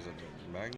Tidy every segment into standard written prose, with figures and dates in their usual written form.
Is it the mag?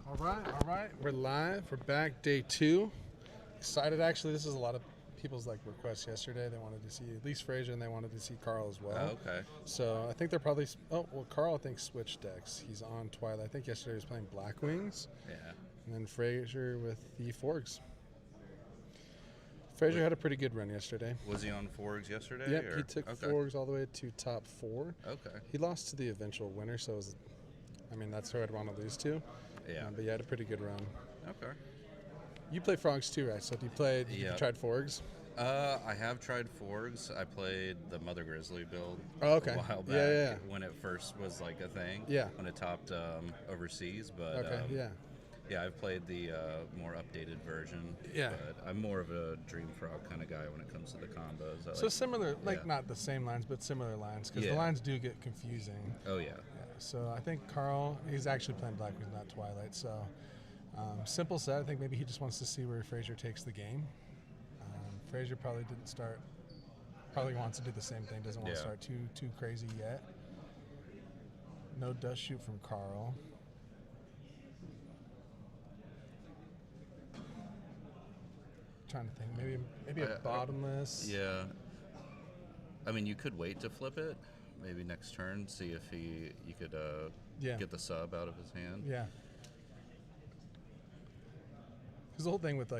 All right. We're live. We're back, day 2. Excited, actually. This is a lot of people's requests yesterday. They wanted to see at least Frazier, and they wanted to see Carl as well. Oh, okay. So I think they're probably. Oh, well, Carl, I think, switched decks. He's on Twilight. I think yesterday he was playing Blackwings. Yeah. And then Frazier with the Forgs. Frazier had a pretty good run yesterday. Was he on Forgs yesterday? Yep, or? he took Okay. Forgs all the way to top 4. Okay. He lost to the eventual winner, so it was, that's who I'd want to lose to. Yeah. But he had a pretty good run. Okay. You play Frogs too, right? So you tried Forgs? I have tried Forgs. I played the Mother Grizzly build a while back Yeah. when it first was a thing. Yeah. When it topped overseas, but Okay, yeah, I've played the more updated version. Yeah. But I'm more of a Dream Frog kind of guy when it comes to the combos. So similar, not the same lines, but similar lines, because the lines do get confusing. Oh, yeah. So I think Carl, he's actually playing Blackwings, not Twilight. So simple set. I think maybe he just wants to see where Frazier takes the game. Frazier probably wants to do the same thing. Doesn't want to start too crazy yet. No dust shoot from Carl. Trying to think, maybe a bottomless. Yeah. I mean, you could wait to flip it. Maybe next turn, see if you could get the sub out of his hand. Yeah. Because the whole thing with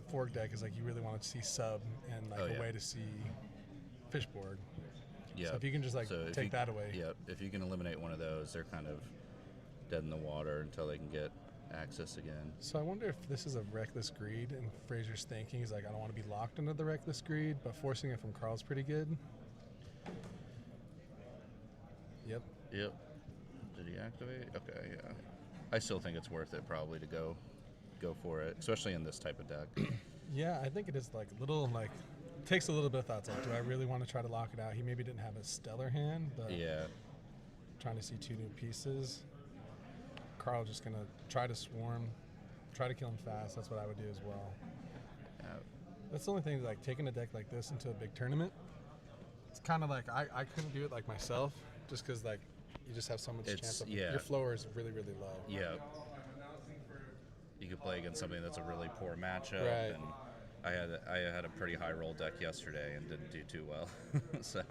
Fork deck is you really want to see sub and a way to see fishboard. Yeah. So if you can just take that away. Yeah. If you can eliminate one of those, they're kind of dead in the water until they can get access again. So I wonder if this is a reckless greed, and Frazier's thinking he's I don't want to be locked into the reckless greed, but forcing it from Carl's pretty good. Yep. Did he activate? Okay, yeah. I still think it's worth it probably to go for it, especially in this type of deck. Yeah, I think it is little takes a little bit of thought. Do I really want to try to lock it out? He maybe didn't have a stellar hand, but trying to see 2 new pieces. Carl just gonna try to swarm, try to kill him fast. That's what I would do as well. That's the only thing, taking a deck like this into a big tournament. It's kind of I couldn't do it myself, just because you just have so much chance of your floor is really, really low. Yeah. You could play against something that's a really poor matchup. Right. And I had a pretty high roll deck yesterday and didn't do too well. So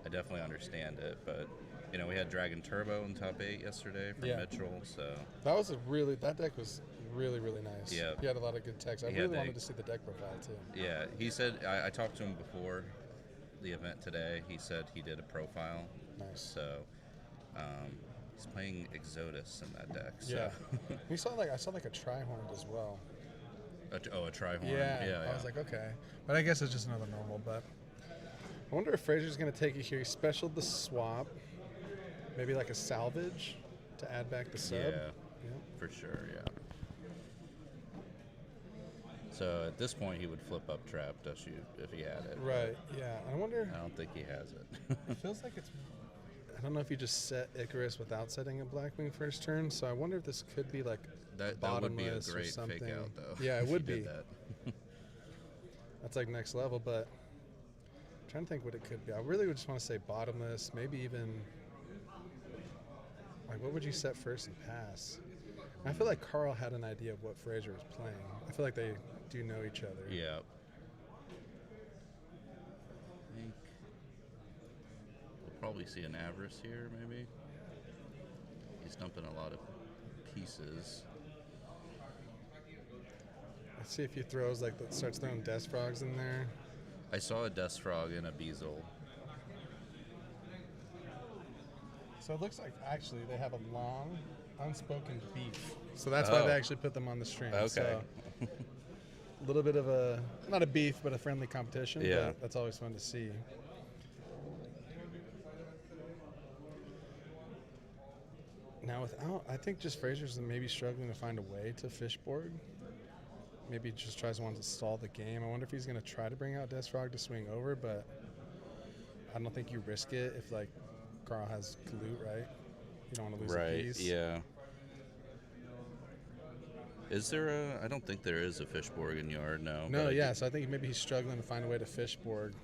I definitely understand it. But we had Dragon Turbo in top 8 yesterday from Mitchell. So that deck was really, really nice. Yeah. He had a lot of good text. I really wanted to see the deck profile, too. Yeah, he said, I talked to him before the event today. He said he did a profile. Nice. So, he's playing Exodus in that deck. So. Yeah. I saw like a Trihorn as well. A Trihorn. Yeah. I was like, okay. But I guess it's just another normal, but I wonder if Fraser's going to take it here. He specialed the swap. Maybe like a salvage to add back the sub. Yeah, for sure, yeah. So at this point, he would flip up Trap Dust if he had it. Right, yeah. I wonder. I don't think he has it. It feels like it's. I don't know if you just set Icarus without setting a Blackwing first turn, so I wonder if this could be like that would be a great fake out, though. Yeah, it would be. That. That's like next level, but I'm trying to think what it could be. I really would just want to say bottomless, maybe even. Like, what would you set first and pass? I feel like Carl had an idea of what Fraser was playing. I feel like they do know each other. Yeah. I think we'll probably see an Avarice here, maybe. He's dumping a lot of pieces. Let's see if he throws, starts throwing Death Frogs in there. I saw a Death Frog and a Beazle. So it looks like, actually, they have a long, unspoken beef. So that's why they actually put them on the stream. Okay. So a little bit of a, not a beef, but a friendly competition. Yeah. But that's always fun to see. Now I think just Fraser's maybe struggling to find a way to Fishborg. Maybe just tries to stall the game. I wonder if he's going to try to bring out Death Frog to swing over, but I don't think you risk it if, Carl has Kalut, right? You don't want to lose a piece. Yeah. Is there I don't think there is a Fishborg in Yard, no. No, yeah, so I think maybe he's struggling to find a way to Fishborg.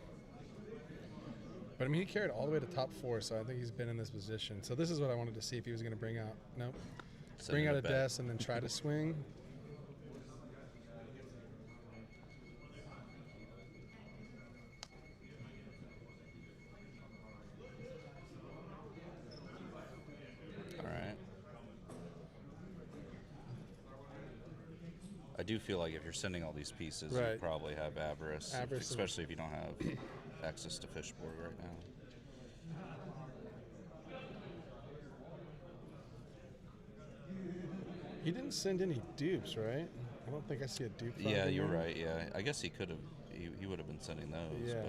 But, he carried all the way to top 4, so I think he's been in this position. So this is what I wanted to see if he was going to bring out. Nope. Bring out a Death and then try to swing. I do feel like if you're sending all these pieces, you probably have Avarice, especially if you don't have access to Fishborg right now. He didn't send any dupes, right? I don't think I see a dupe. Yeah, you're right. Yeah, I guess he could have. He would have been sending those. Yeah.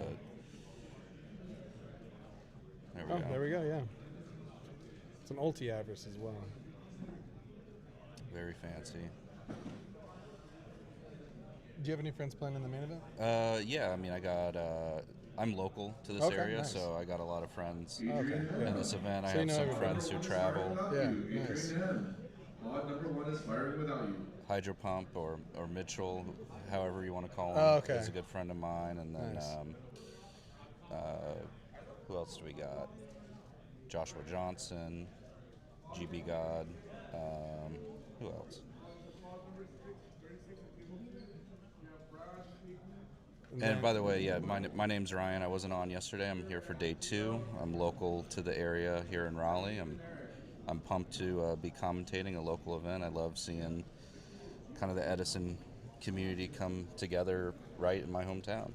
But there we go. There we go. Yeah. It's an ulti Avarice as well. Very fancy. Do you have any friends playing in the main event? Yeah, I got. I'm local to this area, so I got a lot of friends in this event. I have some friends who travel. Yeah, nice. Number 1 is firing without you. Hydro Pump or Mitchell, however you want to call him. He's a good friend of mine. And then who else do we got? Joshua Johnson, GB God. Who else? And by the way, yeah, my name's Ryan. I wasn't on yesterday. I'm here for day 2. I'm local to the area here in Raleigh. I'm pumped to be commentating a local event. I love seeing kind of the Edison community come together right in my hometown.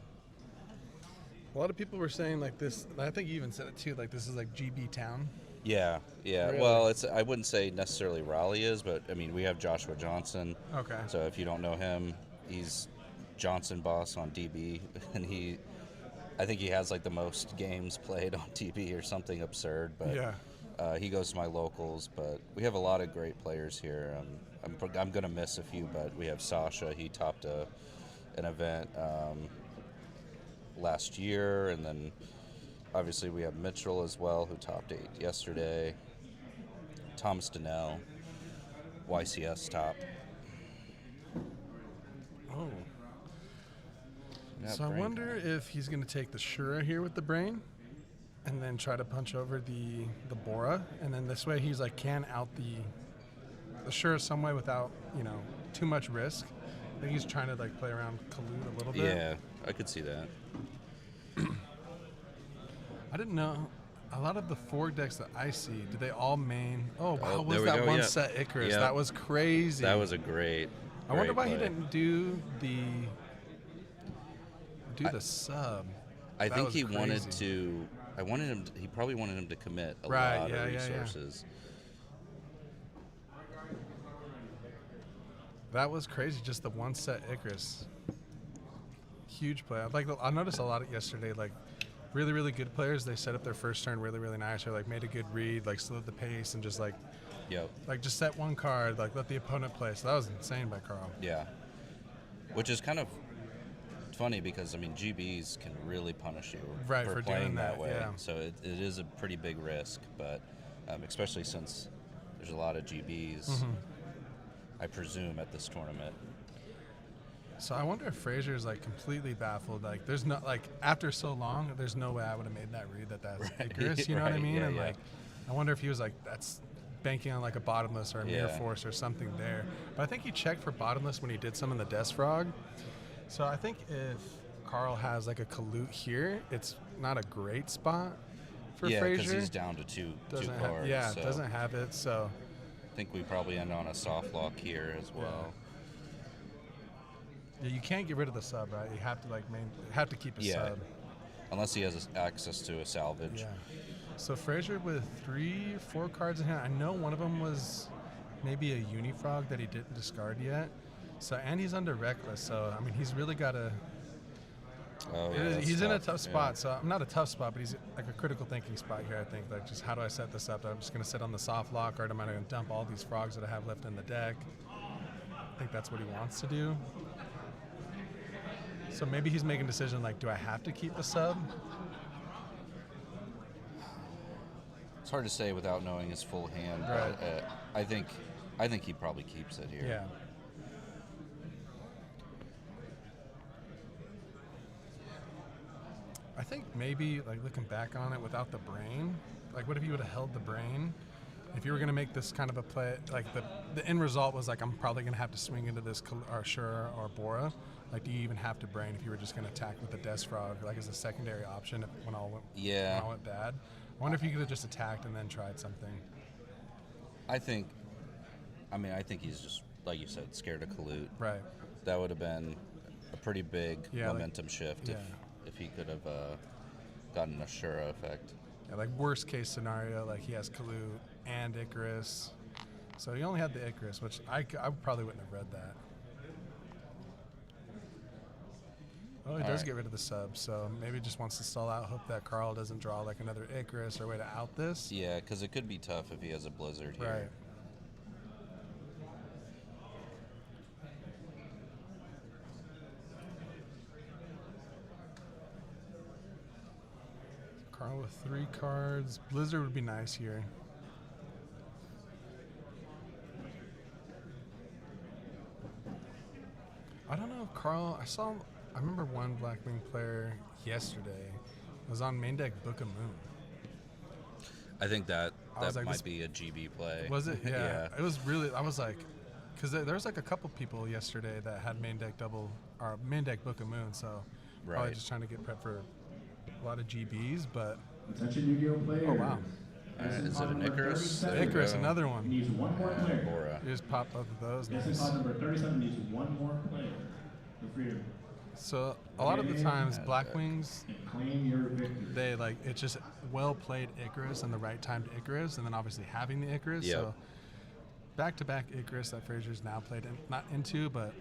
A lot of people were saying this. I think you even said it too. This is like GB town. Yeah. Really? Well, I wouldn't say necessarily Raleigh is, but we have Joshua Johnson. Okay. So if you don't know him, he's Johnson boss on DB, and I think he has the most games played on DB or something absurd. But yeah. He goes to my locals, but we have a lot of great players here. I'm going to miss a few, but we have Sasha. He topped an event last year, and then obviously we have Mitchell as well, who topped 8 yesterday. Thomas Donnell, YCS top. Oh. So I wonder if he's going to take the Shura here with the brain and then try to punch over the Bora, and then this way he's can out the Shura some way without, too much risk. I think he's trying to play around Kalut a little bit. Yeah, I could see that. I didn't know. a lot of the fork decks that I see, do they all main? Oh, wow, Oh, was there we that go, one yeah. set Icarus? Yeah. That was crazy. That was a great. I wonder why play. he didn't do the sub. I That think was he crazy. wanted to. He probably wanted him to commit a Right, lot yeah, of yeah, yeah. resources. That was crazy. Just the one set Icarus. Huge play. I noticed a lot yesterday. Like, really, really good players. They set up their first turn really, really nice. Or like made a good read, like slowed the pace, and just like just set one card, like let the opponent play. So that was insane by Carl. Yeah, which is kind of funny because I mean GBs can really punish you for playing doing that way. Yeah. So it is a pretty big risk, but especially since there's a lot of GBs. I presume at this tournament. So I wonder if Frazier's like completely baffled. Like, there's no after so long, there's no way I would have made that read that's Icarus. You know what I mean? Yeah, and yeah. like, I wonder if he was like, that's banking on like a bottomless or a mirror force or something there. But I think he checked for bottomless when he did some in the Death Frog. So I think if Carl has like a Kalute here, it's not a great spot for Frazier. Yeah, because he's down to two cards. So doesn't have it. So I think we probably end on a soft lock here as well. Yeah, you can't get rid of the sub, right? You have to have to keep a sub. Unless he has access to a salvage. Yeah. So Frazier with 4 cards in hand. I know one of them was maybe a Unifrog that he didn't discard yet. So, and he's under Reckless. So I mean, he's really got to. Oh, yeah, he's in a tough spot. So not a tough spot, but he's like a critical thinking spot here. I think like, just how do I set this up? I'm just going to sit on the soft lock, or am I going to dump all these frogs that I have left in the deck? I think that's what he wants to do. So maybe he's making a decision like, do I have to keep the sub? It's hard to say without knowing his full hand. Right. But, I think he probably keeps it here. Yeah. I think maybe like looking back on it without the brain, like what if you would have held the brain? If you were going to make this kind of a play, like the end result was like, I'm probably going to have to swing into this Shura or Bora. Like, do you even have to brain if you were just going to attack with the Death Frog, like as a secondary option when all went bad? I wonder if you could have just attacked and then tried something. I think he's just, like you said, scared of Kalute. Right. That would have been a pretty big momentum shift if he could have gotten a Shura effect. Yeah, like worst case scenario, like he has Kalute and Icarus. So he only had the Icarus, which I probably wouldn't have read that. Oh, he does get rid of the sub, so maybe he just wants to stall out, hope that Carl doesn't draw like another Icarus or way to out this. Yeah, because it could be tough if he has a Blizzard here. Right. Carl with 3 cards. Blizzard would be nice here. I don't know if Carl, I remember one Blackwing player yesterday was on main deck Book of Moon. I think that like, might be a GB play. Was it? Yeah. Yeah. It was really, I was like, because there was like a couple people yesterday that had main deck main deck Book of Moon, so probably just trying to get prep for a lot of GBs, but. Attention Yu-Gi-Oh players. Oh, wow. Is it an Icarus? Icarus, another one. Needs one more player. Bora. You just pop both of those. Yes, Nice. number 37 needs one more player. Feel free to So a lot of the times, Blackwings, claim your victory. they like it's just well played Icarus and the right timed Icarus, and then obviously having the Icarus. Yep. So back-to-back Icarus that Frazier's now played not into, but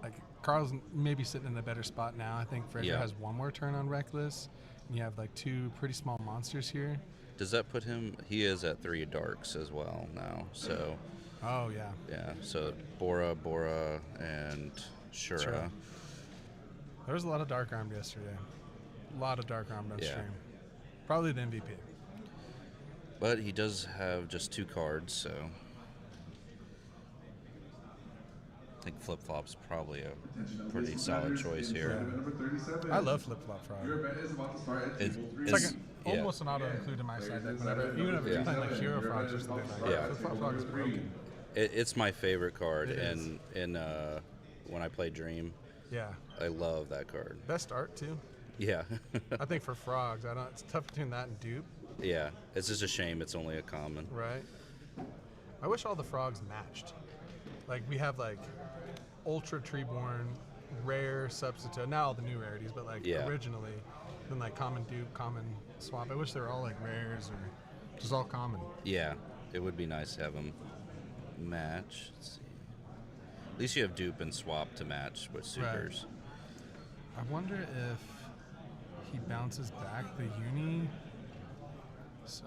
like Carl's maybe sitting in a better spot now. I think Frazier has one more turn on Reckless, and you have like 2 pretty small monsters here. Does that put him? He is at 3 darks as well now. So. Oh yeah. Yeah. So Bora, and Shura. Sure. There was a lot of dark armed yesterday. A lot of dark armed on stream. Probably the MVP. But he does have just 2 cards, so I think Flip Flop's probably a pretty solid choice here. Number 37. I love Flip Flop Frog. Your bet is about to start at table 3. It's like almost an auto include in my side deck whenever, even if you're playing like Hero Frogs or something like that. Flip Flop Frog is broken. It's my favorite card It in when I play Dream. Yeah. I love that card. Best art too. Yeah. I think for frogs, it's tough between that and dupe, Yeah. It's just a shame it's only a common. right? I wish all the frogs matched. Like we have like ultra treeborn, rare substitute. Not all the new rarities, but like originally, then like common dupe, common swap. I wish they were all like rares or just all common. Yeah. It would be nice to have them match. Let's see. At least you have dupe and swap to match with supers. Right. I wonder if he bounces back the uni. So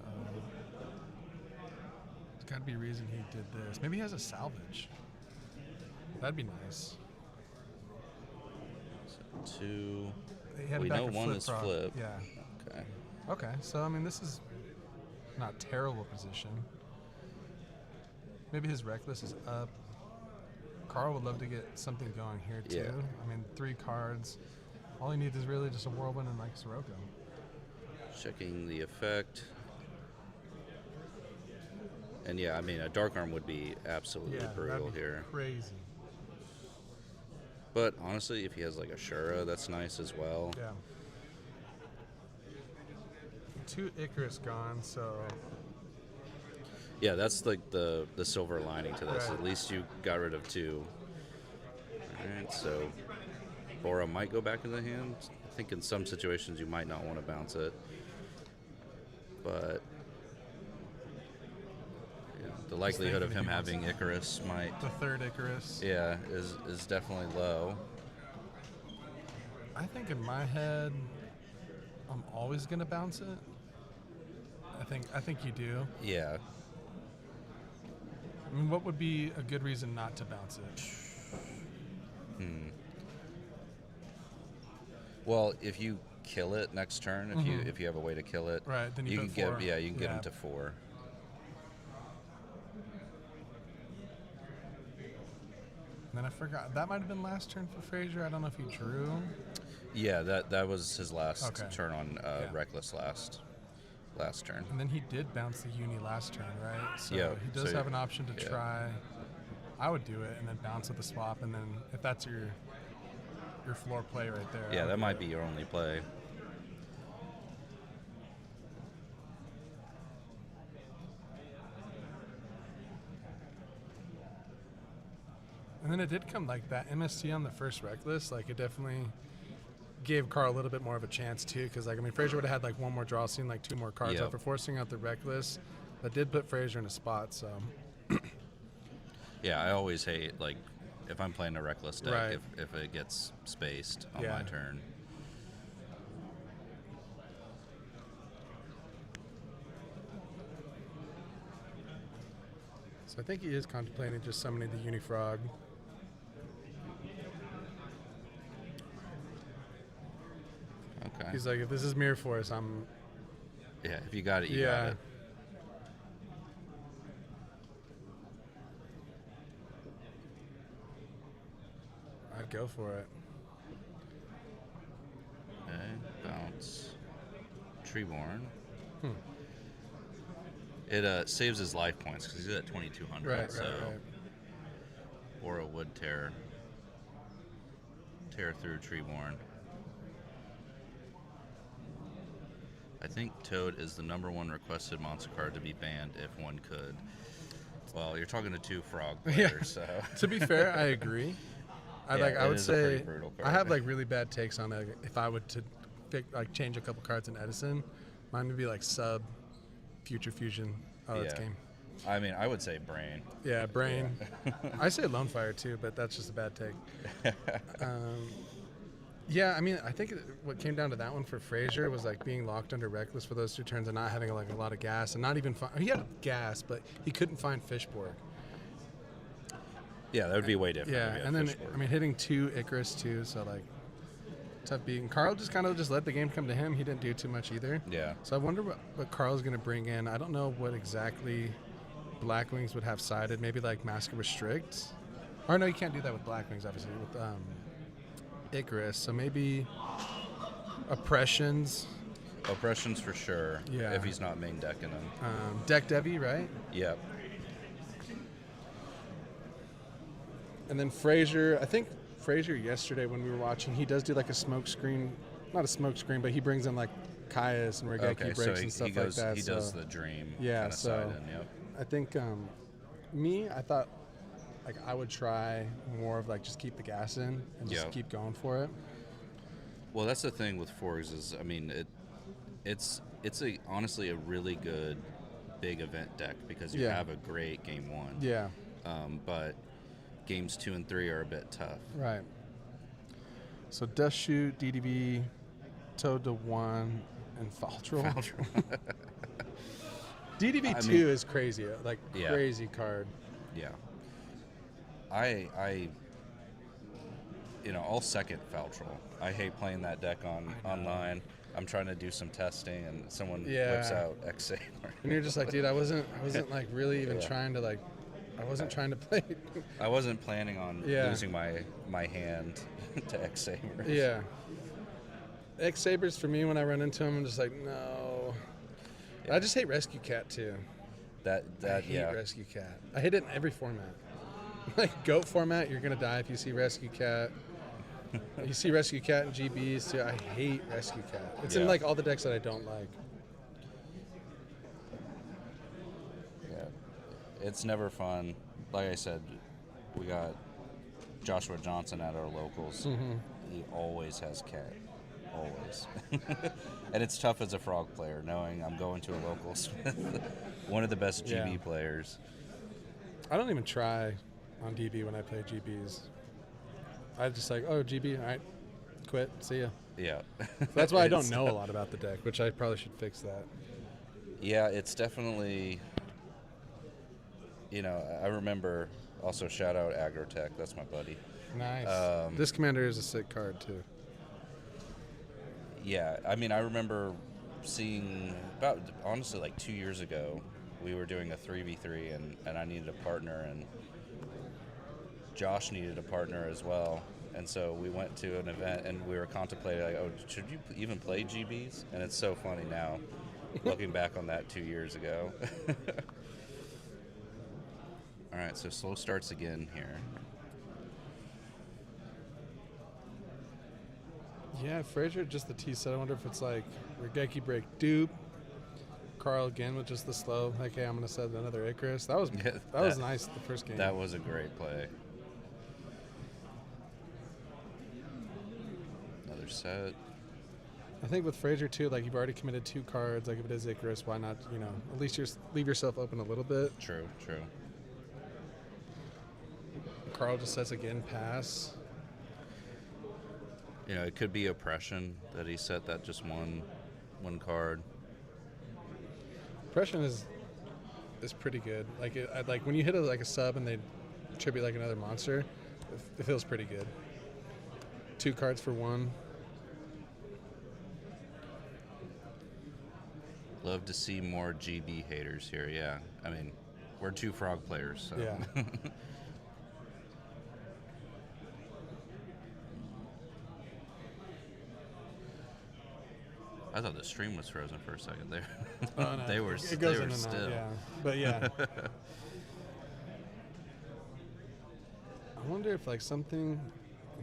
there's got to be a reason he did this. Maybe he has a salvage. That'd be nice. So 2. We know one is flip. Yeah. Okay. Okay. So I mean, this is not terrible position. Maybe his reckless is up. Carl would love to get something going here too. Yeah. I mean, 3 cards. All he needs is really just a whirlwind and like Sirocco. Checking the effect. And yeah, I mean, a dark arm would be absolutely brutal that'd be here. Crazy. But honestly, if he has like a Shura, that's nice as well. Yeah. 2 Icarus gone, so. Yeah, that's like the silver lining to this. Right. At least you got rid of 2. All right, so Bora might go back in the hand. I think in some situations you might not want to bounce it. But yeah, the likelihood of him having Icarus might... The 3rd Icarus. Yeah, is definitely low. I think in my head, I'm always going to bounce it. I think you do. Yeah. I mean, what would be a good reason not to bounce it? Well, if you kill it next turn, if you have a way to kill it, right? Then you can get 4. you can get him to 4. And then I forgot that might have been last turn for Frazier. I don't know if he drew. Yeah, that was his last Okay. turn on Reckless last turn. And then he did bounce the uni last turn, right? So Yeah, he does so- have an option to yeah. try. I would do it and then bounce with the swap, and then if that's your floor play right there. Yeah, that might be your only play. And then it did come like that MST on the first Reckless. Like it definitely gave Carl a little bit more of a chance too, because like I mean Frazier would have had like one more draw scene, like 2 more cards Yep. out for forcing out the Reckless. That did put Frazier in a spot. So Yeah, I always hate like if I'm playing a Reckless deck Right. if it gets spaced on Yeah. my turn. So I think he is contemplating just summoning the Unifrog. Okay. He's like, if this is Mirror Force, I'm. Yeah, if you got it, you got it. I'd go for it. Okay, bounce. Treeborn. It saves his life points because he's at 2,200. Right, so right. Or a wood tear through Treeborn. I think Toad is the #1 requested monster card to be banned if one could. Well, you're talking to 2 frog players, so. To be fair, I agree. I would is a pretty say brutal I card. have like really bad takes on it. If I would to pick, like change a couple cards in Edison, mine would be like sub, Future Fusion. Oh, that's game. I mean, I would say Brain. Yeah, Brain. I say Lone Fire too, but that's just a bad take. Yeah, I mean, I think what came down to that one for Frazier was like being locked under Reckless for those 2 turns and not having like a lot of gas and not even he had gas, but he couldn't find Fishborg. Yeah, that would be way different. Yeah, if you had and then Fishborg. I mean hitting 2 Icarus too, so like tough beating. Carl just kind of just let the game come to him. He didn't do too much either. Yeah. So I wonder what Carl's going to bring in. I don't know what exactly Blackwings would have sided. Maybe like Mask of Restrict. Or no, you can't do that with Blackwings, obviously, with Icarus. So maybe Oppressions. Oppressions for sure. Yeah. If he's not main decking them. Deck Devi, right? Yep. And then Frazier. I think Frazier yesterday when we were watching, he does do like a smoke screen not a smoke screen, but he brings in like Caius and Regeki breaks and stuff like that. He does the dream yeah, kind of so side in, yep. I think I thought like I would try more of like just keep the gas in and just keep going for it. Well, that's the thing with Forgs is, I mean, it's honestly a really good big event deck because you have a great game 1. Yeah. But games 2 and 3 are a bit tough. Right. So Dust Shoot, DDB, Toad to 1, and Faltrel. DDB 2 is crazy, like crazy card. Yeah. I'll second Faltrel. I hate playing that deck online. I'm trying to do some testing, and someone whips out X-Saber. And you're just like, dude, I wasn't like really even trying to like, I wasn't trying to play. I wasn't planning on losing my hand to X-Sabers. Yeah. X-Sabers for me, when I run into them, I'm just like, no. I just hate Rescue Cat too. I hate Rescue Cat. I hate it in every format. Like Goat format, you're gonna die if you see Rescue Cat. You see Rescue Cat in GBs too. I hate Rescue Cat. It's in like all the decks that I don't like. Yeah, it's never fun. Like I said, we got Joshua Johnson at our locals. Mm-hmm. He always has Cat. Always. And it's tough as a Frog player, knowing I'm going to a locals with one of the best GB players. I don't even try on DB when I play GBs. I just like, oh, GB, all right, quit, see ya. Yeah. That's why I don't know a lot about the deck, which I probably should fix that. Yeah, it's definitely, I remember, also shout out Agrotech, that's my buddy. Nice. This commander is a sick card too. Yeah, I mean, I remember seeing, about, honestly, like 2 years ago, we were doing a 3v3, and I needed a partner, and Josh needed a partner as well. And so we went to an event, and we were contemplating, like, oh, should you even play GBs? And it's so funny now, looking back on that 2 years ago. All right, so slow starts again here. Yeah, Frazier, just the T set. I wonder if it's like Regeki break dupe. Carl again with just the slow. Like, hey, I'm going to set another Icarus. That was was nice the first game. That was a great play. Another set. I think with Frazier too, like you've already committed 2 cards. Like if it is Icarus, why not? At least leave yourself open a little bit. True. Carl just sets again pass. It could be oppression that he set that just one card. Oppression is pretty good. Like like when you hit a sub and they tribute like another monster, it feels pretty good. 2 cards for 1. Love to see more GB haters here. Yeah, I mean, we're 2 Frog players. So. Yeah. I thought the stream was frozen for a second there. Oh, no. They were It goes in and still. out, yeah. But yeah. I wonder if like something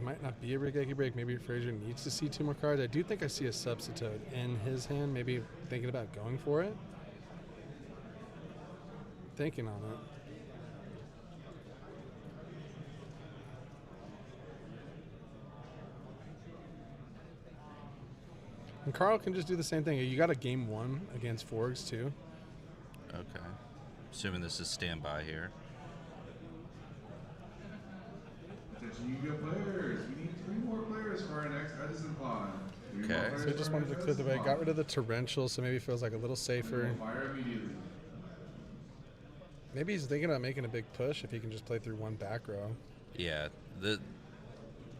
might not be a Regeki break. Maybe Frazier needs to see 2 more cards. I do think I see a substitute in his hand. Maybe thinking about going for it. Thinking on it. And Carl can just do the same thing. You got a game 1 against Forgs too. Okay. Assuming this is standby here. Attention, you good players. We need 3 more players for our next Edison pod. Okay. So he just wanted to clear the way. Got rid of the torrential, so maybe it feels like a little safer. Fire immediately. Maybe he's thinking about making a big push if he can just play through 1 back row. Yeah, the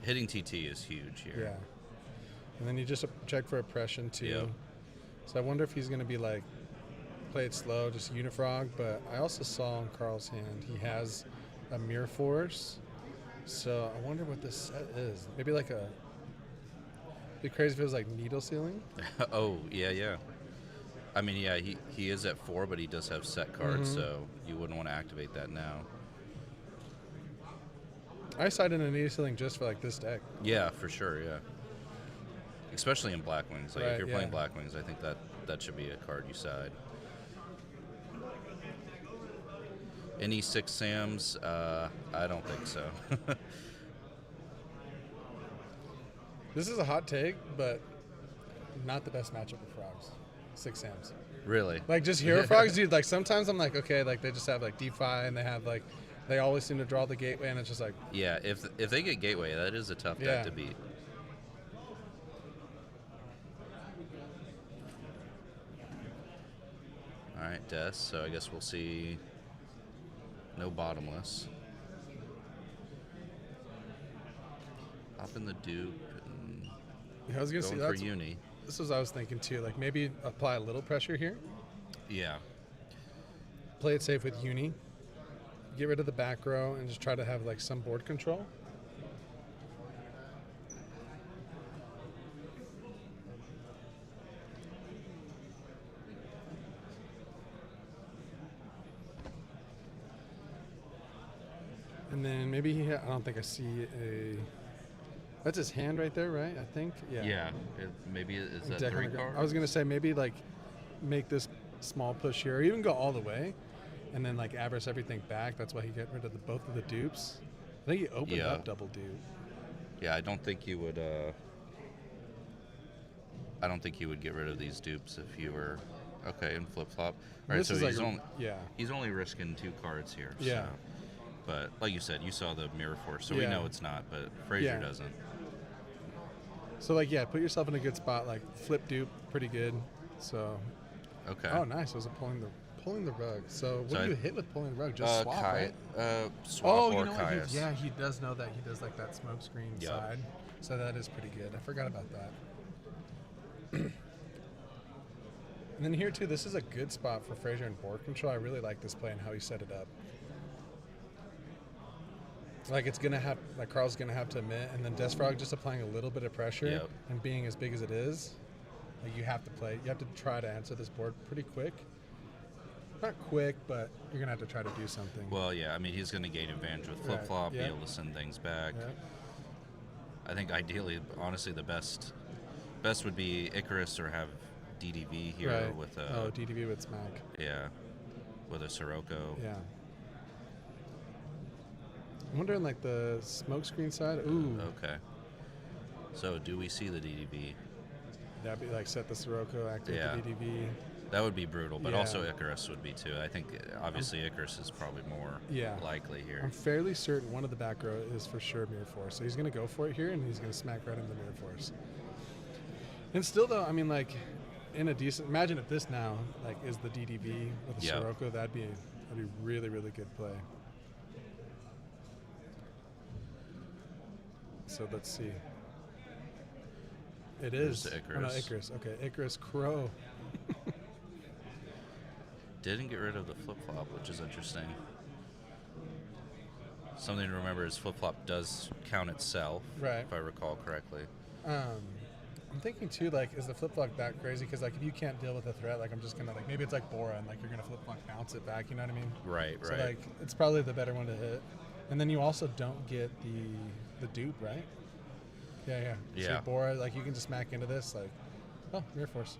hitting TT is huge here. Yeah. And then you just check for oppression too. Yep. So I wonder if he's going to be like, play it slow, just Unifrog. But I also saw in Carl's hand he has a Mirror Force. So I wonder what this set is. Maybe like it'd be crazy if it was like Needle Sealing. Oh, yeah. I mean, yeah, he is at 4, but he does have set cards, so you wouldn't want to activate that now. I cited a Needle Sealing just for like this deck. Yeah, for sure, yeah. especially in Blackwings. Like Right, if you're yeah. playing Blackwings, I think that should be a card you side. Any 6 Sams? I don't think so. This is a hot take, but not the best matchup for frogs. 6 Sams. Really? Like just hero frogs, dude. Like sometimes I'm like, okay, like they just have like DeFi and they have like, they always seem to draw the gateway, and it's just like, Yeah, if they get gateway, that is a tough Yeah. deck to beat. All right, Des. So I guess we'll see. No bottomless. Up in the dupe and I was gonna say going for that's, uni. this was what I was thinking too. Like maybe apply a little pressure here, Yeah. play it safe with uni, get rid of the back row, and just try to have like some board control. And then maybe I don't think I see a. That's his hand right there, right? I think. Yeah. Yeah. Maybe is that Deck on 3 the ground. cards? I was gonna say maybe like make this small push here, or even go all the way, and then like average everything back. That's why he got rid of both of the dupes. I think he opened Yeah. up double dupe. Yeah, I don't think you would. I don't think you would get rid of these dupes if you were okay in flip flop. All right, This so is he's like only yeah. he's only risking 2 cards here. Yeah. So. But like you said, you saw the mirror force, so we Yeah. know it's not. But Frazier Yeah. doesn't. So like yeah, put yourself in a good spot. Like flip dupe, pretty good. So Okay. oh nice, I was pulling the rug. So what So do I- you hit with pulling the rug? Just swap, right? Swap Oh, or you know what? Caius. Yeah, he does know that. He does like that smoke screen Yep. side. So that is pretty good. I forgot about that. And then here too, this is a good spot for Frazier and board control. I really like this play and how he set it up. Like it's gonna have, like Carl's gonna have to admit, and then Desfrog just applying a little bit of pressure Yep. and being as big as it is. Like you have to play. You have to try to answer this board pretty quick. Not quick, but you're gonna have to try to do something. Well, yeah. I mean, he's going to gain advantage with flip flop, yeah. be able to send things back. Yeah. I think ideally, honestly, the best would be Icarus or have DDV here Right. with DDV with smack. yeah, with a Sirocco. Yeah. I'm wondering like the smoke screen side. Ooh. Okay. So do we see the DDV? That'd be like set the Sirocco, activate Yeah. the DDV. That would be brutal, but Yeah. also Icarus would be too. I think obviously Icarus is probably more Yeah. likely here. I'm fairly certain one of the back row is for sure mirror force. So he's gonna go for it here, and he's gonna smack right into the mirror force. And still though, I mean like in a decent. Imagine if this now like is the DDV with a Yeah. Sirocco. That'd be really really good play. So let's see. It is. There's Oh, no, Icarus. Icarus. Okay, Icarus Crow. Didn't get rid of the flip flop, which is interesting. Something to remember is flip flop does count itself, Right. if I recall correctly. I'm thinking too, like, is the flip flop that crazy? Because like, if you can't deal with the threat, like, I'm just gonna like, maybe it's like Bora, and like, you're gonna flip flop bounce it back. You know what I mean? Right, So right. like, it's probably the better one to hit. And then you also don't get the dupe, right? Yeah. Yeah. So Bora, like, you can just smack into this, like, oh, mirror force.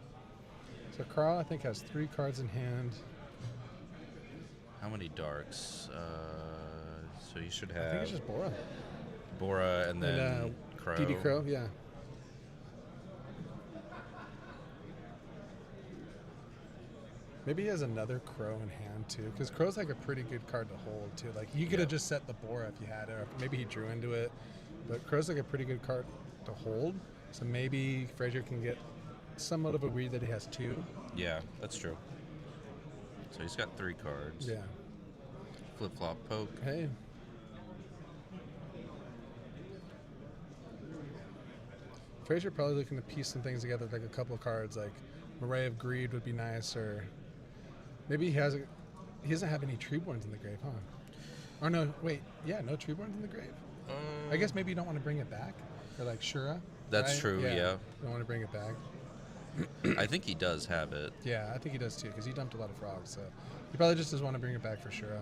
So Carl, I think, has 3 cards in hand. How many darks? So you should I think have it's just Bora. Bora and then And Crow. DD Crow, yeah. Maybe he has another Crow in hand too, because Crow's like a pretty good card to hold too. Like you could have Yeah. just set the Bora if you had it, or maybe he drew into it. But Crow's like a pretty good card to hold. So maybe Frazier can get somewhat of a read that he has 2. Yeah, that's true. So he's got 3 cards. Yeah. Flip flop poke. Hey. Frazier probably looking to piece some things together, like a couple of cards, like Array of Greed would be nice, or maybe he doesn't have any Treeborns in the grave, huh? Or no, wait, yeah, no Treeborns in the grave. I guess maybe you don't want to bring it back, or like Shura. That's right? true, yeah. Don't want to bring it back. I think he does have it. Yeah, I think he does too, because he dumped a lot of frogs, so he probably just doesn't want to bring it back for Shura.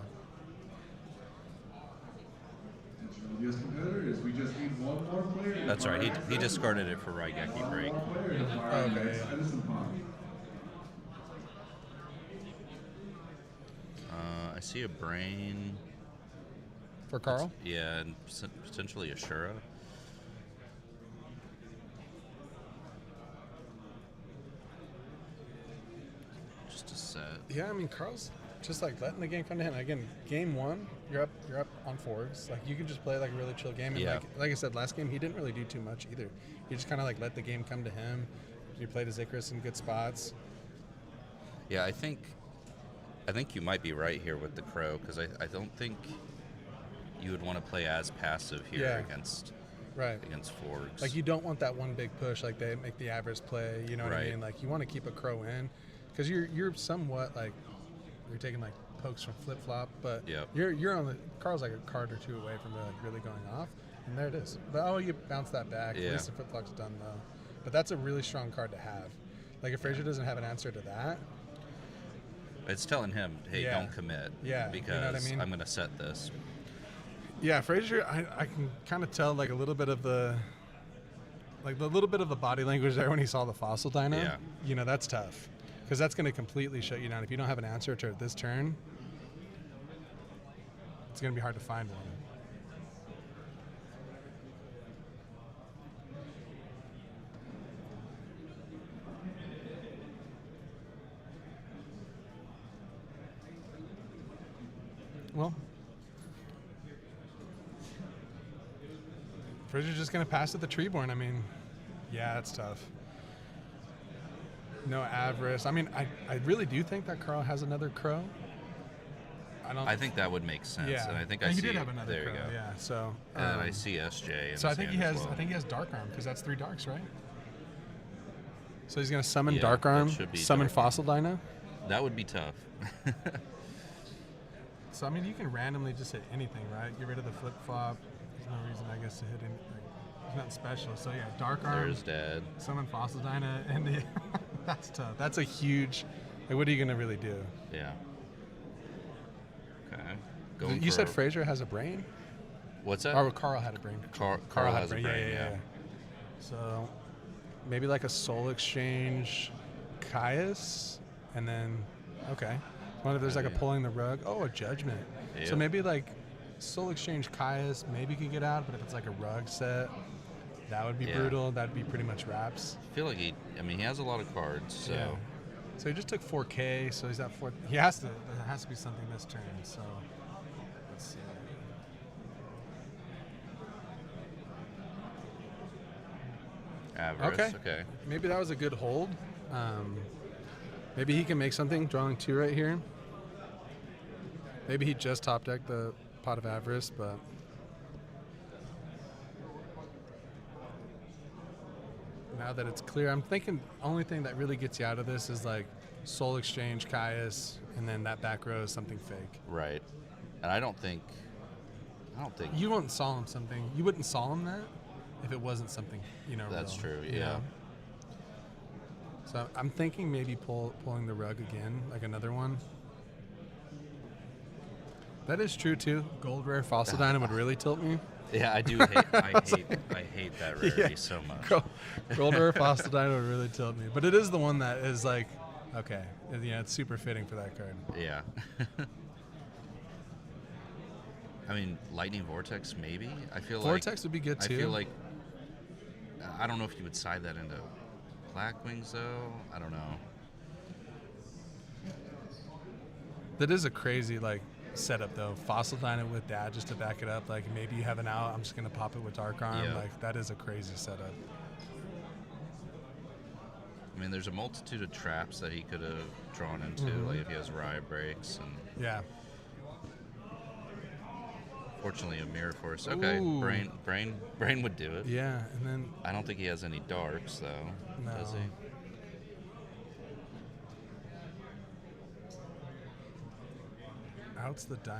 US competitors, players. We just need one more player. That's right. He discarded it for Raigeki break. All players for our Okay, next yeah. Edison pawn. I see a brain. For Carl? Yeah, and potentially a Shura. Just a set. Yeah, I mean, Carl's just like letting the game come to him. Again, game one, you're up on forwards. Like you can just play like a really chill game. And Yeah. like I said, last game he didn't really do too much either. He just kind of like let the game come to him. He played his Icarus in good spots. Yeah, I think you might be right here with the Crow, because I don't think you would want to play as passive here Yeah. against Forgs. Like you don't want that one big push like they make the Avarice play. You know what I Right. mean? Like you want to keep a Crow in because you're somewhat like you're taking like pokes from flip flop, but Yep. you're on the Carl's like a card or two away from like really going off, and there it is. But you bounce that back. Yeah. At least the flip flop's done though. But that's a really strong card to have. Like if Frazier doesn't have an answer to that. It's telling him, hey, Yeah. don't commit. Yeah, Because you know what I mean? I'm going to set this. Yeah, Frazier, I can kind of tell like a little bit of the body language there when he saw the fossil dino. Yeah. You know, that's tough because that's going to completely shut you down. If you don't have an answer to this turn, it's going to be hard to find one. Well, Frazier's just going to pass at the Treeborn. I mean, yeah, that's tough. No Avarice. I mean, I really do think that Carl has another Crow. I think that would make sense. Yeah, And I think and I he see did have another there Crow. you go. Yeah, so. And then I see SJ. In So I his think he hand has. as well. I think he has Dark Arm because that's 3 darks, right? So he's going to summon Yeah, Dark that Arm, should be summon Dark Arm. Fossil Dino. That would be tough. So I mean, you can randomly just hit anything, right? Get rid of the flip flop. There's no reason, I guess, to hit any. There's nothing special. So yeah, Dark Arm. There's Dad. Summon Fossil Dino, and that's tough. That's a huge. Like, what are you gonna really do? Yeah. Okay. Going You for- said Frazier has a brain, What's that? or Carl had a brain. Carl has a brain, yeah. So maybe like a Soul Exchange, Caius, and then okay. What if there's like a pulling the rug? Oh, a Judgment. So Yep. maybe like Soul Exchange Caius maybe could get out, but if it's like a rug set, that would be Yeah. brutal. That'd be pretty much wraps. I feel like he has a lot of cards, so. Yeah. So he just took 4K, so he's at 4. He has to. There has to be something this turn. So let's see. Avarice, okay. Maybe that was a good hold. Maybe he can make something, drawing 2 right here. Maybe he just top decked the Pot of Avarice, but now that it's clear, I'm thinking only thing that really gets you out of this is like Soul Exchange, Caius, and then that back row is something fake. Right. And I don't think You wouldn't solemn something. You wouldn't solemn that if it wasn't something, that's real, true, you yeah. know? So I'm thinking maybe pulling the rug again, like another one. That is true too. Gold rare Fossil Dino would really tilt me. Yeah, I do hate I hate that rarity Yeah. so much. Gold rare Fossil Dino would really tilt me. But it is the one that is like, okay, it's super fitting for that card. Yeah. I mean, Lightning Vortex maybe? I feel Vortex would be good too. I feel like I don't know if you would side that into Blackwings though. I don't know. That is a crazy setup though. Fossil Dino with Dad just to back it up. Like maybe you have an out. I'm just gonna pop it with Dark Arm. Yeah. Like that is a crazy setup. I mean, there's a multitude of traps that he could have drawn into, Mm-hmm. like if he has Riot Breaks and Yeah. fortunately a Mirror Force. Okay, Ooh. brain would do it. Yeah, and then I don't think he has any darks though, does No. he? outs the Dino.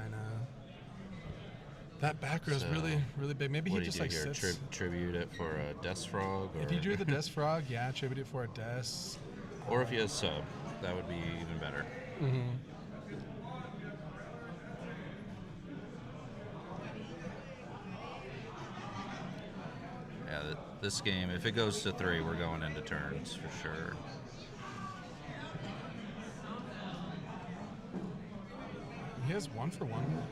That back row is So, really, really big. Maybe What he do you just do here? sits. Tribute it for a Death Frog? Or If he drew the Death Frog, yeah, tribute it for a Death. or if he has sub, that would be even better. Mm-hmm. this game, if it goes to 3, we're going into turns for sure. He has 1 for 1.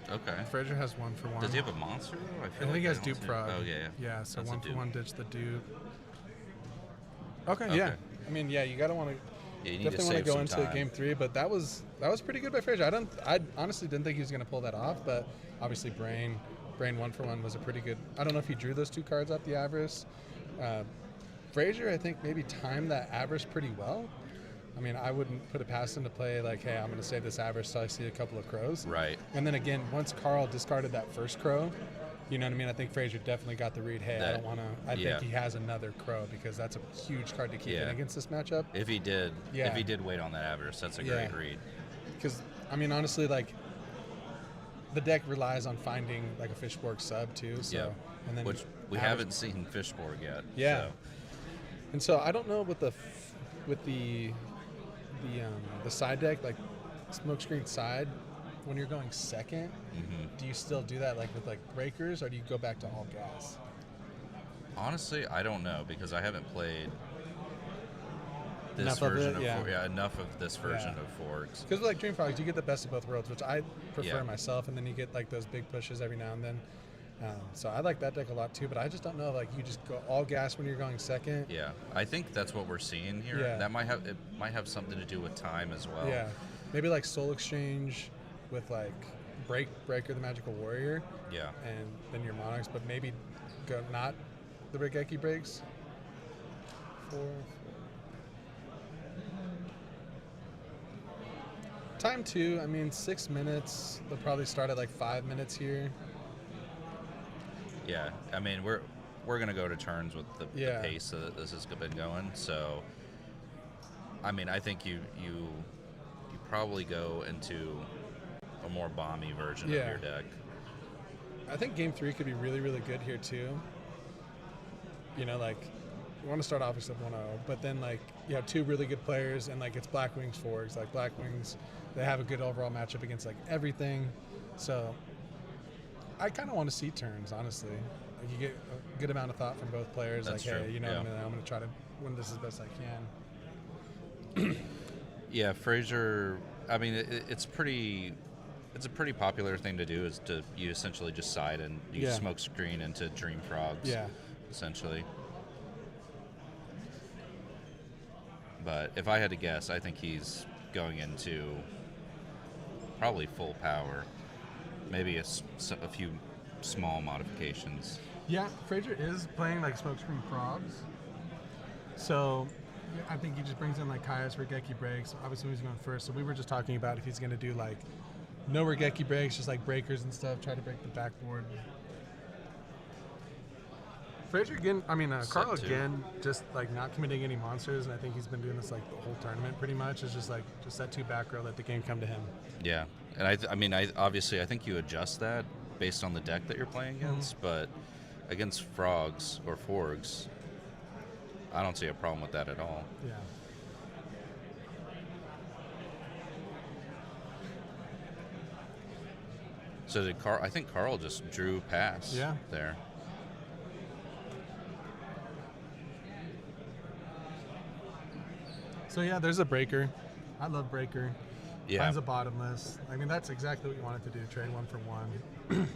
Okay. Frazier has 1 for 1. Does he have a monster? I think he has dupe frog. Oh, yeah. Yeah, so That's 1 a for 1 ditch the dupe. Okay, yeah. I mean, yeah, you gotta want to. Yeah, you need definitely want to go into time. game 3, but that was pretty good by Frazier. I honestly didn't think he was going to pull that off, but obviously Brain 1 for 1 was a pretty good. I don't know if he drew those 2 cards off the Avarice. Frazier, I think, maybe timed that Avarice pretty well. I mean, I wouldn't put it past him to play like, hey, I'm going to save this Avarice till I see a couple of crows. Right. And then again, once Carl discarded that first crow, you know what I mean? I think Frazier definitely got the read, hey, I don't want to. I think he has another crow because that's a huge card to keep in against this matchup. If he did wait on that Avarice, that's a great read. Because, I mean, honestly, like, the deck relies on finding, like, a Fishborg sub, too. So, and then which we haven't seen Fishborg yet. Yeah. So. And so I don't know with the side deck, like, Smokescreen side, when you're going second, do you still do that like with like breakers, or do you go back to all gas? Honestly, I don't know because I haven't played this enough version of it, enough of this version of Forks. Because with like Dream Frogs, you get the best of both worlds, which I prefer myself, and then you get like those big pushes every now and then. So I like that deck a lot too, but I just don't know. Like you just go all gas when you're going second. Yeah, I think that's what we're seeing here. Yeah. That might have something to do with time as well. Yeah, maybe like Soul Exchange with like Breaker the Magical Warrior. Yeah. And then your Monarchs, but maybe go not the Regeki breaks. 4. Time 2, I mean 6 minutes. They'll probably start at like 5 minutes here. Yeah, I mean we're gonna go to turns with the pace that this has been going. So, I mean, I think you probably go into a more bomby version of your deck. I think game 3 could be really, really good here too. You know, like you want to start off with 1-0, but then like you have 2 really good players, and like it's Blackwings Forks. Like Blackwings, they have a good overall matchup against like everything. So I kind of want to see turns, honestly. Like you get a good amount of thought from both players. That's like, true. hey, you know, I'm going to try to win this as best I can. Yeah, Frazier. I mean, it's a pretty popular thing to do is you essentially just side and you smoke screen into Dream Frogs. Yeah. Essentially. But if I had to guess, I think he's going into probably full power. Maybe a few small modifications. Yeah, Frazier is playing like Smokescreen Frogs. So I think he just brings in like Kai's Regeki breaks. Obviously he's going first. So we were just talking about if he's going to do like no Regeki breaks, just like breakers and stuff, try to break the backboard. Frazier again, Carl again, just like not committing any monsters, and I think he's been doing this like the whole tournament pretty much. It's just like that 2 back row, let the game come to him. Yeah, and I obviously I think you adjust that based on the deck that you're playing against, but against Frogs or Forgs, I don't see a problem with that at all. Yeah. So I think Carl just drew pass there. So yeah, there's a breaker. I love breaker. Yeah. Finds a bottomless. I mean, that's exactly what you wanted to do. Trade 1 for 1.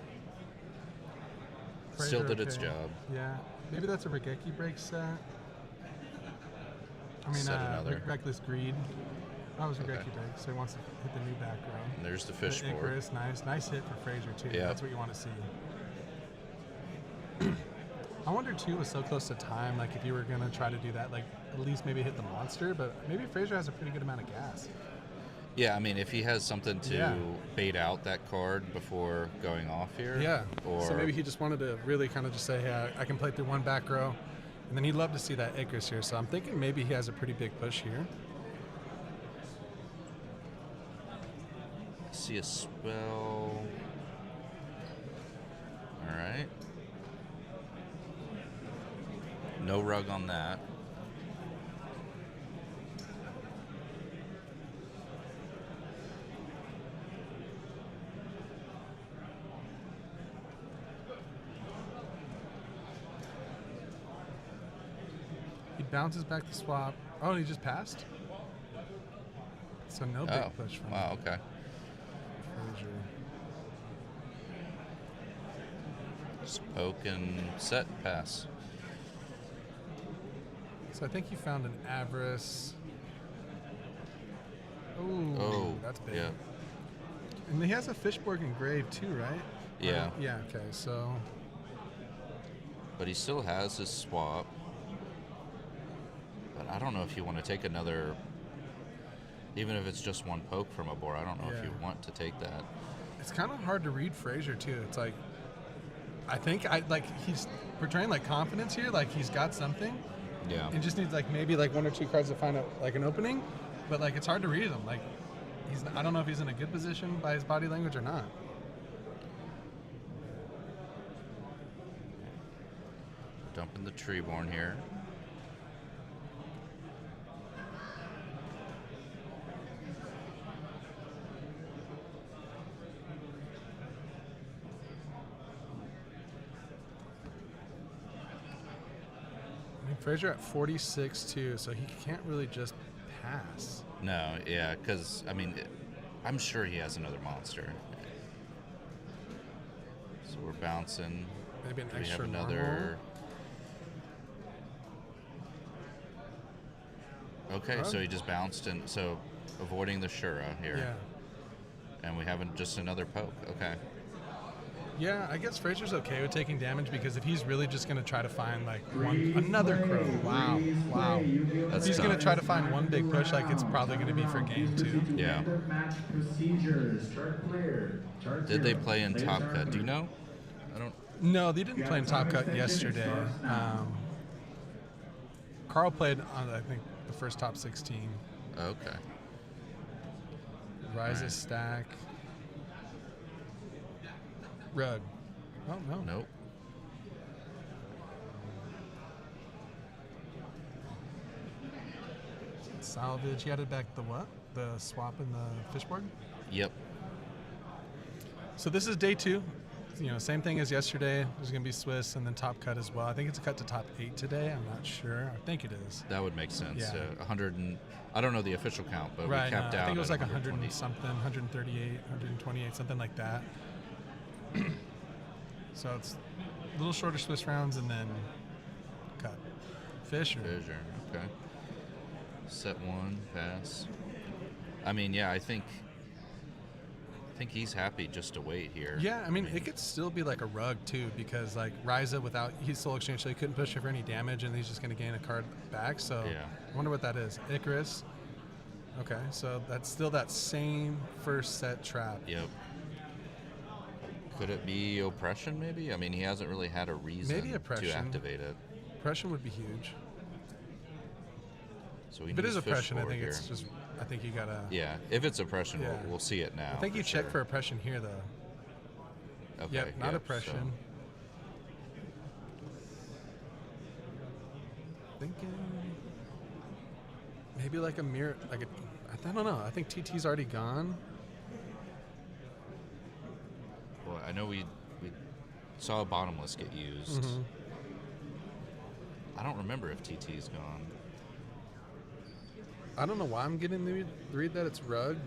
Still did its job. Yeah. Maybe that's a Regeki break set. Set another. Reckless Greed. Oh, it was Regeki break, so he wants to hit the new back row. And there's the fish board. Icarus, nice hit for Frazier too. Yeah. That's what you want to see. I wonder too, was so close to time, like if you were gonna try to do that, like at least maybe hit the monster, but maybe Frazier has a pretty good amount of gas. Yeah, I mean, if he has something to bait out that card before going off here. Yeah. Or so maybe he just wanted to really kind of just say, hey, I can play through 1 back row, and then he'd love to see that Icarus here. So I'm thinking maybe he has a pretty big push here. See a spell. All right. No rug on that. Bounces back the swap. Oh, he just passed? So no big push from wow, okay. Frazier. Just poke and set, pass. So I think he found an Avarice. Ooh, Oh, that's big. yeah. And he has a Fishborg engraved too, right? Yeah. Yeah, okay, so... But he still has his swap. But I don't know if you want to take another... Even if it's just one poke from a board, I don't know if you want to take that. It's kind of hard to read Frazier too. It's like... I think he's portraying like confidence here, like he's got something. Yeah. He just needs like maybe like one or two cards to find out like an opening, but like it's hard to read him. Like I don't know if he's in a good position by his body language or not. Dumping the Treeborn here. Frazier at 46 too, so he can't really just pass. No, yeah, because, I mean, I'm sure he has another monster. So we're bouncing. Maybe an Do extra we have another... normal? Okay, so he just bounced, and so avoiding the Shura here. Yeah. And we have just another poke. Okay. Yeah, I guess Frazier's okay with taking damage because if he's really just going to try to find like another crow, wow. If he's going to try to find one big push, like it's probably going to be for game 2. Yeah. Did they play in Top Cut? Do you know? I don't. No, they didn't play in Top Cut yesterday. Carl played on, I think, the first top 16. Okay. Rises stack. Rug. Oh, no. Nope. Salvage. He added back the what? The swap in the Fishborg? Yep. So this is day 2. Same thing as yesterday. There's going to be Swiss and then top cut as well. I think it's a cut to top 8 today. I'm not sure. I think it is. That would make sense. Yeah. 100 and I don't know the official count, but right, we capped out. I think it was like 120. 100 and something, 138, 128, something like that. So it's a little shorter Swiss rounds and then cut. Fisher. Okay. Set 1, pass. I mean, yeah, I think he's happy just to wait here. Yeah, I mean, it could still be like a rug too, because like Ryza he's soul exchange, so he couldn't push it for any damage, and he's just going to gain a card back. So yeah. I wonder what that is. Icarus. Okay, so that's still that same first set trap. Yep. Could it be oppression? Maybe. I mean, he hasn't really had a reason to activate it. Oppression would be huge. So if it is oppression, I think it's just. I think you gotta. Yeah, if it's oppression, we'll see it now. I think you check for oppression here, though. Okay. Yep, not oppression. So. Thinking maybe like a mirror, I don't know. I think TT's already gone. Well, I know we saw a bottomless get used. Mm-hmm. I don't remember if TT's gone. I don't know why I'm getting the read that it's rug.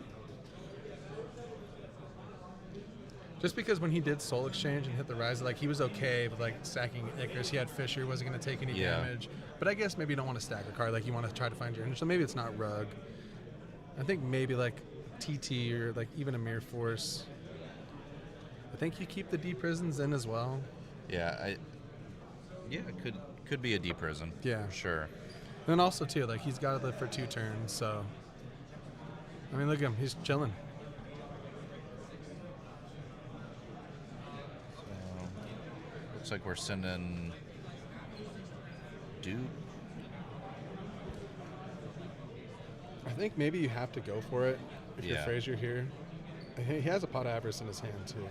Just because when he did soul exchange and hit the rise, like he was okay with like stacking Icarus. He had Fisher, wasn't going to take any damage. But I guess maybe you don't want to stack a card, like you want to try to find your energy. So maybe it's not rug. I think maybe like TT or like even a Mirror Force. I think you keep the D prisons in as well. Yeah, it could be a D prison. Yeah, sure. And also too, like he's got to live for 2 turns, so I mean, look at him, he's chilling. So, looks like we're sending Dude. I think maybe you have to go for it if you're Frazier here. He has a pot of Avarice in his hand too.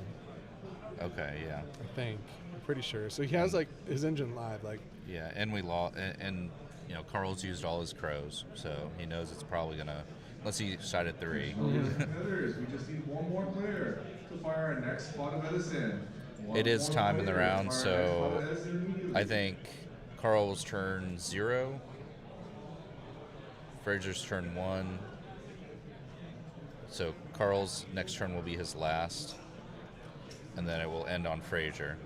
Okay, yeah. I think. I'm pretty sure. So he has like his engine live, like. Yeah, and we lost, and you know, Carl's used all his crows, so he knows it's probably gonna, unless he sided 3. Competitors, we just need one more player to fire our next spot of Edison. It is time in the round, so I think Carl's turn 0 Fraser's turn 1. So Carl's next turn will be his last, and then it will end on Fraser.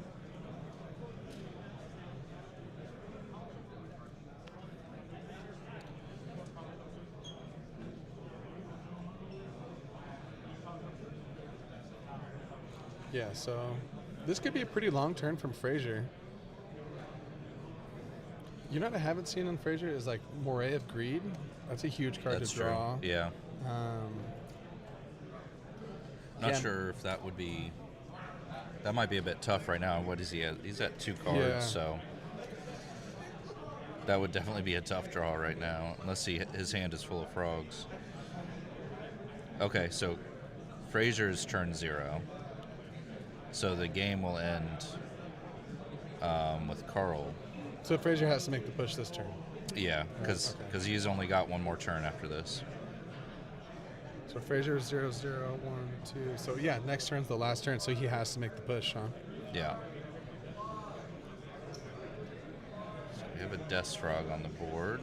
Yeah, so this could be a pretty long turn from Fraser. You know what I haven't seen on Fraser is like Moray of Greed. That's a huge card That's to draw. true. Yeah. Not Yeah. sure if that would be. That might be a bit tough right now. What is he at? He's at 2 cards, Yeah. so that would definitely be a tough draw right now, unless his hand is full of frogs. Okay, so Fraser's turn 0. So the game will end with Carl. So Fraser has to make the push this turn. Yeah, because he's only got one more turn after this. So Fraser 0, 0, 1, 2. So yeah, next turn's the last turn, so he has to make the push, huh? Yeah. So we have a Death Frog on the board.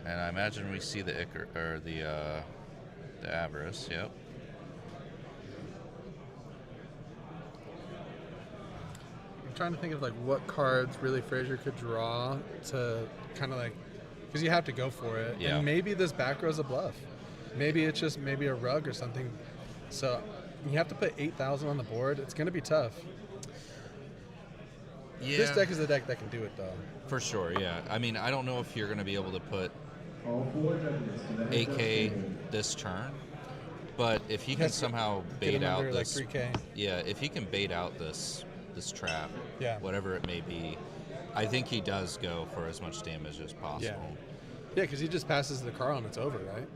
And I imagine we see the Avarice, yep. I'm trying to think of like what cards really Fraser could draw to kind of like, because you have to go for it. Yeah. And maybe this back row's a bluff. Maybe it's just maybe a rug or something. So you have to put 8,000 on the board. It's going to be tough. Yeah. This deck is the deck that can do it though. For sure, yeah. I mean, I don't know if you're going to be able to put All 4 judges to the head 8K judge. this turn, but if he can Has to somehow Get bait him out under, this, like 3K. yeah, if he can bait out this trap, Yeah. whatever it may be, I think he does go for as much damage as possible. Yeah, because he just passes the Carl and it's over, right?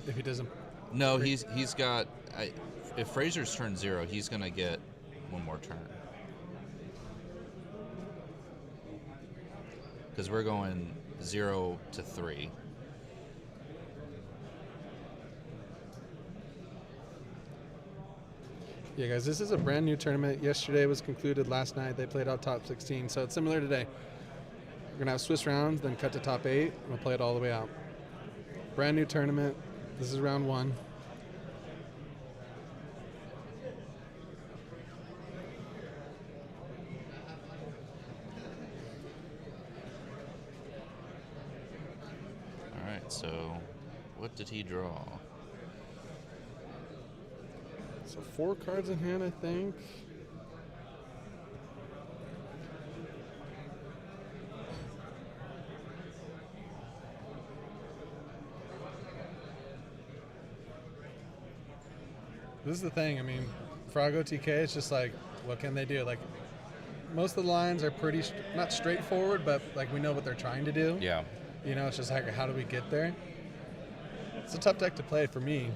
If he doesn't. No, he's got. If Fraser's turn 0, he's gonna get one more turn. Because we're going 0 to 3. Yeah, guys, this is a brand new tournament. Yesterday was concluded. Last night they played out top 16, so it's similar today. We're gonna have Swiss rounds, then cut to top 8, and we'll play it all the way out. Brand new tournament. This is round 1. All right. So, what did he draw? So 4 cards in hand, I think. This is the thing. I mean, Froggo TK, it's just like, what can they do? Like, most of the lines are pretty, not straightforward, but like we know what they're trying to do. Yeah. You know, it's just like, how do we get there? It's a tough deck to play for me.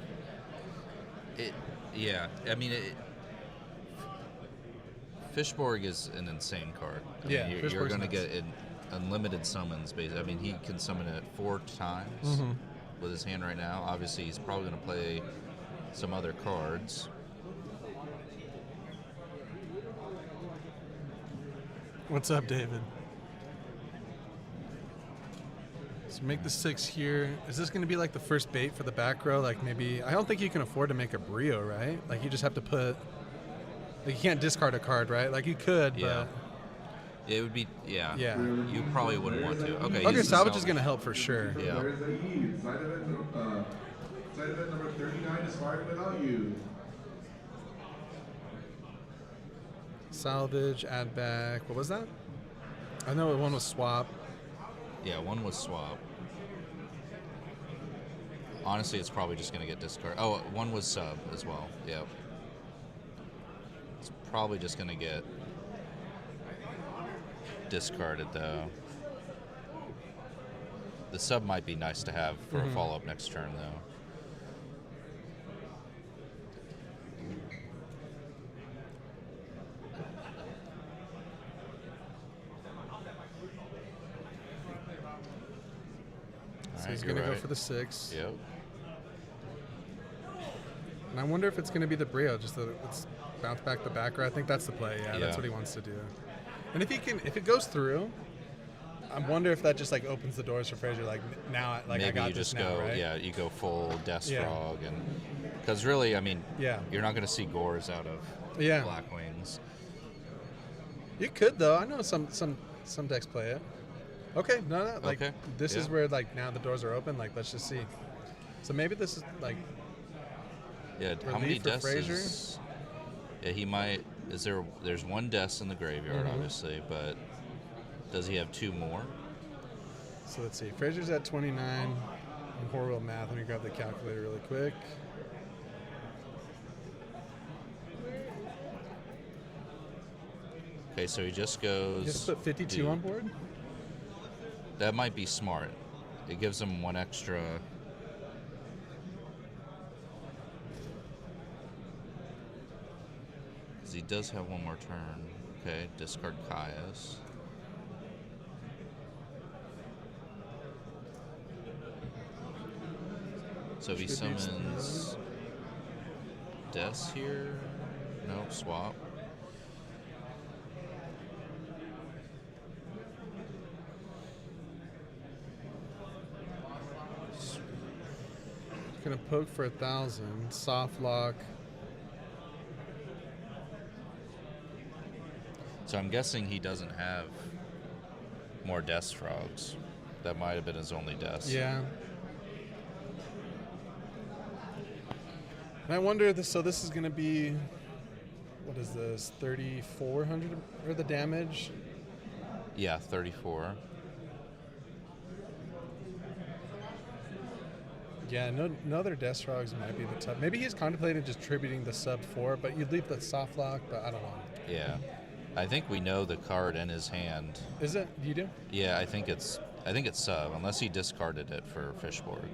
Yeah. I mean, Fishborg is an insane card. I Yeah, mean, you're Fishborg's going to nuts. get unlimited summons. I mean, he can summon it 4 times with his hand right now. Obviously, he's probably going to play some other cards. What's up, David? So make the 6 here. Is this going to be like the first bait for the back row? Like maybe, I don't think you can afford to make a Brio, right? Like you just have to put, like you can't discard a card, right? Like you could, Yeah. It would be, Yeah. You probably wouldn't want to. Okay. Okay, he's the salvage is going to help for sure. Yeah. Where's the Eve? Side event number 39 is fired without you. Salvage, add back. What was that? I know one was swap. Yeah, one was swap. Honestly, it's probably just going to get discarded. Oh, one was sub as well. Yep. It's probably just going to get discarded, though. The sub might be nice to have for a follow-up next turn, though. So he's going to go for the 6. Yep. And I wonder if it's going to be the Brio, just that it's bounce back the backer. I think that's the play. Yeah, Yeah. that's what he wants to do. And if it goes through, I wonder if that just like opens the doors for Frazier. Like now, like Maybe I got you this just now, go, right? yeah, you go full Death Yeah. Frog, and because really, I mean, Yeah. you're not going to see Gores out of Yeah. Blackwings. You could though. I know some decks play it. Okay, no, like Okay, this is yeah. where like now the doors are open. Like let's just see. So maybe this is like Yeah, how many relief for deaths Frazier. is... Yeah, he might... There's one death in the graveyard, obviously, but does he have 2 more? So let's see. Frazier's at 29. I'm horrible at math. Let me grab the calculator really quick. Okay, so he just goes... Just put 52 dude. on board? That might be smart. It gives him 1 extra... Because he does have 1 more turn. Okay, discard Caius. So if he summons Des here, no, swap. Gonna poke for 1,000. Soft lock. So I'm guessing he doesn't have more Death Frogs. That might have been his only Death. Yeah. And I wonder, so this is going to be, what is this, 3,400 or the damage? Yeah, 34. Yeah, no other Death Frogs might be the tough. Maybe he's contemplating just tributing the sub 4, but you'd leave the soft lock, but I don't know. Yeah. I think we know the card in his hand. Is it? You do? Yeah, I think it's sub, unless he discarded it for Fishboard.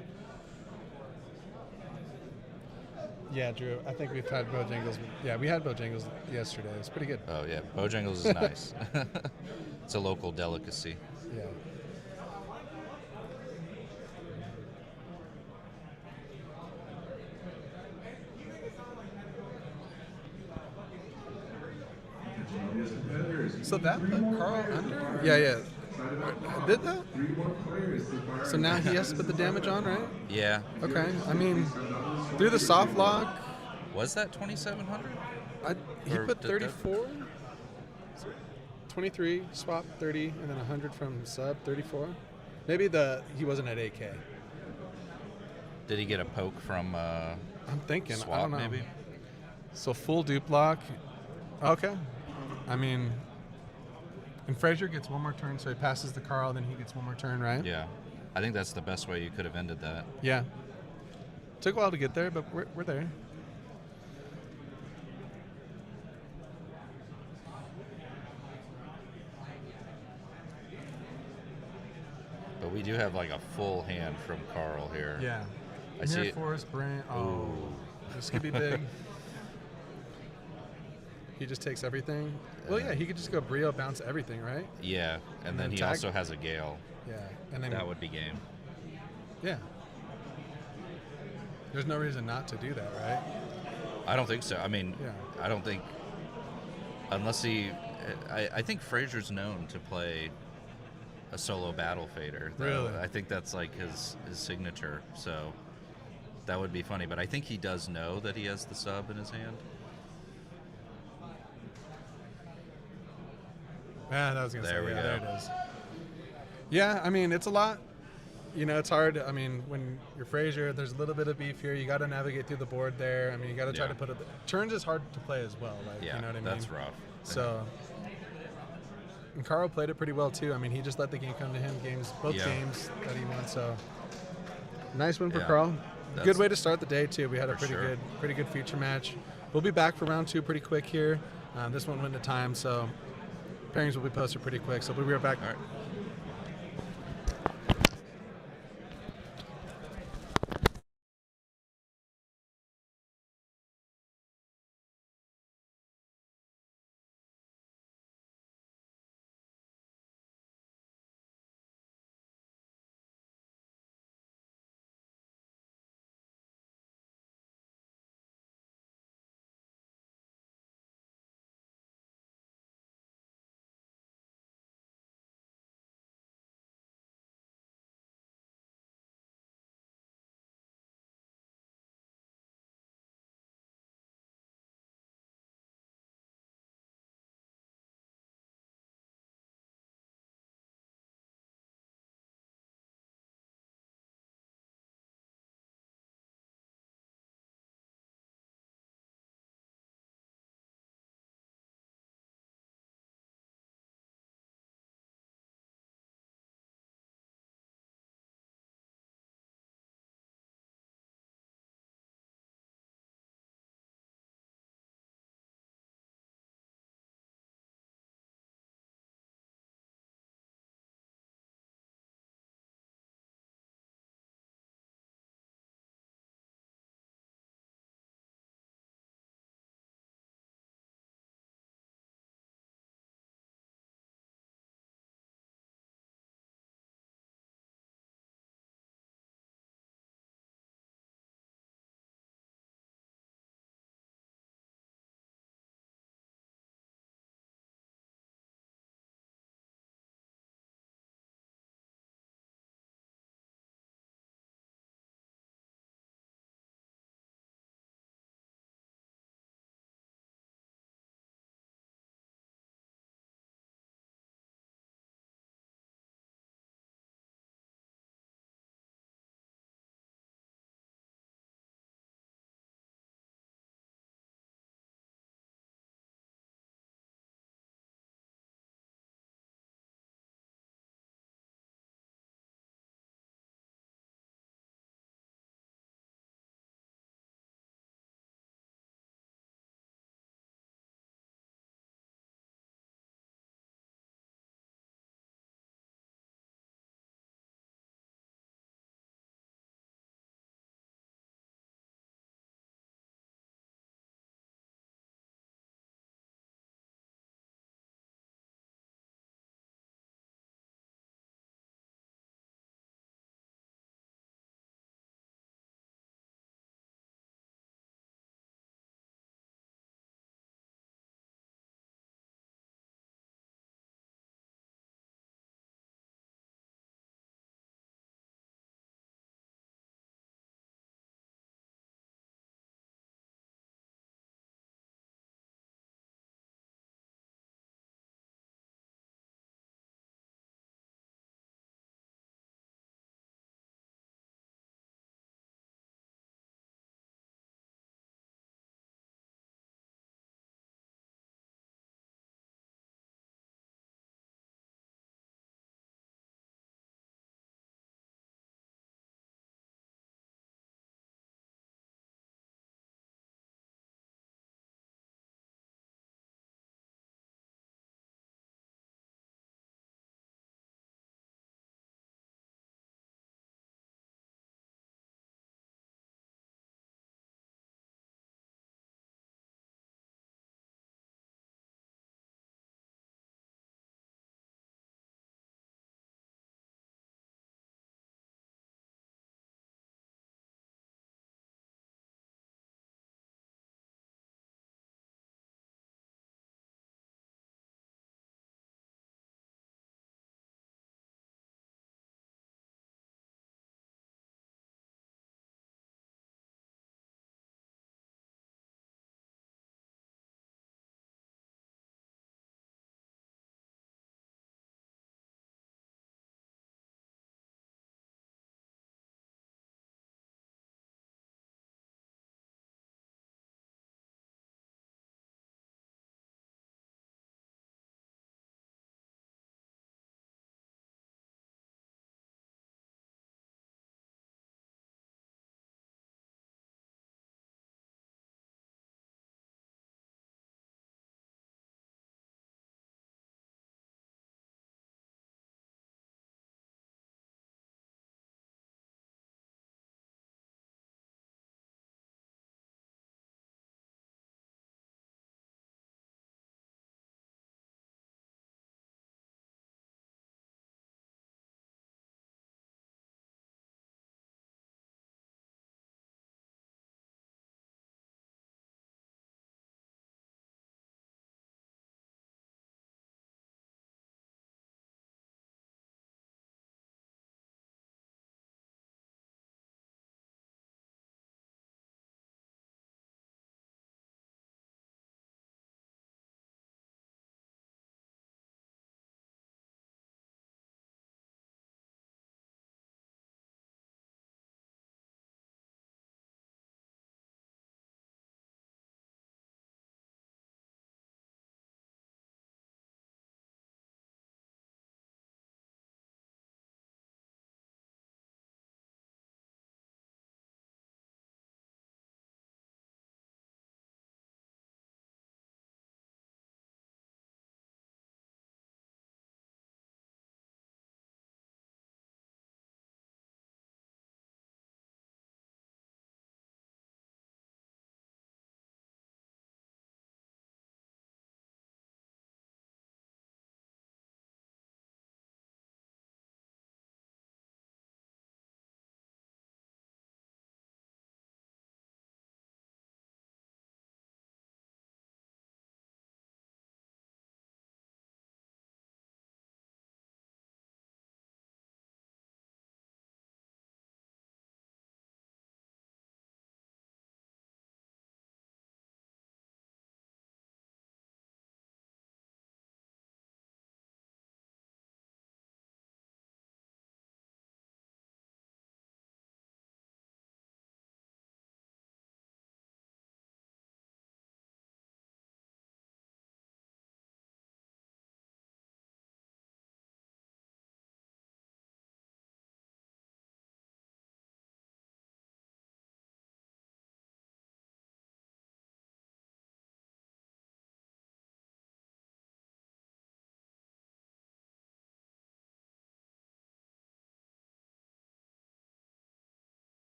Yeah, Drew. I think we've had Bojangles. Yeah, we had Bojangles yesterday. It's pretty good. Oh yeah, Bojangles is nice. It's a local delicacy. Yeah. So that put Carl under? Yeah. Did that? So now he has to put the damage on, right? Yeah. Okay. I mean, through the soft lock. Was that 2,700? He put 34. 23, swap 30, and then 100 from sub 34. Maybe he wasn't at 8K. Did he get a poke from I'm thinking. swap, I don't know. maybe? So full dupe lock. Okay. I mean, and Frazier gets 1 more turn, so he passes the Carl, then he gets 1 more turn, right? Yeah. I think that's the best way you could have ended that. Yeah. Took a while to get there, but we're there. But we do have like a full hand from Carl here. Yeah. I see Mirror it. Forest, Brain. Oh, Ooh. this could be big. He just takes everything. Well, yeah, he could just go Brio, bounce everything, right? Yeah, and then he tag. also has a Gale. Yeah, and then That would be game. yeah. There's no reason not to do that, right? I don't think so. I mean, Yeah. I don't think, unless he, I think Frazier's known to play a solo battle fader. Really? I think that's like his signature. So that would be funny. But I think he does know that he has the sub in his hand. Yeah, that was gonna There say. we Yeah, go. there it is. Yeah, I mean, it's a lot. You know, it's hard. I mean, when you're Frazier, there's a little bit of beef here. You got to navigate through the board there. I mean, you got to try Yeah. to put it. Turns is hard to play as well. Like, Yeah, you know what I mean? that's rough. So, and Carl played it pretty well too. I mean, he just let the game come to him. Both Yeah. games that he won. So, nice win for Yeah. Carl. That's- Good way to start the day too. We had a For sure. pretty good feature match. We'll be back for round 2 pretty quick here. This one went to time, so pairings will be posted pretty quick. So we'll be right back. All right.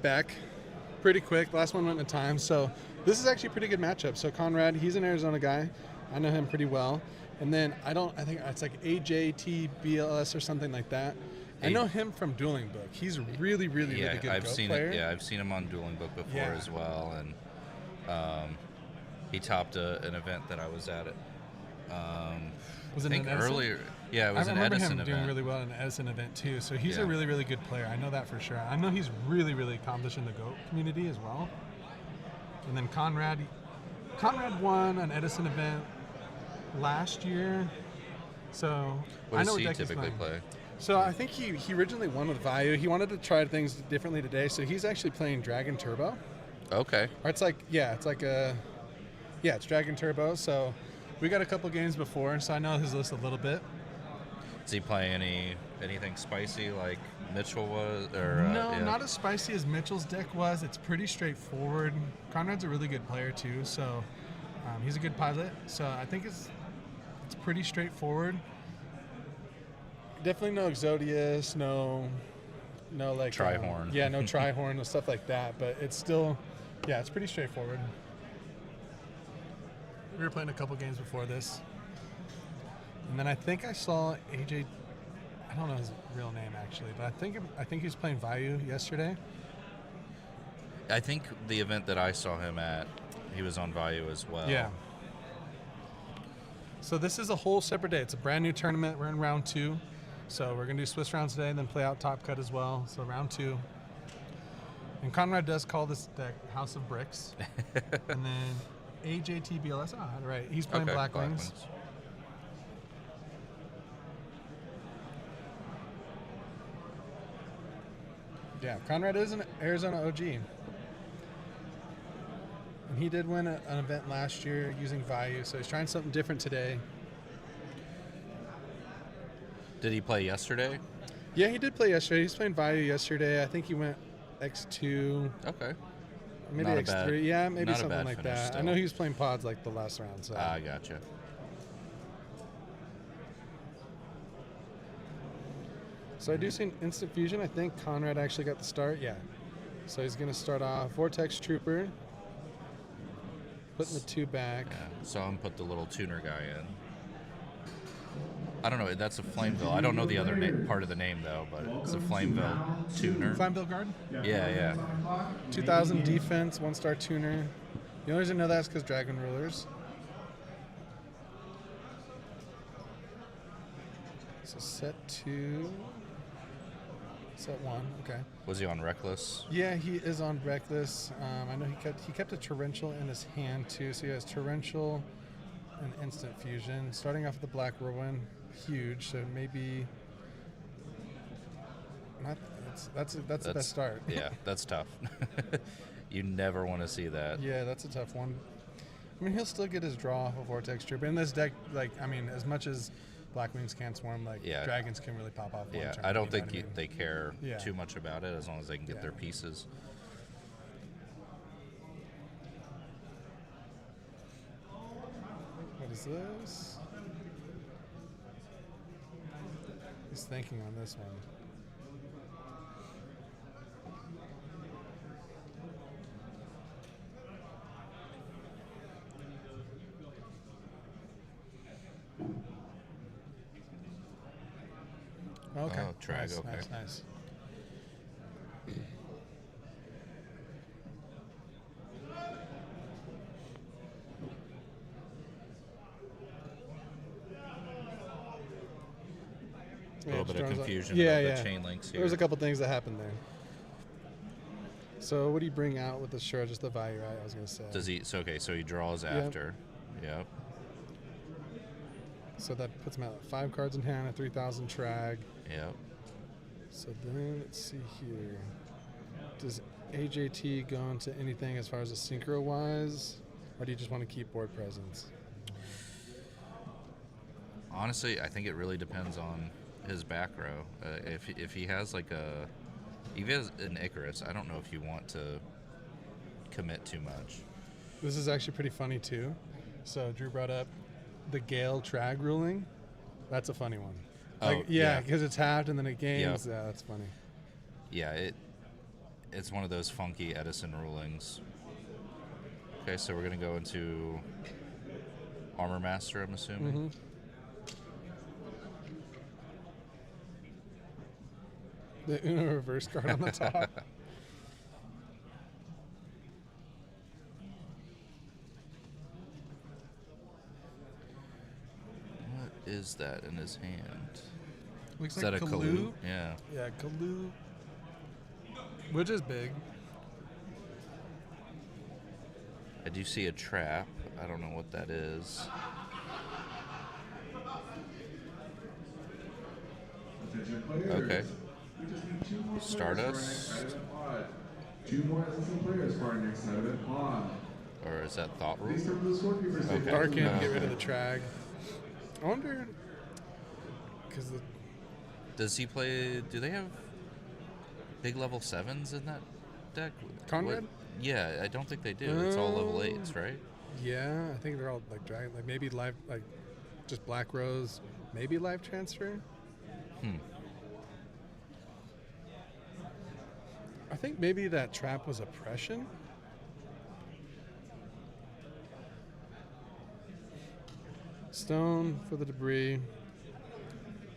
back pretty quick. Last one went in time, so this is actually a pretty good matchup. So Conrad, he's an Arizona guy. I know him pretty well. And then I think it's like AJTBLS or something like that. I know him from Dueling Book. He's really good I've Go seen player. it. Yeah, I've seen him on Dueling Book before as well, and he topped an event that I was at. Was it I think an Edison? earlier. Yeah, it was an Edison I remember him event. doing really well in an Edison event too. So he's Yeah. a really good player. I know that for sure. I know he's really accomplished in the GOAT community as well. And then Conrad won an Edison event last year. So What I does know he what deck he's typically playing. play? So I think he originally won with Vayu. He wanted to try things differently today. So he's actually playing Dragon Turbo. Okay. Or it's Dragon Turbo. So we got a couple games before, so I know his list a little bit. Does he play anything spicy like Mitchell was? Or No, not as spicy as Mitchell's deck was. It's pretty straightforward. Conrad's a really good player too, so he's a good pilot. So I think it's pretty straightforward. Definitely no Exodius, no like Trihorn. no Trihorn, no stuff like that. But it's still, it's pretty straightforward. We were playing a couple games before this, and then I think I saw AJ. I don't know his real name actually, but I think he was playing Vayu yesterday. I think the event that I saw him at, he was on Vayu as well. Yeah. So this is a whole separate day. It's a brand new tournament. We're in round 2. So we're going to do Swiss rounds today and then play out Top Cut as well. So round 2. And Conrad does call this deck House of Bricks. And then AJTBLS. Right. He's playing Blackwings. Yeah, Conrad is an Arizona OG. And he did win an event last year using Vayu, so he's trying something different today. Did he play yesterday? Yeah, he did play yesterday. He's playing Vayu yesterday. I think he went X2. Okay. Maybe Not a X3. bad- Yeah, maybe not a something bad like finish that. I still. know he was playing pods like the last round. So. I gotcha. So I do see an instant fusion. I think Conrad actually got the start. Yeah. So he's going to start off Vortex Trooper. Putting the 2 back. Yeah. So I'm put the little tuner guy in. I don't know. That's a Flameville. I don't know the other part of the name though, but it's a Flameville tuner. Flameville Guard? Yeah. 2000 defense, 1-star tuner. The only reason I know that is because Dragon Rulers. So set 2. Set 1, okay. Was he on Reckless? Yeah, he is on Reckless. I know he kept a Torrential in his hand too, so he has Torrential and Instant Fusion. Starting off with the Black Whirlwind, huge. So maybe not. That's the best start. Yeah, that's tough. You never want to see that. Yeah, that's a tough one. I mean, he'll still get his draw off of Vortex Trooper. In this deck, as much as Blackwings can't swarm, Dragons can really pop off. Yeah, I don't think they care too much about it as long as they can get their pieces. What is this? He's thinking on this one. Okay. Oh, Trag, nice, okay. Nice. A little bit of confusion about the chain links here. There was a couple things that happened there. So what do you bring out with the shirt? Just the value, right? I was going to say. Does he? So he draws after. Yep. So that puts him at 5 cards in hand, a 3,000 Trag. Yep. So then let's see here. Does AJT go into anything as far as a synchro wise, or do you just want to keep board presence? Honestly, I think it really depends on his back row. If he has if he has an Icarus, I don't know if you want to commit too much. This is actually pretty funny too. So Drew brought up the Gale Trag ruling. That's a funny one. Because it's halved and then it gains. Yep. Yeah, that's funny. Yeah, it's one of those funky Edison rulings. Okay, so we're going to go into Armor Master, I'm assuming. Mm-hmm. The Uno reverse card on the top. What is that in his hand? Looks Is like that a Kalu. Kalu? Yeah. Yeah, Kalu. Which is big. I do see a trap. I don't know what that is. Attention players. Okay. We just need 2 more players Stardust. for our next side of pod. 2 more existing players for our next side of it pod. Or is that Thought Please Rule? come to the scorekeeper station. Okay. Darken, No. get rid of the Trag. I wonder, because the Does he play... Do they have big level 7s in that deck? Conrad? What- Yeah, I don't think they do. It's all level 8s, right? Yeah, I think they're all like dragon, like maybe live, like just Black Rose, maybe live transfer. I think maybe that trap was oppression. Stone for the debris.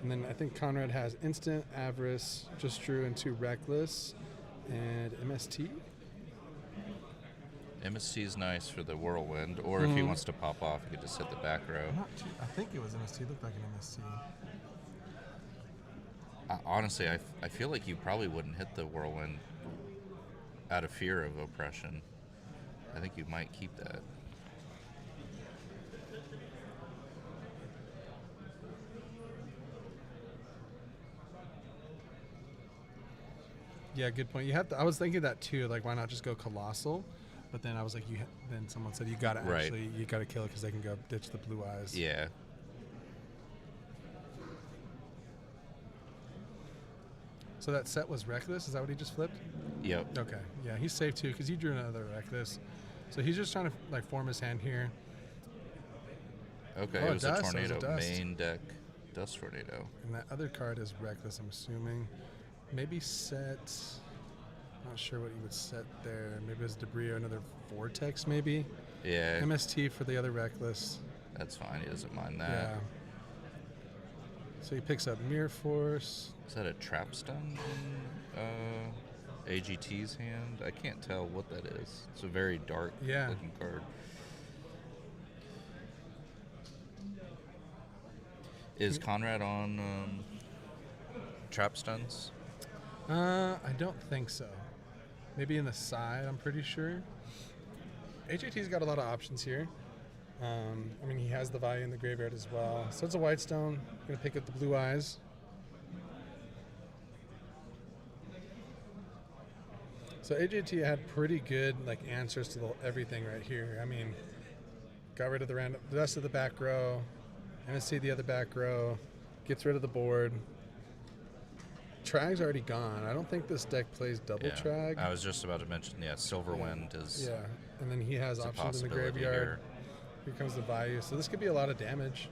And then I think Conrad has instant, avarice, just drew into reckless, and MST. MST is nice for the whirlwind, or if he wants to pop off, he could just hit the back row. I think it was MST. Looked like an MST. Honestly, I feel like you probably wouldn't hit the whirlwind out of fear of oppression. I think you might keep that. Yeah, good point. You have to, I was thinking that too. Like, why not just go colossal? But then I was like, then someone said you gotta Right. actually, you gotta kill it because they can go ditch the blue eyes. Yeah. So that set was reckless. Is that what he just flipped? Yep. Okay. Yeah, he's safe too because he drew another reckless. So he's just trying to like form his hand here. Okay, Oh, it was a dust. It was a tornado. dust. Main deck dust tornado. And that other card is reckless. I'm assuming. Maybe set. Not sure what he would set there. Maybe it's debris or another vortex. Maybe. Yeah, MST for the other reckless. that's fine. He doesn't mind that. Yeah. So he picks up Mirror Force. Is that a trap stun in AGT's hand? I can't tell what that is. It's a very dark looking card. Is Conrad on trap stuns? I don't think so. Maybe in the side, I'm pretty sure. HAT's got a lot of options here. I mean, he has the value in the graveyard as well. So it's a white stone. Gonna pick up the blue eyes. So AJT had pretty good like answers to everything right here. I mean, got rid of the rest of the back row. MSC the other back row. Gets rid of the board. Trag's already gone. I don't think this deck plays double Trag. I was just about to mention, Silverwind is and then he has a options in the possibility graveyard. Here comes the value. So this could be a lot of damage.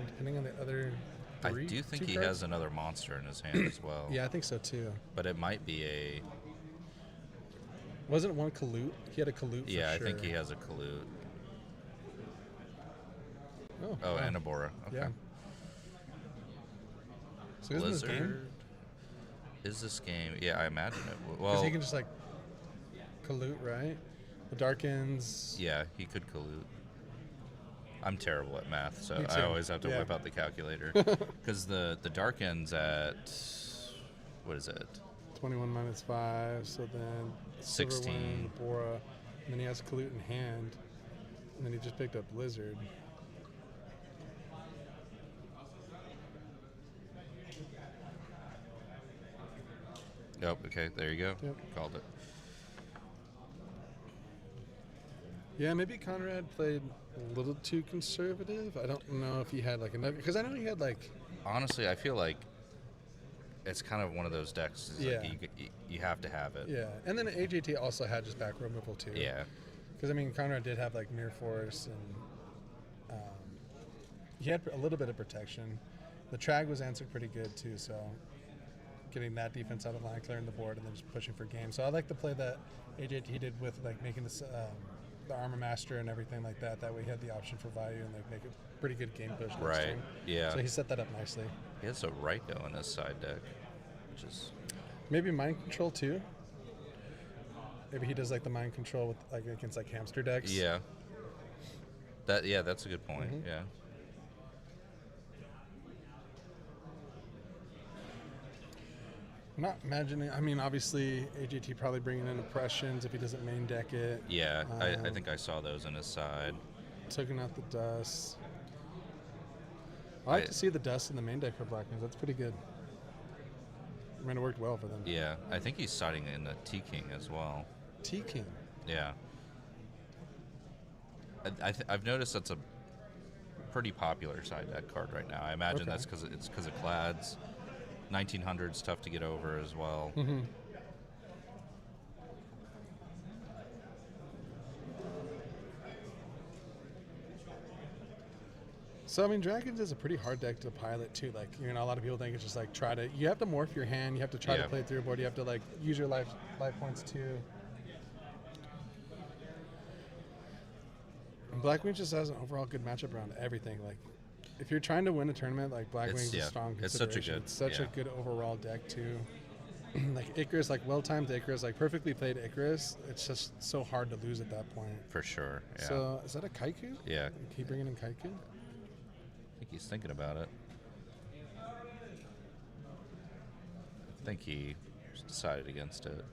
Depending on the other I do think he has another monster in his hand as well. Yeah, I think so too. But it might be a... Wasn't one Kalut? He had a Kalut for Yeah, I sure. think he has a Kalut. Oh, Oh, wow. and a Bora. Okay. Yeah. So isn't this game? Blizzard. Is this game? Yeah, I imagine it. Because Well, he can just like Kalut, right? The Darkens. yeah, he could Kalut. I'm terrible at math, so Me I too. always have to Yeah. whip out the calculator. Because the dark end's at, what is it? 21 minus 5. So then 16. Silverwind, Bora. And then he has Kalut in hand. And then he just picked up Blizzard. Nope, okay, there you go. Yep. Called it. Yeah, maybe Conrad played a little too conservative. I don't know if he had like another, because I know he had like. Honestly, I feel like it's kind of one of those decks. Like you have to have it. Yeah, and then AJT also had just back removal too. Yeah. Because I mean, Conrad did have like Mirror Force, and he had a little bit of protection. The Trag was answered pretty good too, so getting that defense out of line, clearing the board, and then just pushing for game. So I like the play that AJT did with like making this the Armor Master and everything like that. That way he had the option for value and like make a pretty good game push next Right. turn. Yeah. So he set that up nicely. He has a Ryko in his side deck, which is Maybe mind control too. Maybe he does like the mind control with like against like hamster decks. yeah. That's a good point. Mhm. Yeah. I'm not imagining. I mean, obviously AJT probably bringing in impressions if he doesn't main deck it. Yeah, I think I saw those in his side. Taking out the dust. I like to see the dust in the main deck for Blackwings. That's pretty good. I mean, it worked well for them. Yeah, I think he's siding in the T-King as well. T-King. Yeah. I've noticed that's a pretty popular side deck card right now. I imagine Okay. that's because of Clads. 1900's tough to get over as well. Mm-hmm. So, I mean, Dragons is a pretty hard deck to pilot, too. Like, you know, a lot of people think it's just like you have to morph your hand, you have to try to play through your board, you have to, like, use your life points, too. And Blackwings just has an overall good matchup around everything. Like, if you're trying to win a tournament, like, Blackwings is a strong consideration. It's such a good overall deck, too. Like, Icarus, like, well-timed Icarus, like, perfectly played Icarus. It's just so hard to lose at that point. For sure, yeah. So, is that a Kaiku? Yeah. Keep bringing in Kaiku? I think he's thinking about it. I think he just decided against it.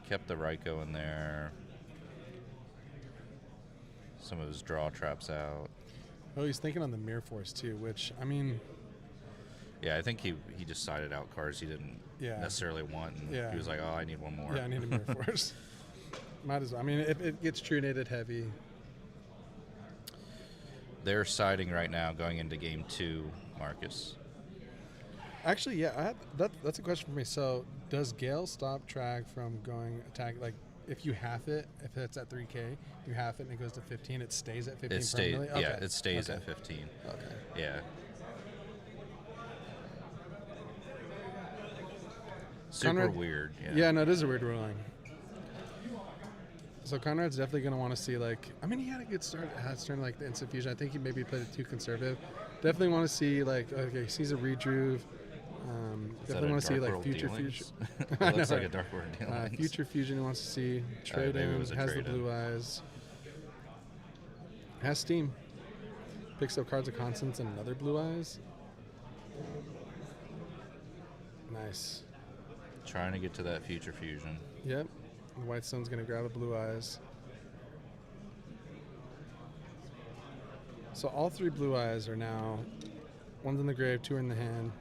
Kept the Ryko in there. Some of his draw traps out. Oh, he's thinking on the Mirror Force, too, which, I mean... Yeah, I think he just sided out cards he didn't necessarily want. And he was like, oh, I need one more. Yeah, I need a Mirror Force. Might as well. I mean, if it gets True Nated heavy... They're siding right now going into game 2, Marcus. Actually, yeah, that's a question for me. So, does Gale stop Trag from going attack? Like, if you half it, if it's at 3K, you half it and it goes to 15, it stays at 15 permanently? Okay. Yeah, it stays at 15. Okay. Yeah. Super Conrad, weird. Yeah, no, it is a weird ruling. So Conrad's definitely going to want to see, like, I mean, he had a good start at starting, like, the Instant Fusion. I think he maybe played it too conservative. Definitely want to see, like, okay, he sees a Redruve. Definitely want to see, like, Future Fusion. It looks like a Dark World Dealings. Future Fusion he wants to see. Trade in, has the blue eyes. Has Steam. Picks up cards of Constance and another blue eyes. Nice. Trying to get to that Future Fusion. Yep. The White Stone's going to grab a blue eyes. So all 3 blue eyes are now, one's in the grave, 2 are in the hand.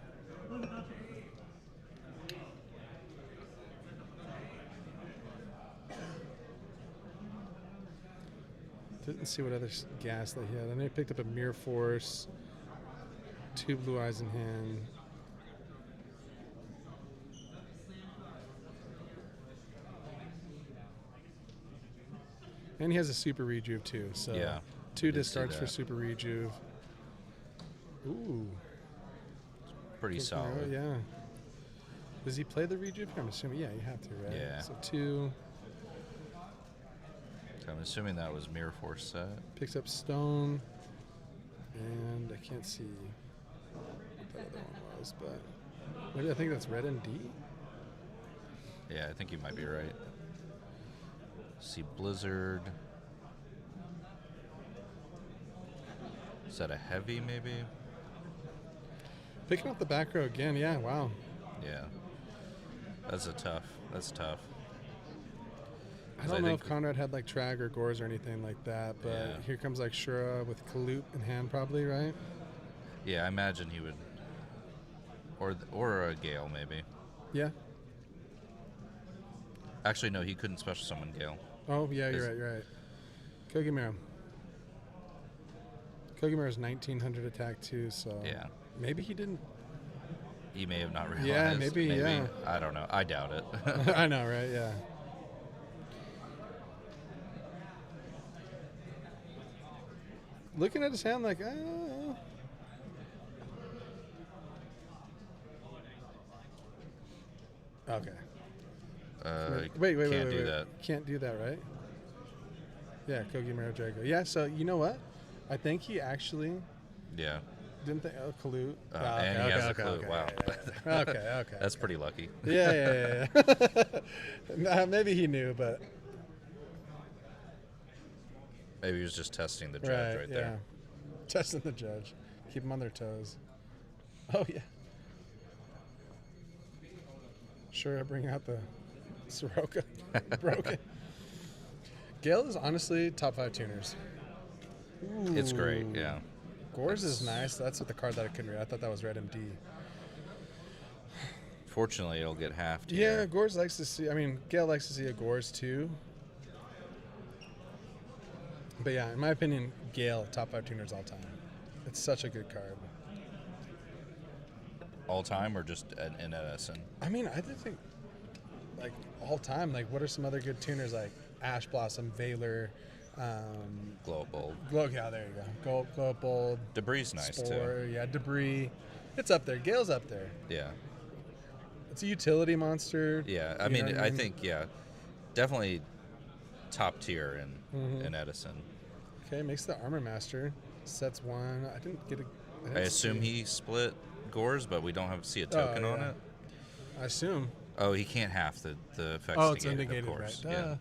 Didn't see what other gas that he had. I know he picked up a Mirror Force, 2 blue eyes in hand. And he has a Super Rejuve too, so 2 discards for Super Rejuve. Ooh. Pretty solid. Yeah. Does he play the Rejuve? I'm assuming, yeah, you have to, right? Yeah. So 2. I'm assuming that was Mirror Force set. Picks up Stone. And I can't see what that other one was, but maybe I think that's Red and D. Yeah, I think you might be right. See Blizzard. Is that a heavy, maybe? Picking up the back row again, yeah, wow. Yeah. That's tough. I don't know if Conrad had like Trag or Gores or anything like that, but here comes like Shura with Kaloot in hand probably, right? Yeah, I imagine he would. Or a Gale, maybe. Yeah. Actually, no, he couldn't special summon Gale. Oh, yeah, you're right. Kogimera. Kogimera's 1900 attack too, so yeah, maybe he didn't. He may have not realized. Yeah, maybe. Yeah. I don't know. I doubt it. I know, right? Yeah. Looking at his hand like, Okay. Wait. Wait. Can't do that. Can't do that, right? Yeah, Kogi Maro Drago. Yeah, so you know what? I think he actually Yeah. didn't think Kalut. And he has a clue. Wow. Yeah. Okay. That's pretty lucky. Yeah. Nah, maybe he knew, but Maybe he was just testing the judge right there. Testing the judge. Keep them on their toes. Oh, yeah. Sure, I bring out the Soroka. Broken. Gale is honestly top 5 tuners. Ooh. It's great, yeah. Gores is nice. That's what the card that I couldn't read. I thought that was Red MD. Fortunately, it'll get halved Yeah, here. Gores likes to see. I mean, Gale likes to see a Gores too. But yeah, in my opinion, Gale, top 5 tuners all time. It's such a good card. All time or just in Edison? I mean, I did think, like, all time. Like, what are some other good tuners? Like, Ash Blossom, Valor, Glow Bulb. yeah, there you go. Glow Bulb. Debris nice, Spore, too. yeah, Debris. It's up there. Gale's up there. Yeah. It's a utility monster. Yeah, I mean, I think, yeah, definitely top tier in Edison. Okay, makes the Armor Master. Sets 1. I didn't get a... I assume he split Gores, but we don't see a token on it. I assume. Oh, he can't half the effects. Oh, it's negated, of course. right? Yeah.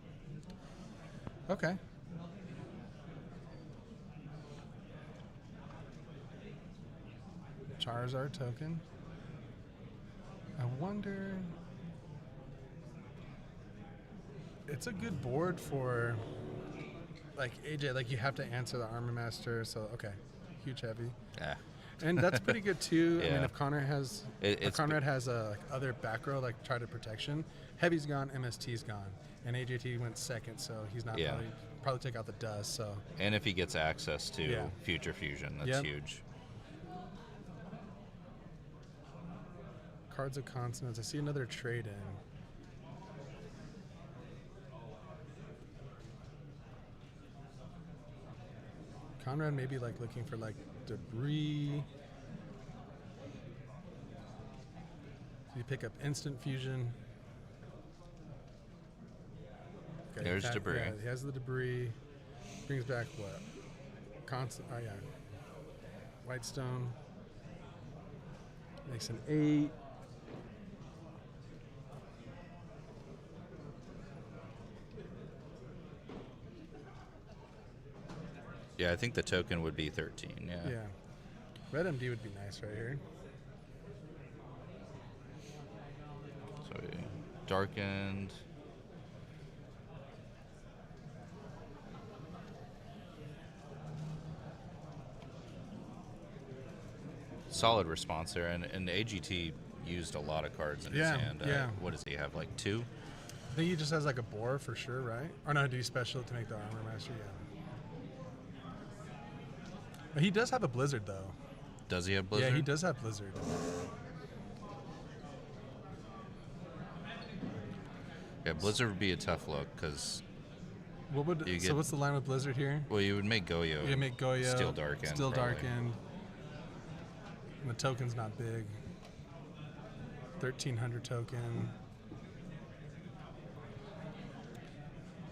Okay. Charizard token. I wonder... It's a good board for, like, AJ. Like, you have to answer the Armor Master, so, okay. Huge heavy. Yeah. And that's pretty good, too. Yeah. I mean, if Conrad has... Conrad has like, other back row, like, Charted Protection, Heavy's gone, MST's gone. And AJT went second, so he's not probably take out the dust, so... And if he gets access to Future Fusion, that's huge. Cards of Consonants. I see another trade-in. Conrad may be, like, looking for, like, Debris. So you pick up Instant Fusion. Okay, There's Debris. Yeah, he has the Debris. Brings back what? Oh, yeah. Whitestone. Makes an 8. Yeah, I think the token would be 13, Yeah. Red MD would be nice right here. So, darkened. Solid response there, and AGT used a lot of cards in his hand. What does he have, like 2? I think he just has like a Boar for sure, right? Or no, do you special to make the Armor Master? Yeah. But he does have a Blizzard, though. Does he have Blizzard? Yeah, he does have Blizzard. Yeah, Blizzard would be a tough look, because... So what's the line with Blizzard here? Well, you would make Goyo. You make Goyo. Still Darkened. Still Darkened. And the token's not big. 1,300 token.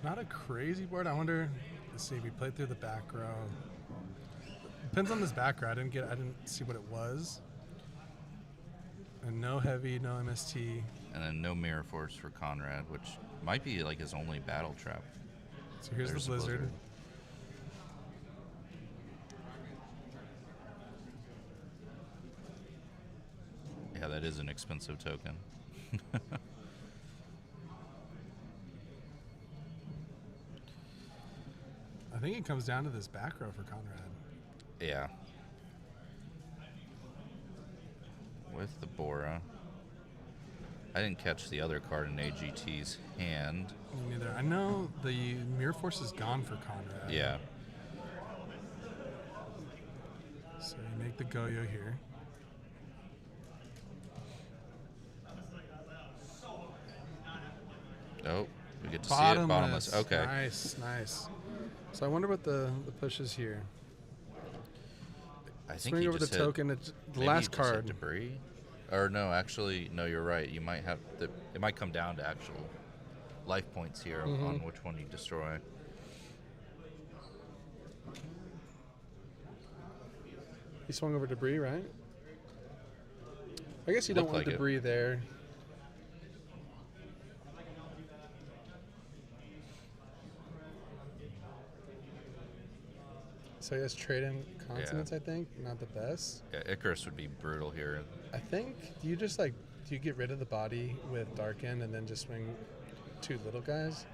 Not a crazy board. I wonder... Let's see, we played through the back row. Depends on this back row. I didn't see what it was. And no heavy, no MST. And then no Mirror Force for Conrad, which might be like his only battle trap. So here's the Blizzard. Yeah, that is an expensive token. I think it comes down to this back row for Conrad. Yeah. With the Bora. I didn't catch the other card in AGT's hand. Me neither. I know the Mirror Force is gone for Conrad. Yeah. So you make the Goyo here. Oh, we get to see it. Bottomless. Okay. Nice. So I wonder what the push is here. I think Swing he over just the hit, token. It's the maybe last he just hit card. Debris. Or no, actually, no, you're right. You might have the. It might come down to actual life points here on which one you destroy. He swung over debris, right? I guess you don't want like debris there. So he has trade-in consonants, I think. Not the best. Yeah, Icarus would be brutal here. I think, do you get rid of the body with Darken and then just swing 2 little guys?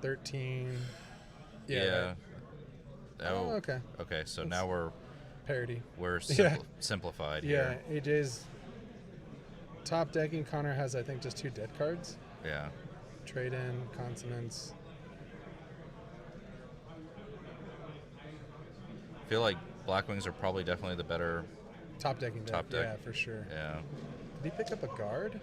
13. Yeah. Right. Oh, okay. Okay, so now we're parity. Simplified Yeah, here. AJ's top decking. Connor has, I think, just 2 dead cards. Yeah. Trade-in, consonants. I feel like Blackwings are probably definitely the better Top decking deck. Top deck. Yeah, for sure. Yeah. Did he pick up a guard?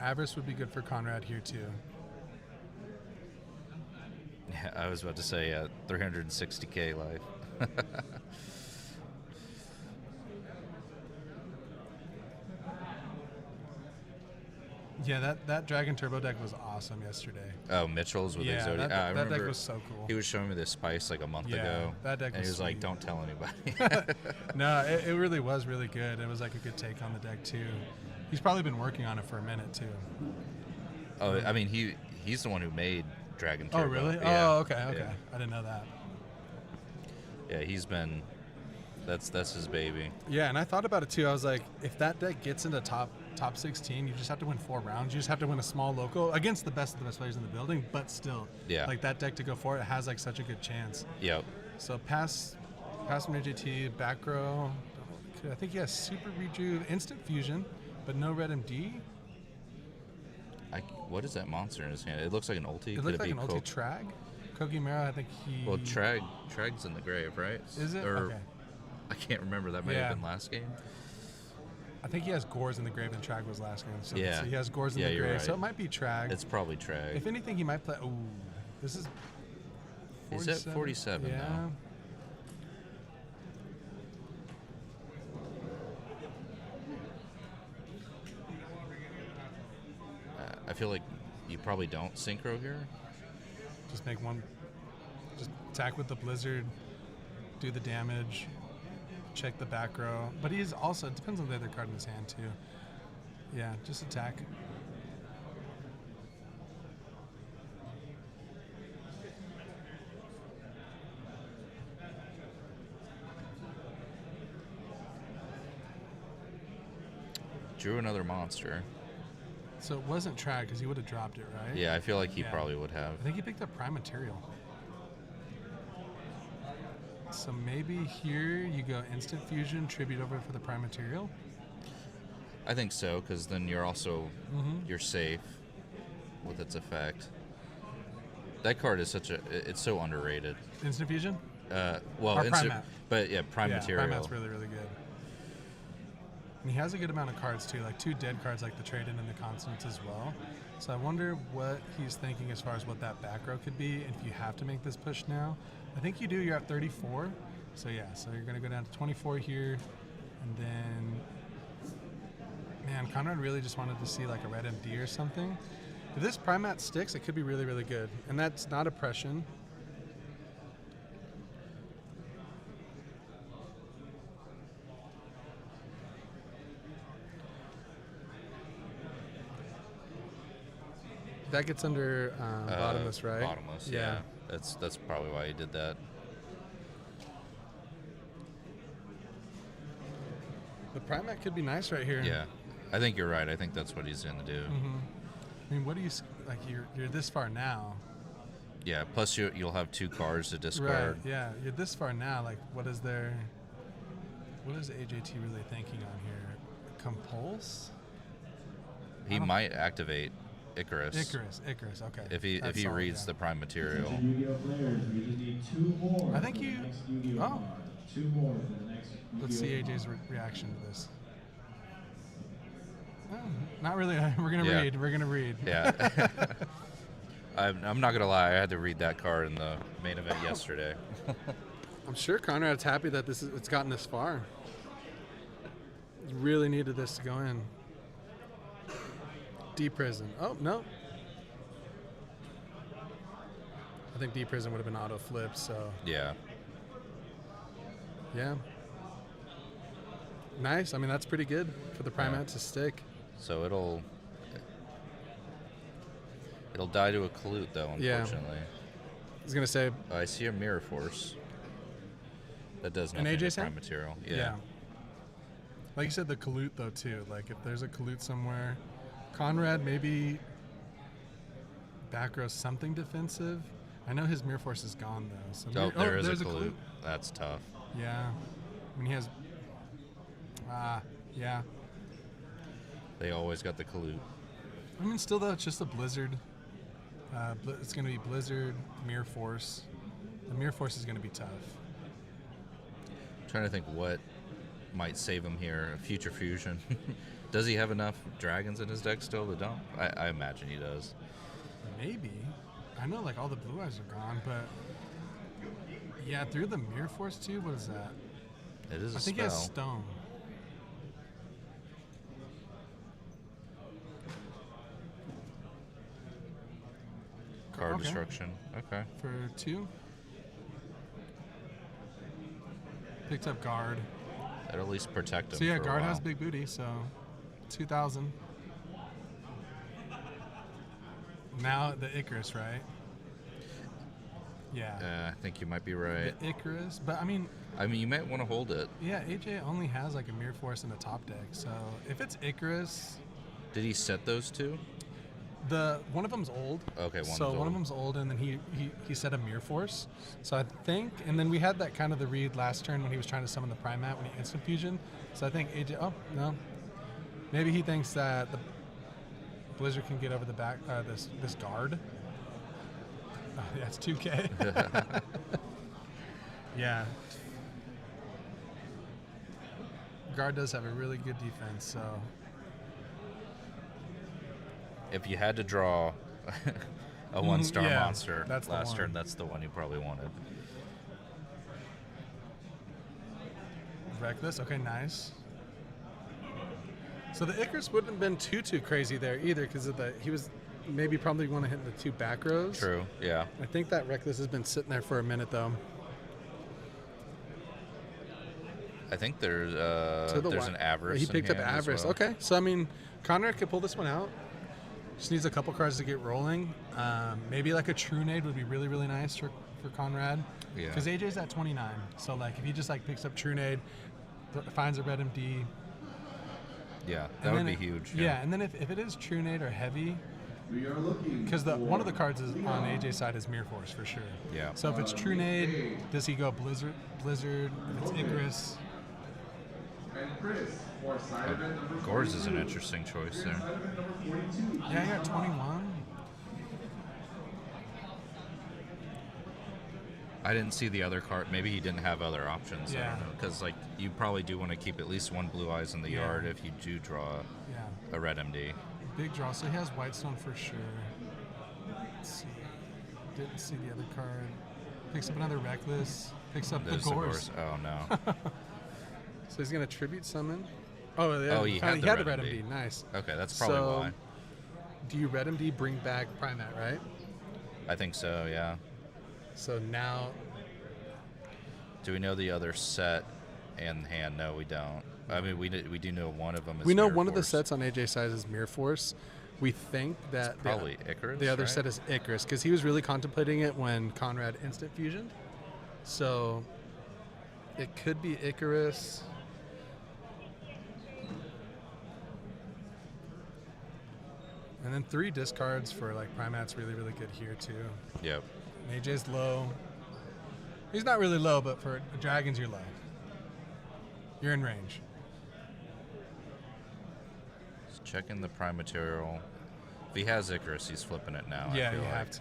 Avarice would be good for Conrad here too. Yeah, I was about to say 360k life. Yeah, that Dragon Turbo deck was awesome yesterday. Oh, Mitchell's with Exodia. That I remember deck was so cool. He was showing me this spice like a month ago. That deck and was he was like, sweet. "Don't tell anybody." No, it really was really good. It was like a good take on the deck too. He's probably been working on it for a minute too. Oh, I mean, he's the one who made Dragon Turbo. Oh, really? Yeah. Oh, okay. Yeah. I didn't know that. Yeah, he's been. That's his baby. Yeah, and I thought about it too. I was like, if that deck gets into top 16, you just have to win 4 rounds. You just have to win a small local against the best of the best players in the building, but still, like that deck to go for it has like such a good chance. Yep. So pass from AJT, back row. I think he has super rejuve, instant fusion, but no red MD. What is that monster in his hand? It looks like an ulti. It looks like an ulti Trag. Kogimera, I think he. Well, Trag's in the grave, right? Is it? Or, okay. I can't remember. That might have been last game. I think he has Gores in the grave and Trag was last game. So, yeah. So he has Gores in the grave. Right. So it might be Trag. It's probably Trag. If anything, he might play. Ooh, this is. 47? He's at 47 now. I feel like you probably don't synchro here. Just make one. Just attack with the Blizzard. Do the damage. Check the back row. But he's also, it depends on the other card in his hand too. Yeah, just attack. Drew another monster. So it wasn't Trag because he would have dropped it, right? Yeah, I feel like he probably would have. I think he picked up Prime Material. So maybe here you go Instant Fusion, Tribute over for the Prime Material? I think so, because then you're also, you're safe with its effect. That card is it's so underrated. Instant Fusion? Well, or Prime Map. But yeah, Prime Material. Prime Map's really, really good. And he has a good amount of cards too, like 2 dead cards like the Trade-In and the Consonants as well. So I wonder what he's thinking as far as what that back row could be, and if you have to make this push now. I think you do, you're at 34. So yeah, so you're gonna go down to 24 here, and then, man, Conrad really just wanted to see like a red MD or something. If this Primat sticks, it could be really, really good. And that's not oppression. That gets under bottomless, right? Bottomless, yeah. That's probably why he did that. The Primat could be nice right here. Yeah, I think you're right. I think that's what he's gonna do. I mean, what do you like? You're this far now. Yeah. Plus, you'll have 2 cards to discard. Right. Yeah. You're this far now. Like, what is AJT really thinking on here? Compulse? He might activate Icarus. Icarus. Okay. If he reads the Prime Material. I think you. Oh. 2 more for the next. Let's see AJ's reaction to this. not really. We're gonna Yeah. read. We're gonna read. Yeah. I'm not gonna lie. I had to read that card in the main event yesterday. I'm sure Conrad's happy that it's gotten this far. He really needed this to go in. Deep Prison. Oh no. I think Deep Prison would have been auto flipped. So Yeah. yeah. Nice. I mean, that's pretty good for the Primat to stick. So it'll die to a Kalute though, unfortunately. I was gonna say. I see a Mirror Force. That does nothing AJ to set? prime material. Yeah. Like you said, the Kalute though too. Like if there's a Kalute somewhere, Conrad maybe back row something defensive. I know his Mirror Force is gone though. So There is there's a Kalute. That's tough. Yeah. I mean he has. Yeah. They always got the Kalute. I mean, still though, it's just a Blizzard. It's going to be Blizzard, Mirror Force. The Mirror Force is going to be tough. I'm trying to think what might save him here. Future Fusion. Does he have enough dragons in his deck still to dump? I imagine he does. Maybe. I know like all the blue eyes are gone, but yeah, through the Mirror Force too. What is that? It is a I think spell. he has Stone. Card Okay. destruction. Okay. For 2. Picked up Guard. That'll at least protect him. So yeah, for a Guard while. has big booty, so 2,000. Now the Icarus, right? Yeah. I think you might be right. The Icarus, but I mean, You might want to hold it. yeah, AJ only has like a Mirror Force in the top deck, so if it's Icarus, Did he set those two? one of them's old. Okay, one of them's old, and then he set a Mirror Force. So I think, and then we had that kind of the read last turn when he was trying to summon the Primat when he instant fusion. So I think AJ. Oh no, maybe he thinks that the Blizzard can get over the back this Guard. Oh, yeah, it's 2K. Yeah. Guard does have a really good defense, so. If you had to draw a one-star yeah, monster that's the last one. turn, that's the one you probably wanted. Reckless, okay, nice. So the Icarus wouldn't have been too crazy there either, because he was maybe probably want to hit the 2 back rows. True, yeah. I think that Reckless has been sitting there for a minute though. I think there's There's an Avarice. He picked in up hand as Avarice. well. Okay, so I mean, Conrad could pull this one out. Just needs a couple cards to get rolling. Maybe like a True Nade would be really nice for Conrad. Yeah. Because AJ's at 29, so like if he just like picks up True Nade, finds a red MD. Yeah, that would be huge. Yeah, and then if it is True Nade or Heavy, We are looking because for one of the cards is on AJ's side is Mirror Force for sure. Yeah. So if it's True Nade, does he go Blizzard? If it's Icarus. And Chris for side event number Gores is an 42. interesting choice there. Side event number 42. Yeah, you're at 21. I didn't see the other card. Maybe he didn't have other options. I Yeah. don't know. Because like you probably do want to keep at least one blue eyes in the Yeah. yard if you do draw Yeah. a red MD. Big draw. So he has Whitestone for sure. Let's see. Didn't see the other card. Picks up another Reckless. Picks up There's the the Gores. Gores. Oh no. So he's going to Tribute Summon. Oh, yeah. Oh, he had the the Red Red MD. MD. Nice. Okay, that's probably So, why. Do you Red MD bring back Primat, right? I think so. Yeah. So now, Do we know the other set and hand? No, we don't. I mean, we do know one of them is we know Mirror one of the Force. sets on AJ's side is Mirror Force. We think that Probably Icarus. the other right? set is Icarus because he was really contemplating it when Conrad instant fusioned. So it could be Icarus. And then 3 discards for like Primat's really good here too. Yep. AJ's low. He's not really low, but for dragons you're low. You're in range. Just checking the prime material. If he has Icarus, he's flipping it now. Yeah, I feel you like. have to.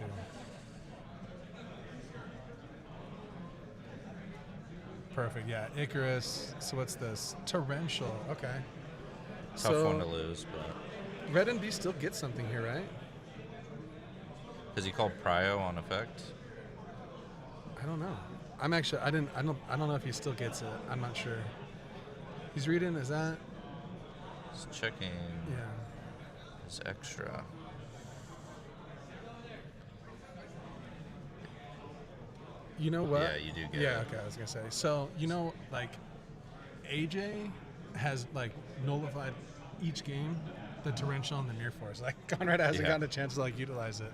Perfect. Yeah, Icarus. So what's this? Torrential. Okay. Tough one to lose, but Red MD still gets something here, right? Because he called Prio on effect. I don't know. I don't know if he still gets it. I'm not sure. He's reading. Is that? He's checking. Yeah. His extra. You know what? Yeah, you do get it. Yeah, okay, I was gonna say. So, like AJ has like nullified each game the torrential and the mirror force. Like Conrad hasn't gotten a chance to like utilize it.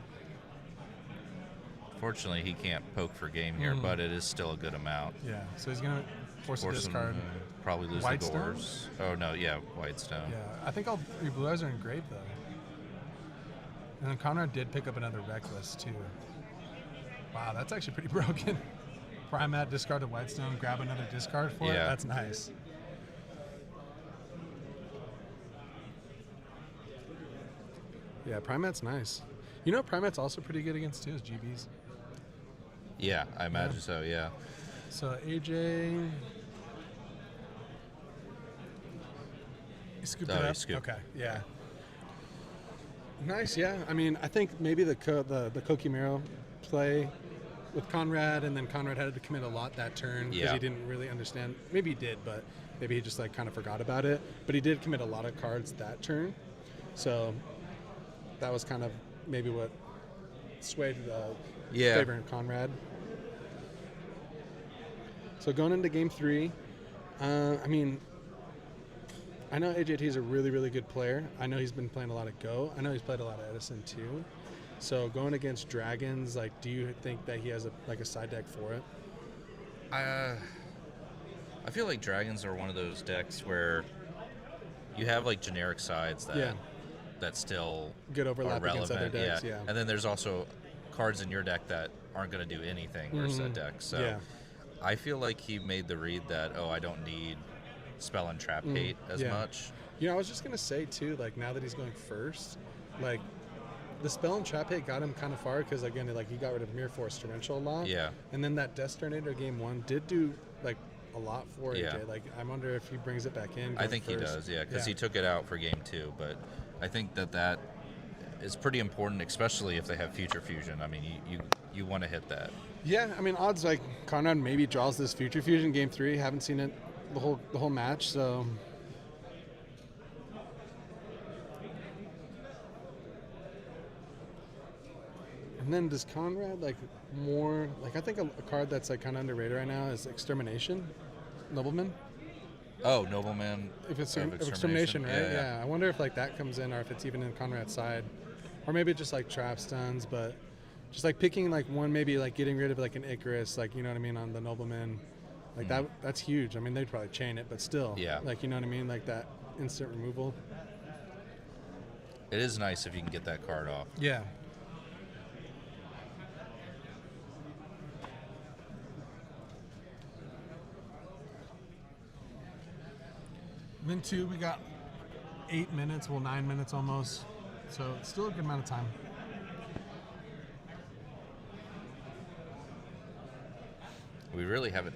Fortunately, he can't poke for game here, but it is still a good amount. Yeah, so he's gonna force a discard. Probably lose White the stone? doors. Oh no, yeah, white stone. Yeah, I think all three blue eyes are engraved though. And then Conrad did pick up another reckless too. Wow, that's actually pretty broken. Primat, discard a white stone, grab another discard for it. That's nice. Yeah, Primat's nice. Primat's also pretty good against too is GBs. Yeah, I imagine so. Yeah. So AJ, you scooped it up. Scooped. Okay, yeah. Nice, yeah. I mean, I think maybe the Kokimero play with Conrad, and then Conrad had to commit a lot that turn because he didn't really understand. Maybe he did, but maybe he just like kind of forgot about it. But he did commit a lot of cards that turn, so that was kind of maybe what swayed the favor in Conrad. So going into game 3, I mean, I know AJT is a really, really good player. I know he's been playing a lot of Go. I know he's played a lot of Edison too. So going against Dragons, like, do you think that he has a side deck for it? I feel like Dragons are one of those decks where you have like generic sides that still good overlap are relevant. against other decks. Yeah. And then there's also cards in your deck that aren't going to do anything versus that deck. So I feel like he made the read that, I don't need spell and trap hate as much. I was just going to say too, like now that he's going first, like the spell and trap hate got him kind of far because again, like he got rid of Mirror Force Torrential a lot. Yeah. And then that Death-Tornado game 1 did do like a lot for AJ. Yeah. Like I wonder if he brings it back in. I think he does, because he took it out for game 2, but I think that is pretty important, especially if they have Future Fusion. I mean, you want to hit that. Yeah, I mean, odds like Conrad maybe draws this Future Fusion game 3. Haven't seen it the whole match, so. And then does Conrad like more like I think a card that's like kind of underrated right now is Extermination, Nobleman. Oh, Nobleman. If it's Extermination, right? Yeah. I wonder if like that comes in, or if it's even in Conrad's side, or maybe just like trap stuns, but just like picking like one, maybe like getting rid of like an Icarus, like you know what I mean, on the Nobleman, like that's huge. I mean, they'd probably chain it, but still, like you know what I mean, like that instant removal. It is nice if you can get that card off. Yeah. Then 2, we got 8 minutes, 9 minutes almost. So it's still a good amount of time. We really haven't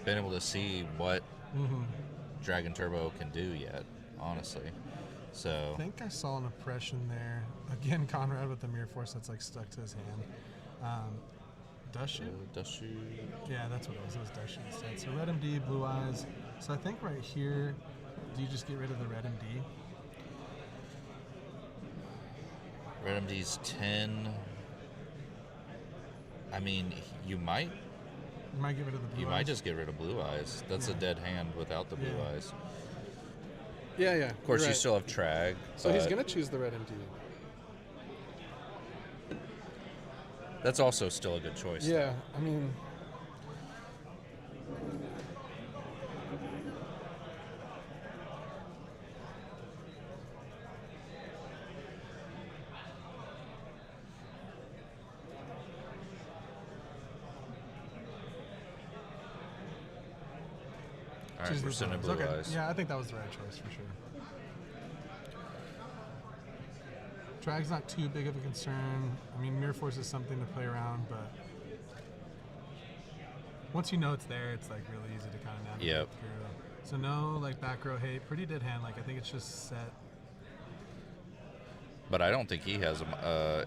been able to see what Dragon Turbo can do yet, honestly. So I think I saw an oppression there. Again, Conrad with the Mirror Force that's like stuck to his hand. Dushu? Dushu. Yeah, that's what it was. It was Dushu instead. So red MD, blue eyes. So I think right here, do you just get rid of the red MD? Red MD's 10. I mean, you might. You might get rid of the blue eyes. You might just get rid of blue eyes. That's a dead hand without the blue eyes. Yeah. Of course, you still have Trag. So he's going to choose the red MD. That's also still a good choice. Yeah, I mean... All right, we're sending blue eyes. Yeah, I think that was the right choice for sure. Drag's not too big of a concern. I mean, Mirror Force is something to play around, but once you know it's there, it's like really easy to kind of navigate through. So no like back row hate. Pretty dead hand. Like I think it's just set. But I don't think he has a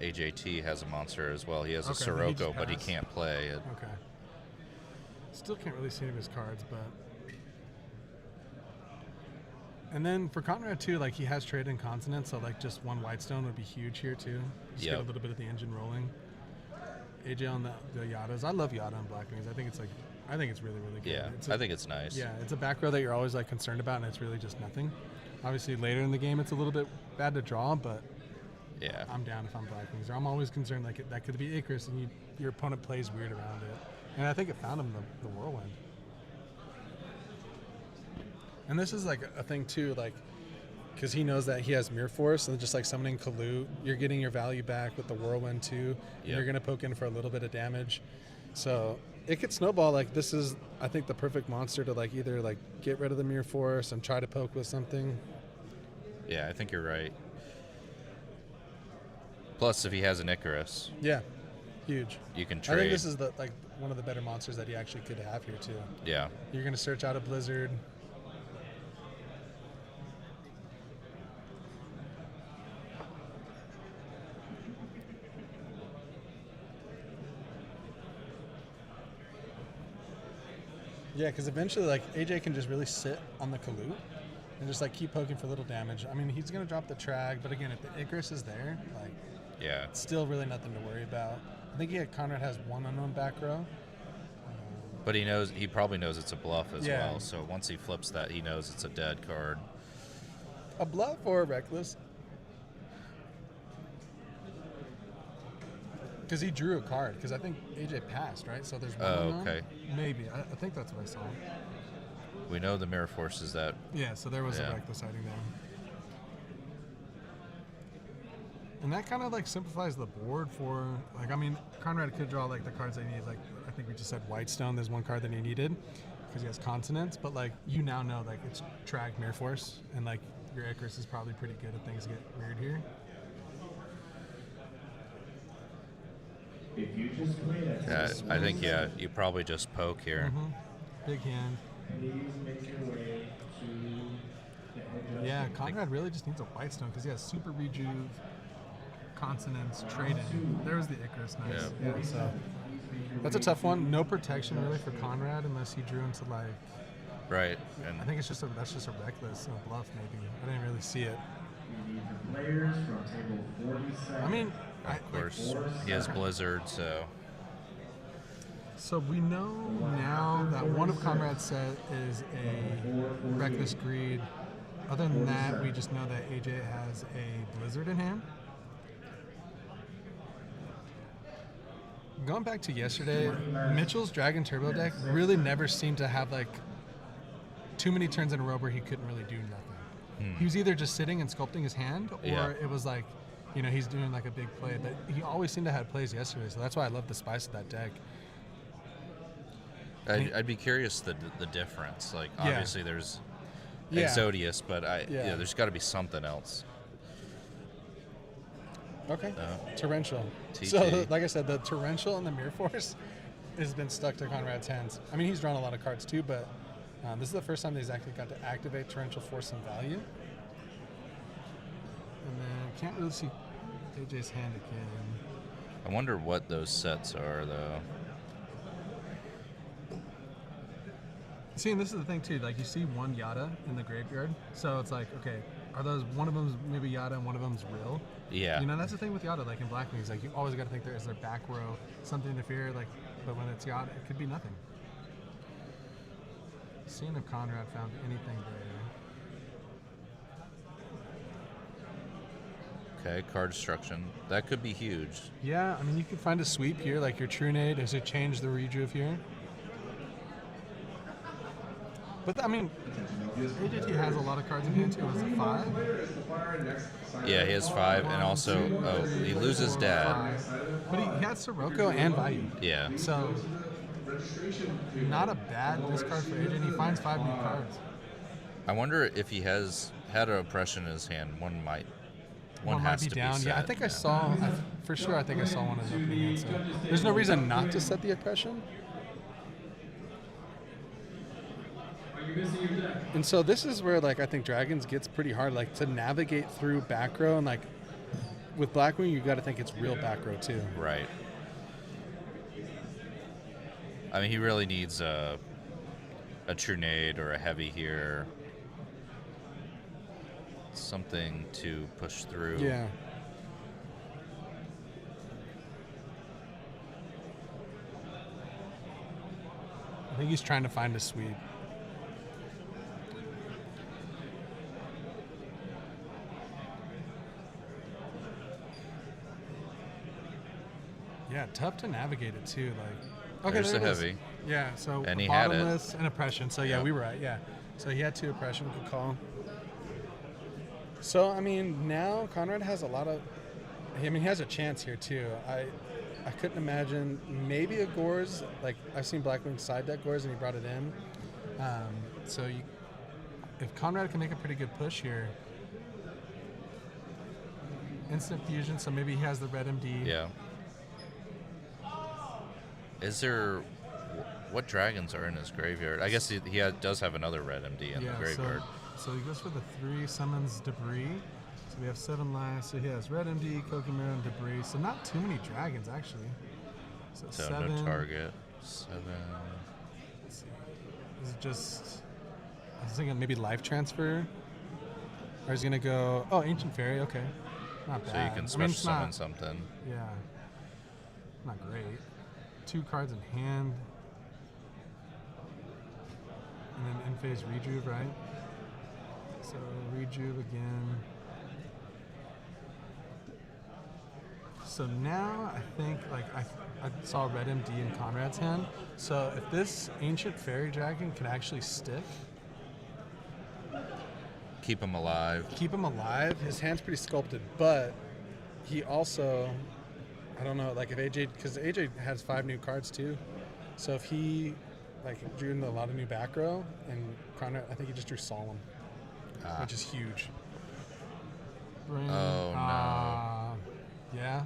AJT has a monster as well. He has a Sirocco, but he can't play it. Okay. Still can't really see any of his cards, but. And then for Conrad too, like he has trade in consonants, so like just one Whitestone would be huge here too. Just get a little bit of the engine rolling. AJ on the Yadas. I love Yada and Blackwings. I think it's really, really good. Yeah, I think it's nice. Yeah, it's a back row that you're always like concerned about, and it's really just nothing. Obviously later in the game it's a little bit bad to draw, but yeah, I'm down if I'm Blackwings. Or I'm always concerned like that could be Icarus and your opponent plays weird around it. And I think it found him the Whirlwind. And this is like a thing too, like, because he knows that he has Mirror Force, and just like summoning Kalu, you're getting your value back with the Whirlwind too. And you're going to poke in for a little bit of damage. So it could snowball. Like, this is, I think, the perfect monster to like either like get rid of the Mirror Force and try to poke with something. Yeah, I think you're right. Plus, if he has an Icarus. Yeah, huge. You can trade. I think this is like one of the better monsters that he actually could have here too. Yeah. You're going to search out a Blizzard. Yeah, because eventually, like, AJ can just really sit on the Kalu and just, like, keep poking for little damage. I mean, he's going to drop the Trag, but again, if the Icarus is there, like, yeah, it's still really nothing to worry about. I think Conrad has one unknown back row. But he probably knows it's a bluff as well, so once he flips that, he knows it's a dead card. A bluff or a reckless? Because he drew a card, because I think AJ passed, right? So there's one unknown? Okay. Maybe. I think that's what I saw. We know the Mirror Force is that. Yeah, so there was a reckless hiding there. And that kind of like simplifies the board for, like, I mean, Conrad could draw like the cards that he needs. Like, I think we just said Whitestone. There's one card that he needed because he has consonants, but like you now know like it's Trag Mirror Force, and like your Icarus is probably pretty good if things get weird here. If you just play that, I think you probably just poke here. Mm-hmm. Big hand. Please make your way to the Yeah, Conrad really just needs a Whitestone because he has super rejuve, consonants, trade-in. There's the Icarus, nice. Yeah, so that's a tough one. No protection really for Conrad unless he drew into like. Right. And I think it's that's just a reckless a bluff maybe. I didn't really see it. We need the players from table 47. I mean, of course, he has Blizzard, so. So we know now that one of Conrad's set is a Reckless Greed. Other than that, we just know that AJ has a Blizzard in hand. Going back to yesterday, Mitchell's Dragon Turbo deck really never seemed to have like too many turns in a row where he couldn't really do nothing. He was either just sitting and sculpting his hand, or it was like, you know, he's doing like a big play. But he always seemed to have plays yesterday, so that's why I love the spice of that deck. I'd be curious the difference. Like, obviously there's Exodius, but there's got to be something else. Okay. Torrential. TT. So, like I said, the Torrential and the Mirror Force has been stuck to Conrad's hands. I mean, he's drawn a lot of cards too, but this is the first time that he's actually got to activate Torrential for some value. And then can't really see AJ's hand again. I wonder what those sets are, though. See, and this is the thing too. Like, you see one Yada in the graveyard, so it's like, okay, are those one of them's maybe Yada and one of them's real? Yeah. You know, that's the thing with Yada. Like in Blackwings, like you always got to think is their back row something to fear. Like, but when it's Yada, it could be nothing. Seeing if Conrad found anything there. Okay, card destruction. That could be huge. Yeah, I mean, you could find a sweep here, like your True Nade. Does it change the rejuve here? But I mean, AJT has a lot of cards in hand too. Was it 5? Yeah, he has 5, and also he loses Dad. 5. But he has Sirocco and Bayou. Yeah. So not a bad discard for AJ. And he finds 5 new cards. I wonder if he has had an oppression in his hand. One might Has to be down. Yeah, I think I saw. For sure, I think I saw one of his opening hands. So there's no reason not to set the oppression. And so this is where, like, I think Dragons gets pretty hard, like, to navigate through back row. And, like, with Blackwing, you got to think it's real back row, too. Right. I mean, he really needs a Trunade or a Heavy here. Something to push through. Yeah. I think he's trying to find a sweep. Yeah, tough to navigate it too. Like, okay, there's there the it is. Heavy. Yeah, so And he had it. bottomless and oppression. So yeah, we were right. Yeah, so he had 2 oppression. Good call. So I mean, now Conrad has a lot of. I mean, he has a chance here too. I couldn't imagine maybe a Gores. Like I've seen Blackwing side deck Gores and he brought it in. So if Conrad can make a pretty good push here, instant fusion. So maybe he has the red MD. Yeah. Is there what dragons are in his graveyard? I guess he does have another red MD in the graveyard. So he goes for the 3, summons debris. So we have 7 lives. So he has red MD, Kokimura, and debris. So not too many dragons actually. So 7. No target. 7. Let's see. Is it just? I was thinking maybe life transfer. Or he's gonna go. Oh, ancient fairy. Okay, not bad. So you can special summon something. Yeah. Not great. 2 cards in hand. And then end phase rejuve, right? So rejuve again. So now I think like I saw red MD in Conrad's hand. So if this ancient fairy dragon can actually stick, keep him alive. Keep him alive. His hand's pretty sculpted, but he also, I don't know, like if AJ, because AJ has 5 new cards too. So if he like drew in a lot of new back row, and Conrad, I think he just drew Solemn, which is huge. Oh no. Yeah.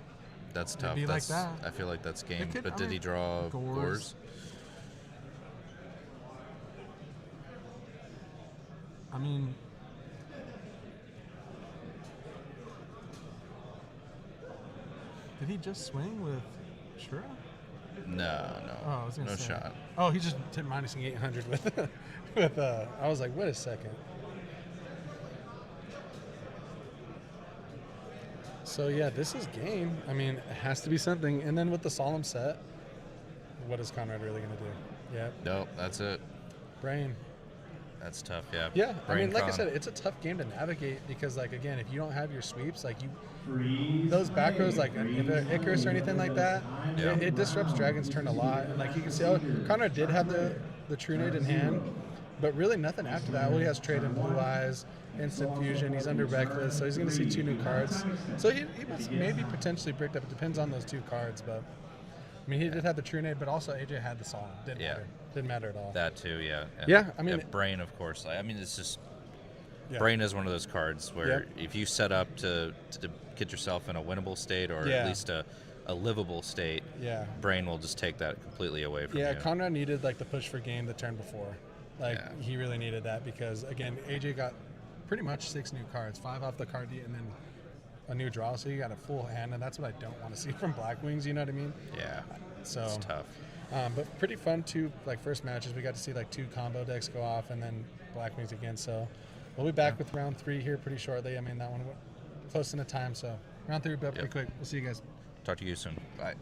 That's tough. It'd be like that. I feel like that's game. But did he draw Gores? I mean, did he just swing with Shura? No. Oh, I was gonna no say. shot. Oh, he just did minusing 800 with I was like, wait a second. So yeah, this is game. I mean, it has to be something. And then with the Solemn set, what is Conrad really gonna do? Yeah. Nope, that's it. Brain. That's tough, yeah. Yeah, Brain I mean, like con. I said, it's a tough game to navigate because, like, again, if you don't have your sweeps, like those back rows, like if they're Icarus or anything like that, it disrupts Dragon's turn a lot. And like you can see, Conrad did have the Trunade in hand, but really nothing after that. Well, he has Trade in Blue Eyes, Instant Fusion. He's under Reckless, so he's going to see 2 new cards. So he was maybe potentially bricked up. It depends on those 2 cards, but I mean, he did have the Trunade, but also AJ had the Solemn. Didn't matter. Didn't matter at all. That too, yeah. And yeah, I mean, Brain, of course. I mean, it's just Brain is one of those cards where if you set up to get yourself in a winnable state or at least a livable state, Brain will just take that completely away from you. Yeah, Conrad needed like the push for game the turn before. Like he really needed that because again, AJ got pretty much 6 new cards, 5 off the card and then a new draw, so you got a full hand, and that's what I don't want to see from Blackwings. You know what I mean? Yeah. So it's tough. But pretty fun too. Like first matches, we got to see like 2 combo decks go off, and then Blackwings again. So we'll be back with round 3 here pretty shortly. I mean that one close in the time. So round 3 will be up pretty quick. We'll see you guys. Talk to you soon. Bye.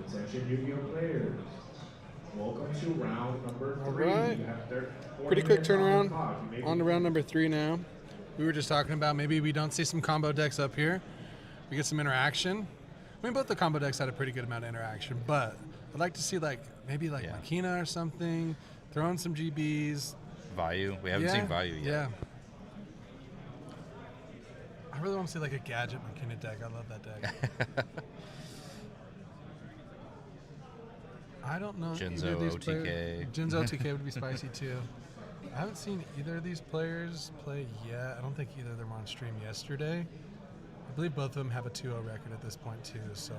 Attention Yu-Gi-Oh players. Welcome to round number 3. All right. You have Pretty quick turnaround. On On to round number 3 now. We were just talking about maybe we don't see some combo decks up here. We get some interaction. I mean, both the combo decks had a pretty good amount of interaction, but I'd like to see maybe Makina or something, throw in some GBs. Vayu. We haven't seen Vayu yet. Yeah. I really want to see like a gadget Makina deck. I love that deck. I don't know. Jinzo OTK. Jinzo OTK would be spicy too. I haven't seen either of these players play yet. I don't think either of them were on stream yesterday. I believe both of them have a 2-0 record at this point too, so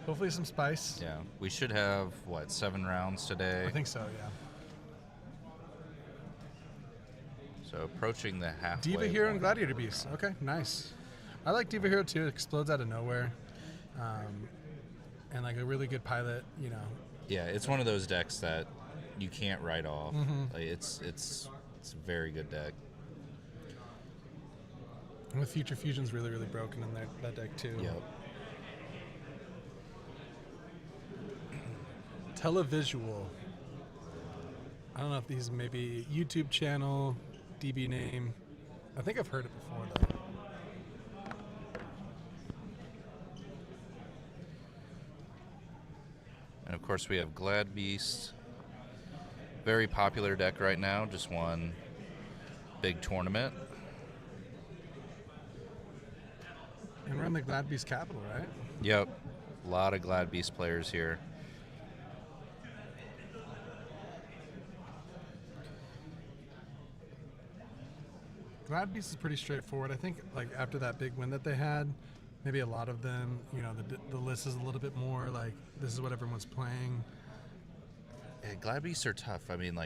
hopefully some spice. Yeah, we should have, 7 rounds today? I think so, yeah. So approaching the halfway Diva Hero point. and Gladiator Beast. Okay, nice. I like Diva Hero too. It explodes out of nowhere. And like a really good pilot, Yeah, it's one of those decks that you can't write off. Mm-hmm. Like it's a very good deck. And with Future Fusion's really, really broken in that deck too. Yep. Televisual. I don't know if these maybe YouTube channel, DB name. I think I've heard it before though. And of course we have Glad Beast. Very popular deck right now. Just won big tournament. And we're in the Glad Beast capital, right? Yep. A lot of Glad Beast players here. Glad Beast is pretty straightforward. I think like after that big win that they had, maybe a lot of them, the list is a little bit more like this is what everyone's playing. Yeah, Glad Beasts are tough. I mean,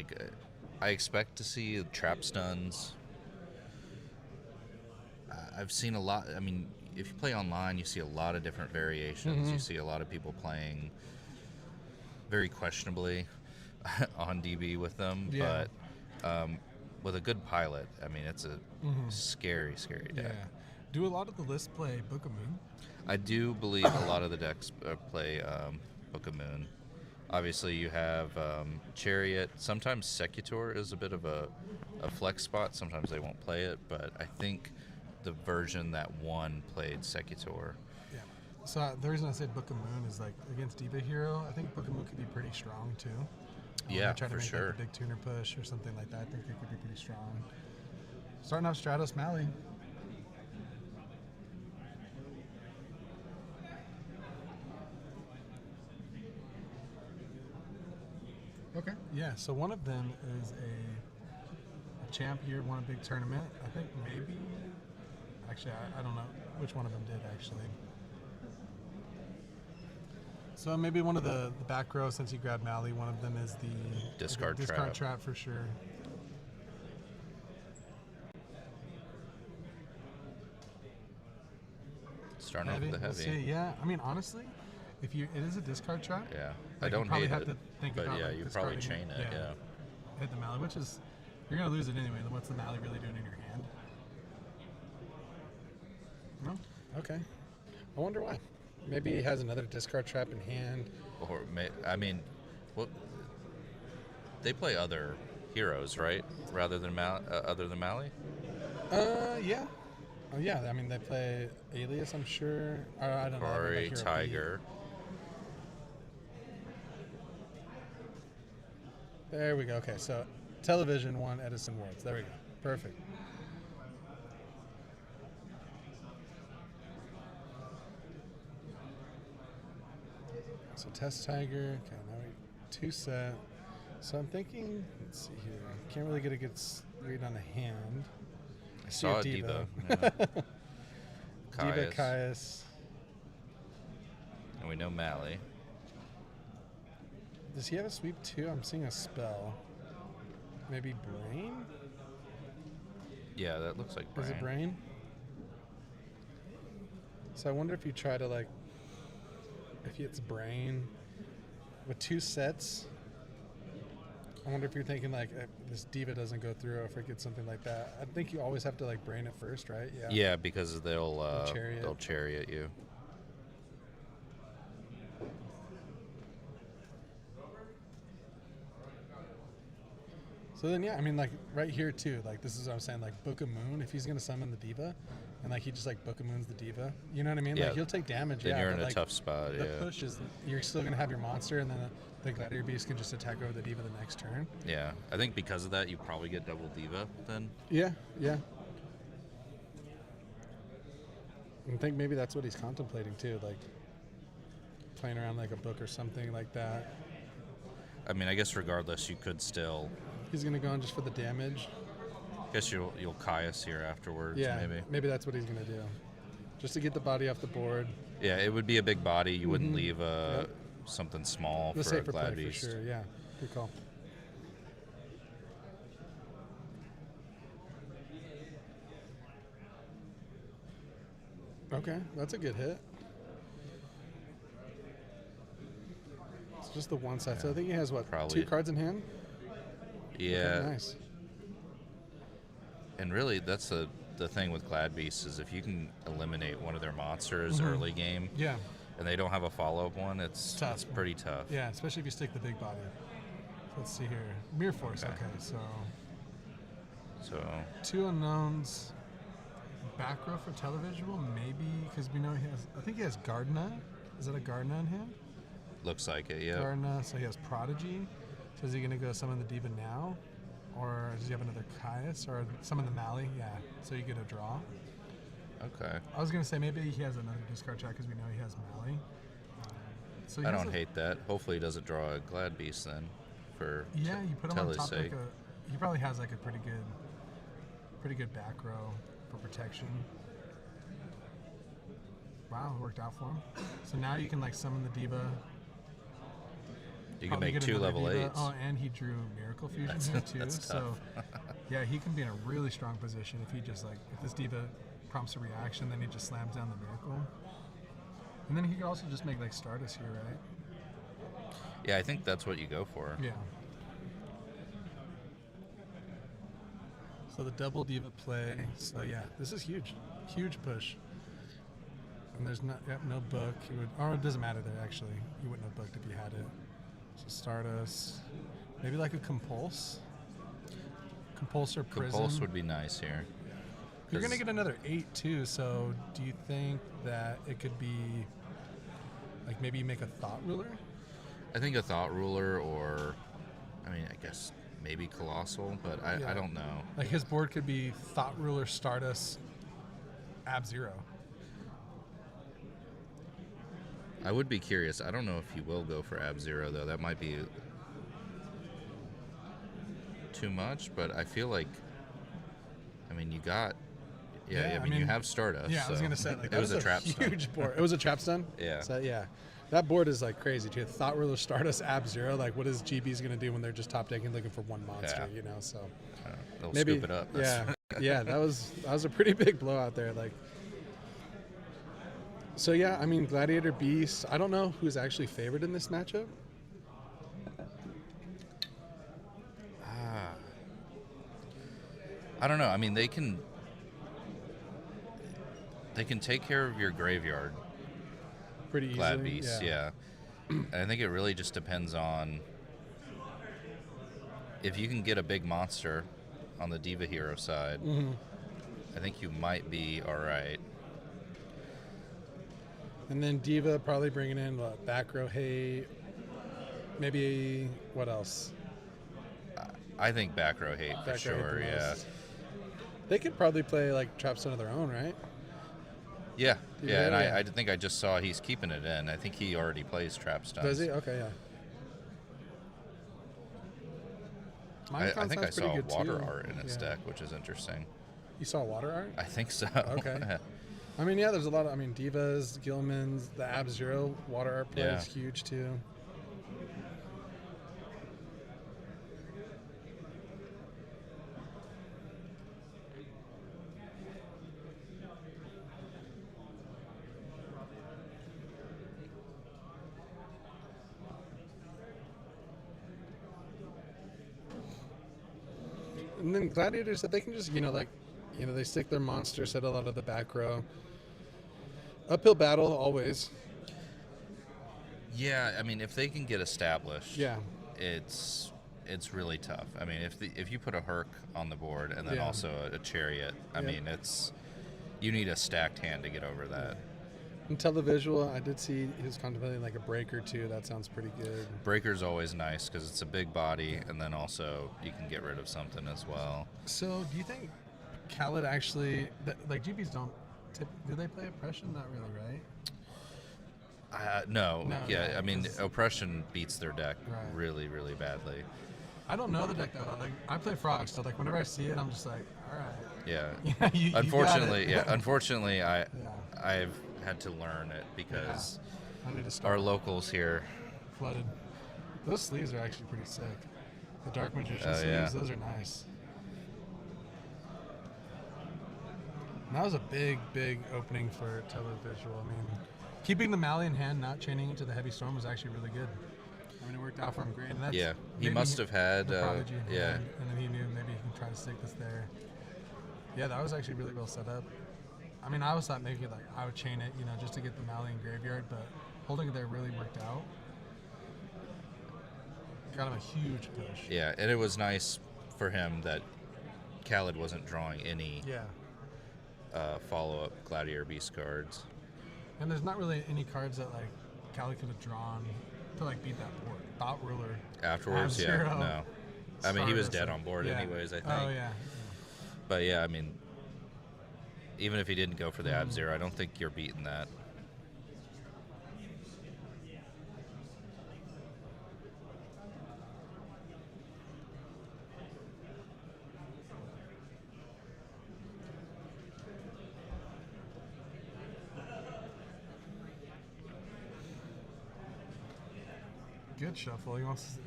I expect to see trap stuns. I've seen a lot. I mean, if you play online, you see a lot of different variations. Mm-hmm. You see a lot of people playing very questionably on DB with them. Yeah. But with a good pilot, I mean, it's a scary, scary deck. Yeah. Do a lot of the list play Book of Moon? I do believe a lot of the decks play Book of Moon. Obviously, you have Chariot. Sometimes Secutor is a bit of a flex spot. Sometimes they won't play it, but I think the version that won played Secutor. Yeah. So the reason I said Book of Moon is like against Diva Hero, I think Book of Moon could be pretty strong too. Yeah, try to for make sure. Like a big tuner push or something like that. I think they could be pretty strong. Starting off Stratos Mally. Okay. Yeah. So one of them is a champ here, won a big tournament. I think maybe. Actually, I don't know which one of them did actually. So maybe one of the back row, since you grabbed Mally, one of them is the Discard trap for sure. Starting off with the We'll heavy. see. Yeah. I mean, honestly, it is a discard trap. Yeah, Like, I don't you probably hate have it, to think but about, yeah, like, you probably discarding chain it. Yeah. Hit the Mally, which is you're gonna lose it anyway. Then what's the Mally really doing in your hand? No. Okay. I wonder why. Maybe he has another discard trap in hand. Or they play other heroes, right? Rather than other than Mally. Yeah. Oh yeah. I mean, they play Alias, I'm sure. I don't know. Ferrari, Tiger. There we go. Okay, so Television won Edison Worlds. There we go. Perfect. So Test Tiger. Okay, now we 2 set. So I'm thinking, let's see here. Can't really get a good read on the hand. I saw a Diva. Yeah. Diva, Caius. And we know Mally. Does he have a sweep too? I'm seeing a spell. Maybe Brain? Yeah, that looks like Brain. Is it Brain? So I wonder if you try to if it's Brain with 2 sets. I wonder if you're thinking if this Diva doesn't go through or if it gets something like that. I think you always have to Brain it first, right? Yeah. Yeah, because they'll Chariot. chariot you. So then, yeah, I mean, like, right here, too, like, this is what I'm saying, like, Book of Moon, if he's going to summon the Diva, and, like, he just, like, Book of Moon's the Diva, you know what I mean? Yeah. Like, he'll take damage, Then you're but, in a like, tough spot, the push is, you're still going to have your monster, and then the Gladiator Beast can just attack over the Diva the next turn. Yeah, I think because of that, you probably get double Diva then. Yeah, yeah. I think maybe that's what he's contemplating, too, like, playing around, like, a book or something like that. I mean, I guess regardless, you could still... He's going to go in just for the damage. I guess you'll Caius here afterwards, Yeah, maybe. that's what he's going to do. Just to get the body off the board. Yeah, it would be a big body. You wouldn't leave something small The for a safer Glad play Beast. for sure, yeah. Good call. Okay, that's a good hit. It's just the one side. So I think he has, what, Probably. 2 cards in hand? Yeah. Okay, nice. And really, that's the thing with Glad Beasts is if you can eliminate one of their monsters early game, Yeah, and they don't have a follow-up one, it's tough. It's pretty tough. yeah, especially if you stick the big body. Let's see here. Mirror Force, okay, so So 2 unknowns. Back row for televisual, maybe, because we know he has, I think he has Gardna. Is that a Gardna in hand? looks like it, yeah. Gardna, so he has Prodigy. So is he going to go summon the Diva now? Or does he have another Caius? Or summon the Mali? Yeah, so you get a draw. Okay. I was going to say maybe he has another discard check because we know he has Mali. So he I has don't hate that. Hopefully he doesn't draw a Glad Beast then for Yeah, you put him on Telly's top sake. like he probably has like a pretty good back row for protection. Wow, it worked out for him. So now you can like summon the Diva. You can Probably make get 2 another level Diva. 8s. Oh, and he drew Miracle Fusion here too. that's So yeah, he can be in a really strong position if he just like if this Diva prompts a reaction, then he just slams down the Miracle. And then he could also just make like Stardust here, right? Yeah, I think that's what you go for. Yeah. So the double Diva play. So yeah, this is huge. Huge push. And there's no book. He would, or it doesn't matter there actually. You wouldn't have booked if you had it. So Stardust. Maybe like a Compulse. Compulse or Prison. Compulse would be nice here. You're gonna get another 8 too, so do you think that it could be like maybe you make a Thought Ruler? I think a Thought Ruler or, I mean, I guess maybe Colossal, but I don't know. Like his board could be Thought Ruler, Stardust, Ab-Zero. I would be curious. I don't know if he will go for Ab-Zero, though. That might be too much, but I feel like, I mean, you got, I mean, you have Stardust. Yeah, so I was going to say, like, it that was a trap stun. huge board. It was a trap stun? Yeah. So, yeah. That board is, like, crazy, too. Thought Ruler, Stardust, Ab-Zero. Like, what is GB's going to do when they're just top decking looking for one monster, you know? So, They'll maybe, scoop it up. Yeah. Yeah, that was a pretty big blowout there. Like, so, yeah, I mean, Gladiator Beast. I don't know who's actually favored in this matchup. I don't know. I mean, they can take care of your graveyard. Pretty easily. Glad Beasts, yeah. And I think it really just depends on if you can get a big monster on the Diva Hero side. I think you might be all right. And then Diva probably bringing in what, back row hate. Maybe what else? I think back row hate for Back row hate sure. the Yeah. most. They could probably play like Trapstone of their own, right? Yeah. Yeah. And Yeah. I think I just saw he's keeping it in. I think he already plays trap stuns. Does he? Okay, yeah. I think I saw water too. art in his deck, which is interesting. You saw water art? I think so. Okay. I mean, yeah, there's a lot of, Divas, Gilman's, the Ab-Zero water art play is huge too. And then Gladiators, that they can just, they stick their monster set a lot of the back row. Uphill battle, always. Yeah, I mean, if they can get established, Yeah. it's it's really tough. I mean, if you put a Herc on the board and then Yeah. also a Chariot, I mean, you need a stacked hand to get over that. And televisual, I did see he was contemplating like a breaker too. That sounds pretty good. Breaker's always nice because it's a big body, and then also you can get rid of something as well. So, do you think Khaled actually, like GBs don't, do they play oppression? Not really, right? No. Yeah, no, I mean, 'cause- oppression beats their deck Right. really, really badly. I don't know the deck though. Like I play frogs, so like whenever I see it, I'm just like, all right. Yeah. Yeah, you Unfortunately, got it. Unfortunately, I've had to learn it because I need to start our locals here. flooded. Those sleeves are actually pretty sick. The Dark Magician Oh, sleeves, yeah. those are nice. And that was a big, big opening for televisual. I mean, keeping the Mali in hand, not chaining it to the Heavy Storm was actually really good. I mean, it worked out for him great. And that's Yeah, he maybe must have had, the Prodigy in yeah. hand, and then he knew maybe he can try to stick this there. Yeah, that was actually really well set up. I mean, I always thought maybe like I would chain it, just to get the Mali in graveyard, but holding it there really worked out. Got him a huge push. Yeah, and it was nice for him that Khaled wasn't drawing any Yeah. follow-up Gladiator Beast cards. And there's not really any cards that like Cali could have drawn to like beat that board. Thought Ruler. Afterwards, yeah, Ab-Zero, no. I mean, he was Stardust, dead on board yeah. anyways, I think. Oh, yeah. But yeah, I mean, even if he didn't go for the Ab-Zero, I don't think you're beating that. Good shuffle. He wants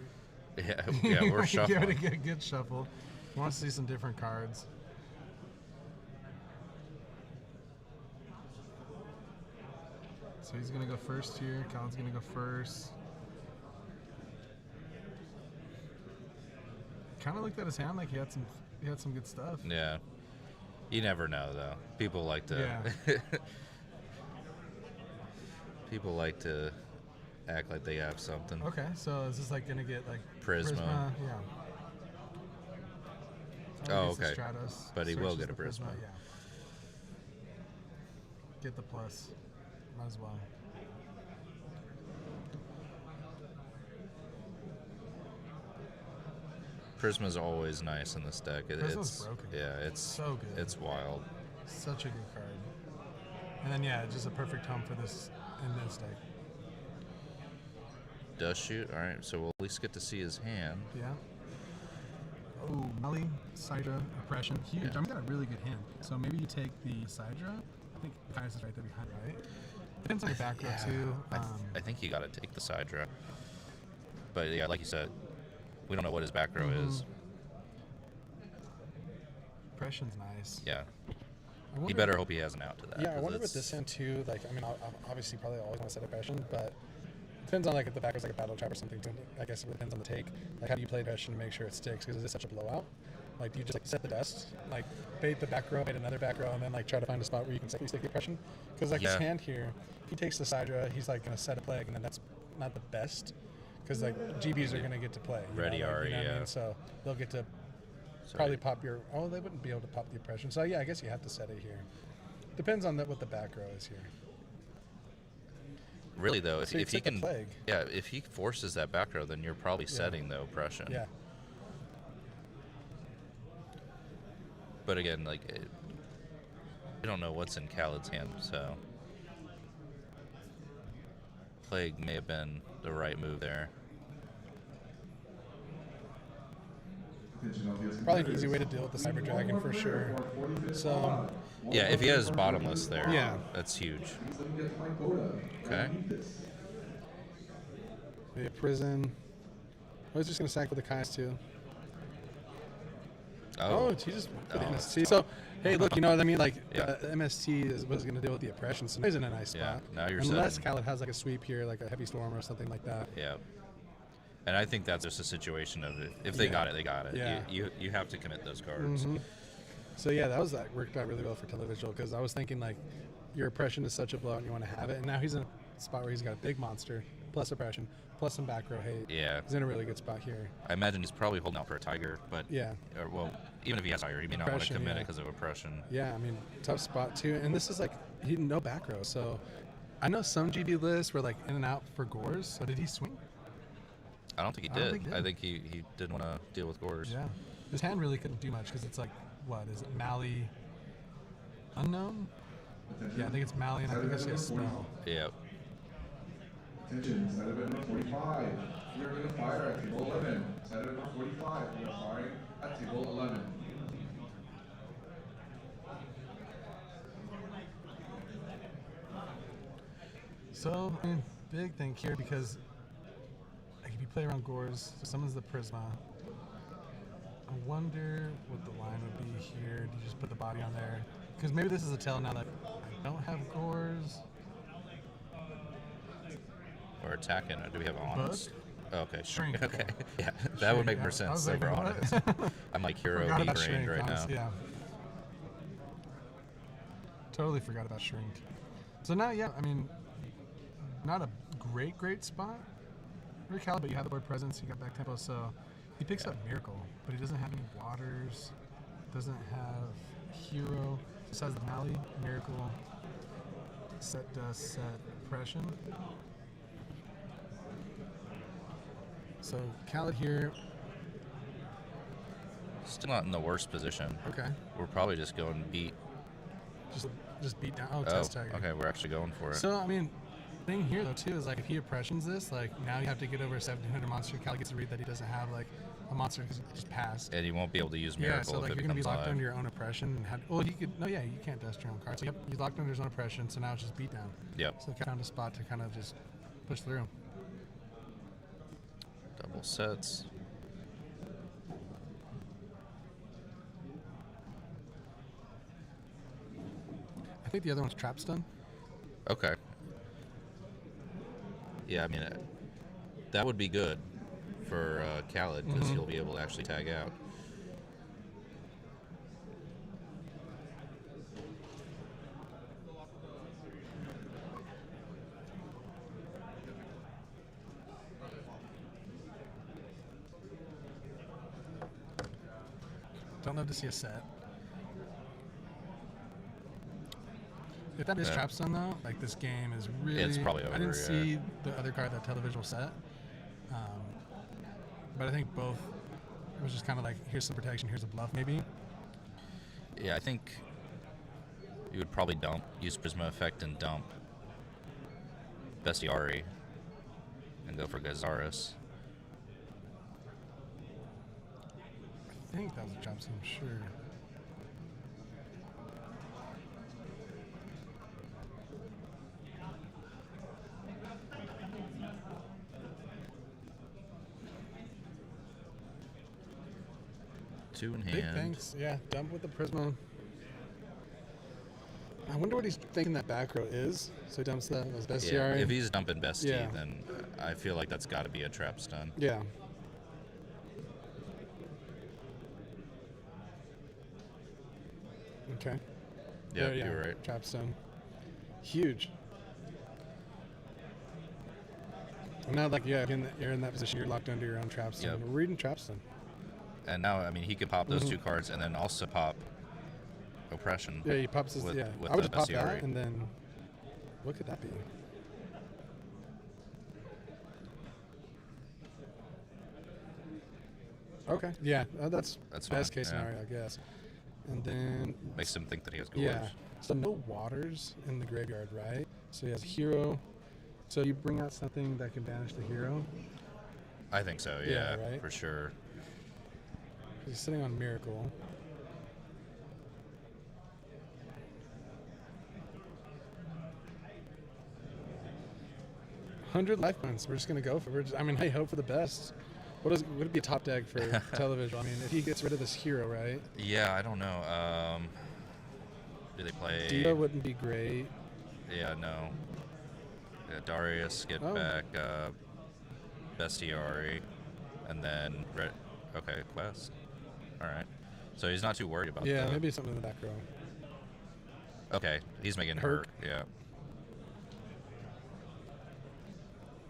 to Yeah, we're shuffling. Give it a good shuffle. He wants to see some different cards. So he's gonna go first here. Khaled's gonna go first. Kind of looked at his hand like he had some good stuff. Yeah. You never know, though. People like to... Yeah. People like to act like they have something. Okay, so is this like gonna get like Prisma. Yeah. Oh, Gets the okay. Stratos, But he will searches get a the Prisma. Yeah. Get the plus. Might as well. Prisma's always nice in this deck. Prisma's It's broken. Yeah, it's So good. It's wild. Such a good card. And then yeah, just a perfect home for this in this deck. Does shoot. All right, so we'll at least get to see his hand. Yeah. Oh, Mali, Sidra, Oppression, huge. Yeah. I mean, got a really good hand. So maybe you take the Sidra. I think Kai's is right there behind, right? Depends on your back row too. I think you got to take the side draw. But yeah, like you said, we don't know what his back row is. Oppression's nice. Yeah. I wonder- He better hope he has an out to that. Yeah, I 'cause wonder with it's- this hand too. Like, I mean, I'll obviously probably always want to set Oppression, but depends on like if the back is like a battle trap or something. Too. I guess it depends on the take. Like, how do you play Oppression to make sure it sticks? Because it's such a blowout. Like, do you just like set the dust, like bait the back row, bait another back row, and then like try to find a spot where you can safely stick the Oppression? Because like his Yeah. hand here, if he takes the Sidra, he's like gonna set a plague, and then that's not the best. Because like GBs are gonna get to play. Ready like, already, what I yeah. mean? So they'll get to so probably pop your. Oh, they wouldn't be able to pop the Oppression. So yeah, I guess you have to set it here. Depends on what the back row is here. Really though, if So you he set the can, plague. yeah, if he forces that back row, then you're probably setting the oppression. Yeah. But again, like, we don't know what's in Khaled's hand, so plague may have been the right move there. Probably an easy way to deal with the Cyber Dragon for sure. So Yeah, if he has bottomless there, Yeah. that's huge. Okay. maybe a prison. I was just gonna sack with the Kais too. Oh, he just put Oh. MST. So hey, look, you know what I mean? Like Yeah. MST was gonna deal with the oppression, so he's in a nice Yeah, spot. now you're Unless setting. Khaled has like a sweep here, like a heavy storm or something like that. Yeah. And I think that's just a situation of if they Yeah. got it, they got it. Yeah. You have to commit those cards. So yeah, that worked out really well for televisual because I was thinking like your oppression is such a blow and you want to have it, and now he's in a spot where he's got a big monster, plus oppression, plus some back row hate. Yeah. He's in a really good spot here. I imagine he's probably holding out for a tiger, but Yeah. Well, even if he has tiger, he may not want to Oppression, commit it yeah. because of oppression. Yeah, I mean, tough spot too. And this is like, he no back row. So I know some GB lists were like in and out for Gores. So did he swing? I don't think he I don't did. think he did. I think he didn't want to deal with Gores. Yeah. His hand really couldn't do much because it's like, what is it, Mali Unknown? Yeah, I think it's Mali, and I think I see a spell. Yeah. Attention, side event number 45. We are going to fire at table 11. Side event number 45. We are firing at table 11. So, I mean, big thing here because like, if you play around Gores, so summons the Prisma. I wonder what the line would be here. Do you just put the body on there? Because maybe this is a tell now that I don't have Gores. Or attacking. Or do we have honest? Oh, okay, Shrink, Okay. okay. Yeah, that would make yeah. more I sense was over like, honest. what? I'm like hero Forgot B about brained Shrink, right now. honestly, yeah. Totally forgot about Shrink. So now, yeah, I mean, not a great spot for Cal, but you have the board presence, you got back tempo, so he picks up Miracle, but he doesn't have any waters, doesn't have Hero, just has the Mali, Miracle, set dust, set oppression. So Khaled here, Still not in the worst position. okay, We're probably just going beat. just beat down. Oh, test tagger. Okay, we're actually going for it. So I mean, thing here though too is like if he oppressions this, like now you have to get over a 1700 monster. Cal gets to read that he doesn't have like a monster because it just passed. And you won't be able to use Miracle Yeah, so like if you're it gonna be becomes locked live. under your own oppression and had. Well, he could. No, yeah, you can't dust your own card. So yep, he's locked under his own oppression. So now it's just beat down. Yep. So found a spot to kind of just push through. Double sets. I think the other one's trap stun. Okay. Yeah, I mean, that would be good for Khaled because he'll be able to actually tag out. Don't love to see a set. If that is Yeah. trap stun though, like this game is really. It's probably I over, didn't yeah. see the other card, that televisual set, but I think both was just kind of like here's some protection, here's a bluff maybe. Yeah, I think you would probably use Prisma Effect and dump Bestiari and go for Gazaris. I think that was a trap stun, I'm sure. Two in Big hand. thanks. Yeah, dump with the Prisma. I wonder what he's thinking that back row is. So he dumps that as Yeah, Bestiari. if he's dumping Bestie, Yeah. then I feel like that's got to be a trap stun. Yeah. Okay. Yeah, There, you're right. Trap stun. Huge. And now, like, yeah, again, you're in that position. You're locked under your own trap stun. Yep. We're reading trap stun. And now, I mean, he could pop those two cards and then also pop Oppression. Yeah, he pops his. with, Yeah, with I would the just pop Bestiari. that, and then what could that be? Okay. Yeah, that's That's best fine, case yeah. scenario, I guess. And then Makes him think that he has Gores. yeah, so no waters in the graveyard, right? So he has hero. So you bring out something that can banish the hero. I think so, Yeah, yeah, right? for sure. He's sitting on Miracle. $100 life points. We're just gonna go for. I mean, I hope for the best. Would it be a top deck for television? I mean, if he gets rid of this hero, right? Yeah, I don't know. Do they play? Diva wouldn't be great. Yeah, no. Yeah, Darius, get Oh. back Bestiari, and then okay, Quest. All right. So he's not too worried about Yeah, that. maybe something in the back row. Okay, he's making Herc. hurt. Yeah.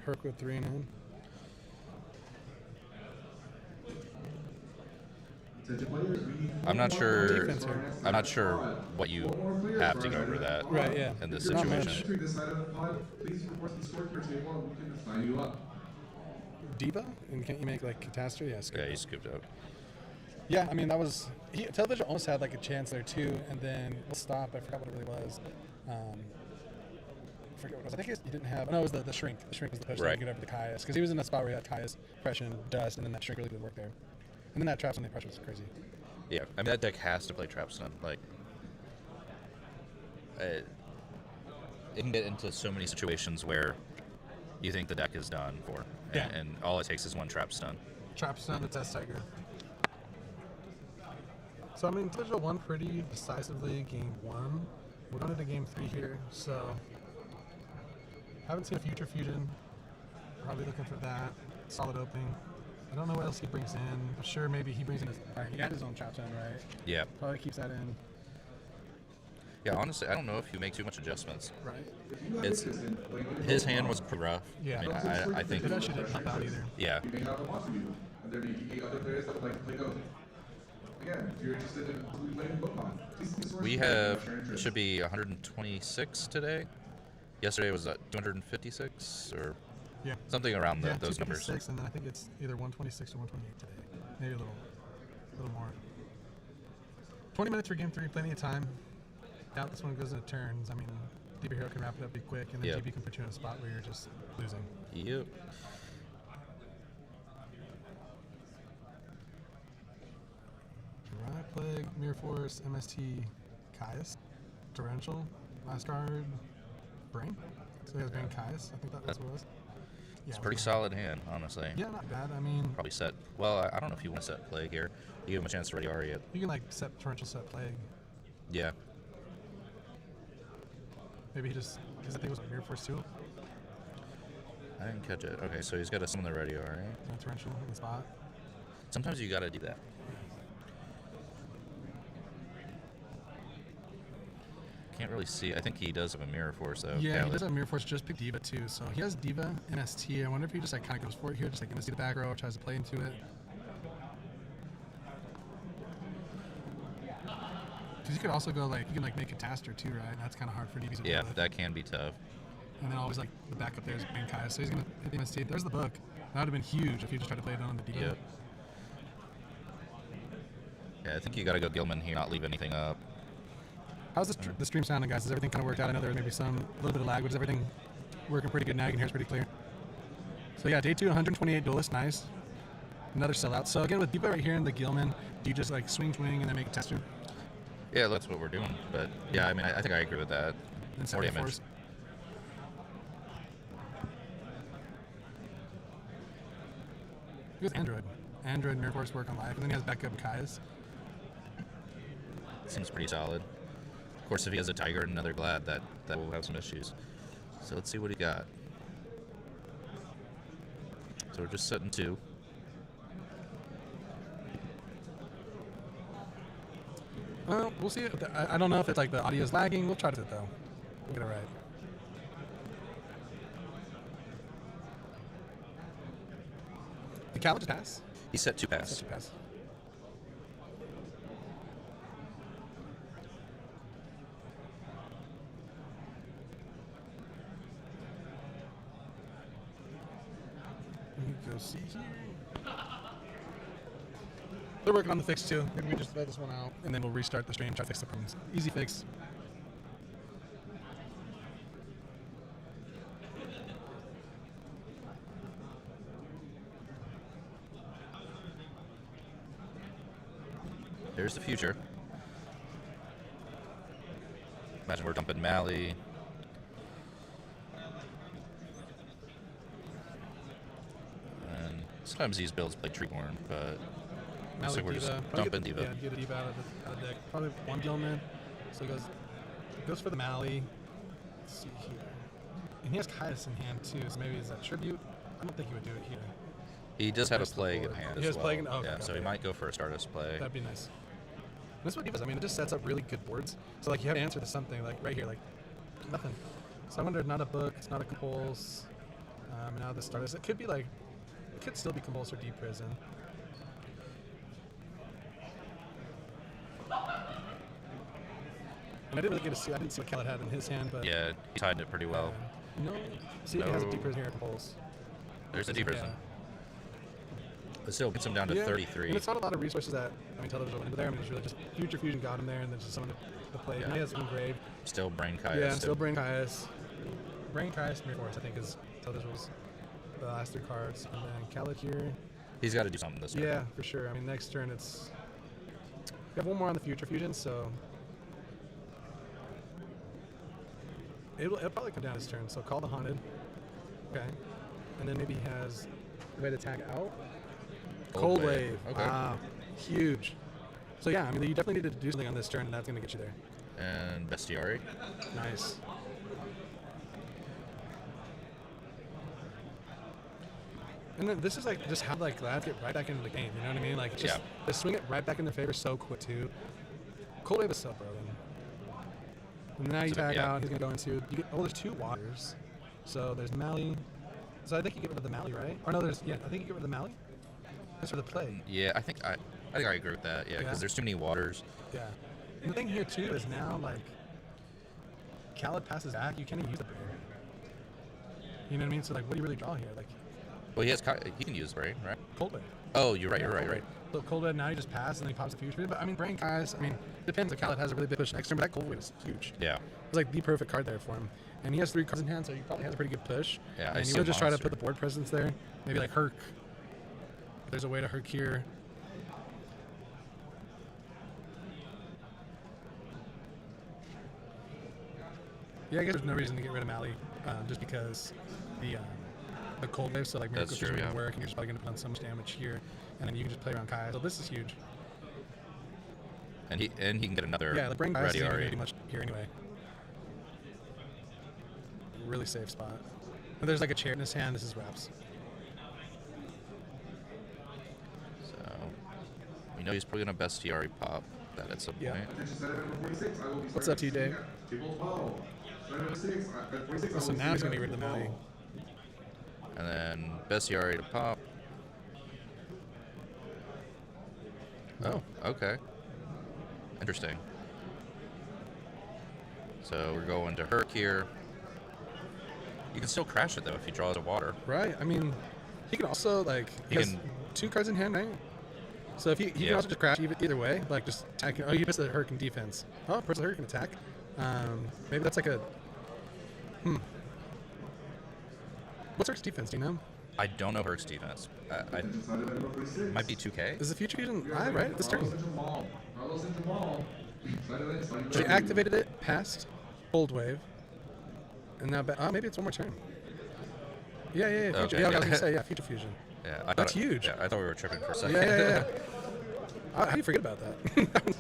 Herc with 3 and in. I'm not sure. Defense here. I'm not sure what you have to go over that. Right, yeah. In this Not much. situation. This side of the pod, please report to the scorekeeper table and we can sign you up. Diva? And can't you make like catastrophe? Yeah, Yeah, he scooped up. Yeah, I mean, that was. Television almost had like a chance there too, and then we'll stop. I forgot what it really was. I forget what it was. I think he didn't have. No, it was the shrink. The shrink was the push Right. to get over the Caius. Because he was in that spot where he had Caius, Oppression, Dust, and then that shrink really did work there. And then that traps on the Oppression was crazy. Yeah, I mean that deck has to play trap stun. Like, it can get into so many situations where you think the deck is done for, and all it takes is one trap stun. Trap stun the Test Tiger. So I mean, Digital won pretty decisively game 1. We're going into game 3 here, so haven't seen a Future Fusion. Probably looking for that. Solid opening. I don't know what else he brings in. I'm sure maybe he brings in he had his own trap stun, right? Yeah. Probably keeps that in. Yeah, honestly, I don't know if you make too much adjustments. Right. It's his hand was pretty rough. Yeah. I mean, I think. That shit didn't help out either. Yeah. You may have a monster you, and there may be other players that would like to play Go. Again, if you're interested in playing Pokemon, please see the source. We have it should be 126 today. Yesterday was 256 or Yeah. something around Yeah, those numbers. 256, and then I think it's either 126 or 128 today. Maybe a little more. 20 minutes for game 3, plenty of time. Doubt this one goes into turns. I mean, DB Hero can wrap it up pretty quick, and then Yep. GB can put you in a spot where you're just losing. Yep. Right, Plague, Mirror Force, MST, Caius, Torrential, last card, Brain. So he has Brain Caius. I think that's what it was. Yeah, It's it a pretty was solid hand, honestly. Brain. Yeah, not bad. I mean, Probably set. Well, I don't know if you want to set Plague here. You give him a chance to ready Ari it. you can like set Torrential, set Plague. Yeah. Maybe he just, because I think it was Mirror Force 2. I didn't catch it. Okay, so he's got a summon the ready Ari. Torrential in the spot. Sometimes you gotta do that. Can't really see. I think he does have a mirror force though. Yeah, he does have Mirror Force, just pick Diva too. So he has Diva, MST. I wonder if he just like kind of goes for it here, just like MST the back row, tries to play into it. Because you could also go like, you can like make a Taster too, right? That's kind of hard for DBs to Yeah, deal with. that can be tough. And then always like the backup there is Brain Caius. So he's going to hit the MST. There's the book. That would have been huge if he just tried to play it on the Diva. Yep. Yeah, I think you gotta go Gilman here, not leave anything up. How's the stream sounding, guys? Does everything kind of work out? I know there's maybe a little bit of lag, but is everything working pretty good now? You can hear it's pretty clear. So yeah, day 2, 128 Duelist, nice. Another sellout. So again, with Diva right here in the Gilman, do you just like swing and then make a Tester? Yeah, that's what we're doing. But yeah, I mean, I think I agree with that. And set More Mirror damage. Force. He goes Android. Android Mirror Force work on live, and then he has backup Caius. Seems pretty solid. Of course, if he has a Tiger and another Glad, that will have some issues. So let's see what he got. So we're just setting 2. Well, we'll see. I don't know if it's like the audio is lagging. We'll try to do it though. We'll get it right. Did Cal just pass? He set 2 pass. Such a pass. Let me go see here. They're working on the fix too. Maybe we just let this one out and then we'll restart the stream, try to fix the problems. Easy fix. There's the future. Imagine we're dumping Mally. And sometimes these builds play Treeborn, but looks like we're just dumping Diva. Yeah, get a Diva out of the deck. Probably one Gilman. So he goes for the Mally. Let's see here. And he has Caius in hand too, so maybe is that tribute? I don't think he would do it here. He does have a Nice Plague in board. hand He as has well. Plague in- oh, yeah, okay, so he okay. might go for a Stardust play. That'd be nice. And that's what Divas. I mean, it just sets up really good boards. So like you have to answer to something like right here, like nothing. So I wonder, not a book, it's not a compulse. Now the Stardust. It could be like, it could still be Compulsor Deep Prison. And I didn't really get to see. I didn't see what Khaled had in his hand, but Yeah, he timed it pretty well. no. See, he has a Deep Prison here at Compulse. There's a Deep Prison. Yeah. But still gets him down to 33. And it's not a lot of resources that television went into there. I mean, it's really just Future Fusion got him there, and then just someone to play. Yeah. And he has Engraved. Still Brain Caius. Yeah, still Brain Caius. Brain Caius, Mirror Force, I think, is television's the last 3 cards. And then Khaled here. He's got to do something this turn. Yeah, for sure. I mean, next turn it's. We have one more on the Future Fusion, so. It'll probably come down his turn. So call the Haunted. Okay. And then maybe he has a way to tag out. Cold Wave. Okay. Huge. So yeah, I mean, you definitely need to do something on this turn, and that's going to get you there. And Bestiari. Nice. And then this is like just how like Glad get right back into the game. You know what I mean? Like just they swing it right back in their favor so quick too. Cold Wave is so broken. And now you tag out. He's gonna go into. You get, there's 2 waters. So there's Mally. So I think you get rid of the Mally, right? Or no, I think you get rid of the Mally. That's for the play. Yeah, I think I agree with that. Yeah, because there's too many waters. Yeah. And the thing here too is now like Khaled passes back. You can't even use the brain. You know what I mean? So like, what do you really draw here? Like. Well, he can use Brain, right? Cold Wave. Oh, you're right. You're right. So Cold Wave, now you just pass and then he pops the Future. But I mean, Brain Caius, depends if Khaled has a really big push next turn, but that Cold Wave is huge. Yeah. It's like the perfect card there for him. And he has 3 cards in hand, so he probably has a pretty good push. Yeah, and you would just try to put the board presence there. Maybe like Herc. If there's a way to Herc here. Yeah, I guess there's no reason to get rid of Mally, just because the Cold Wave, so like Miracle Fusion wouldn't work, and you're just probably going to put on so much damage here, and then you can just play around Kai. So this is huge. And he can get another. Yeah, the Brain Caius isn't going to do much here anyway. Really safe spot. And there's like a chair in his hand. This is Wraps. So we know he's probably going to Bestiari pop that at some point. What's up to you, Dave? So now he's going to get rid of the Mally. And then Bestiari to pop. Oh, okay. Interesting. So we're going to Herc here. You can still crash it though if he draws a water. Right. I mean, he can also like he has 2 cards in hand, right? So if he can also just crash either way, like just attack. Oh, you missed the Herc in defense. Oh, press the Herc can attack. Maybe that's like a. What's Herc's defense? Do you know? I don't know Herc's defense. Might be 2K. Is the Future Fusion right at this turn? She activated it, passed, Cold Wave, and now maybe it's one more turn. Yeah. Future, Okay, yeah, I was gonna say Future Fusion. Yeah, that's huge. Yeah, I thought we were tripping for a second. Yeah. How do you forget about that?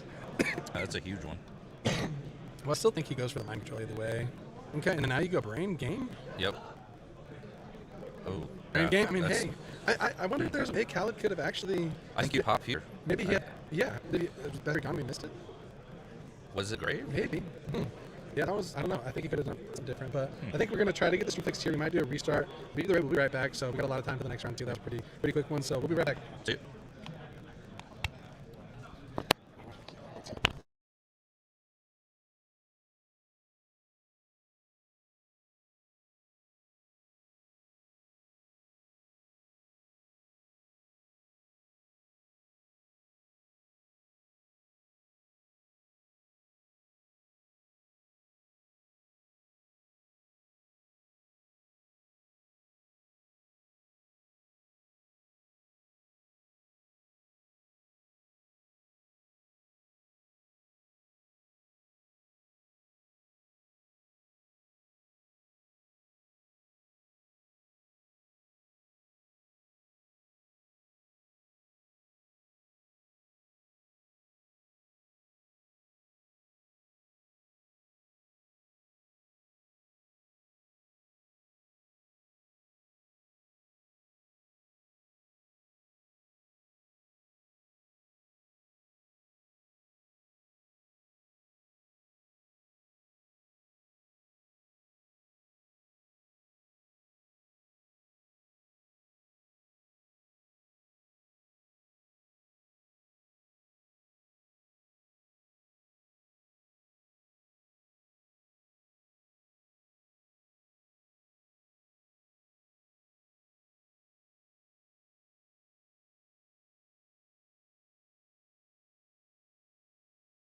That's a huge one. Well, I still think he goes for the Mind Control either way. Okay, and then now you go Brain Game. Yep. Oh. Brain Game. I mean, hey, I wonder if there's a way Khaled could have actually. I think you pop here. Maybe he had. Yeah. Maybe better economy missed it. Was it great? Maybe. Yeah, that was, I don't know. I think he could have done something different, but I think we're going to try to get this one fixed here. We might do a restart. But either way, we'll be right back. So we got a lot of time for the next round, too. That was pretty quick one. So we'll be right back. See you.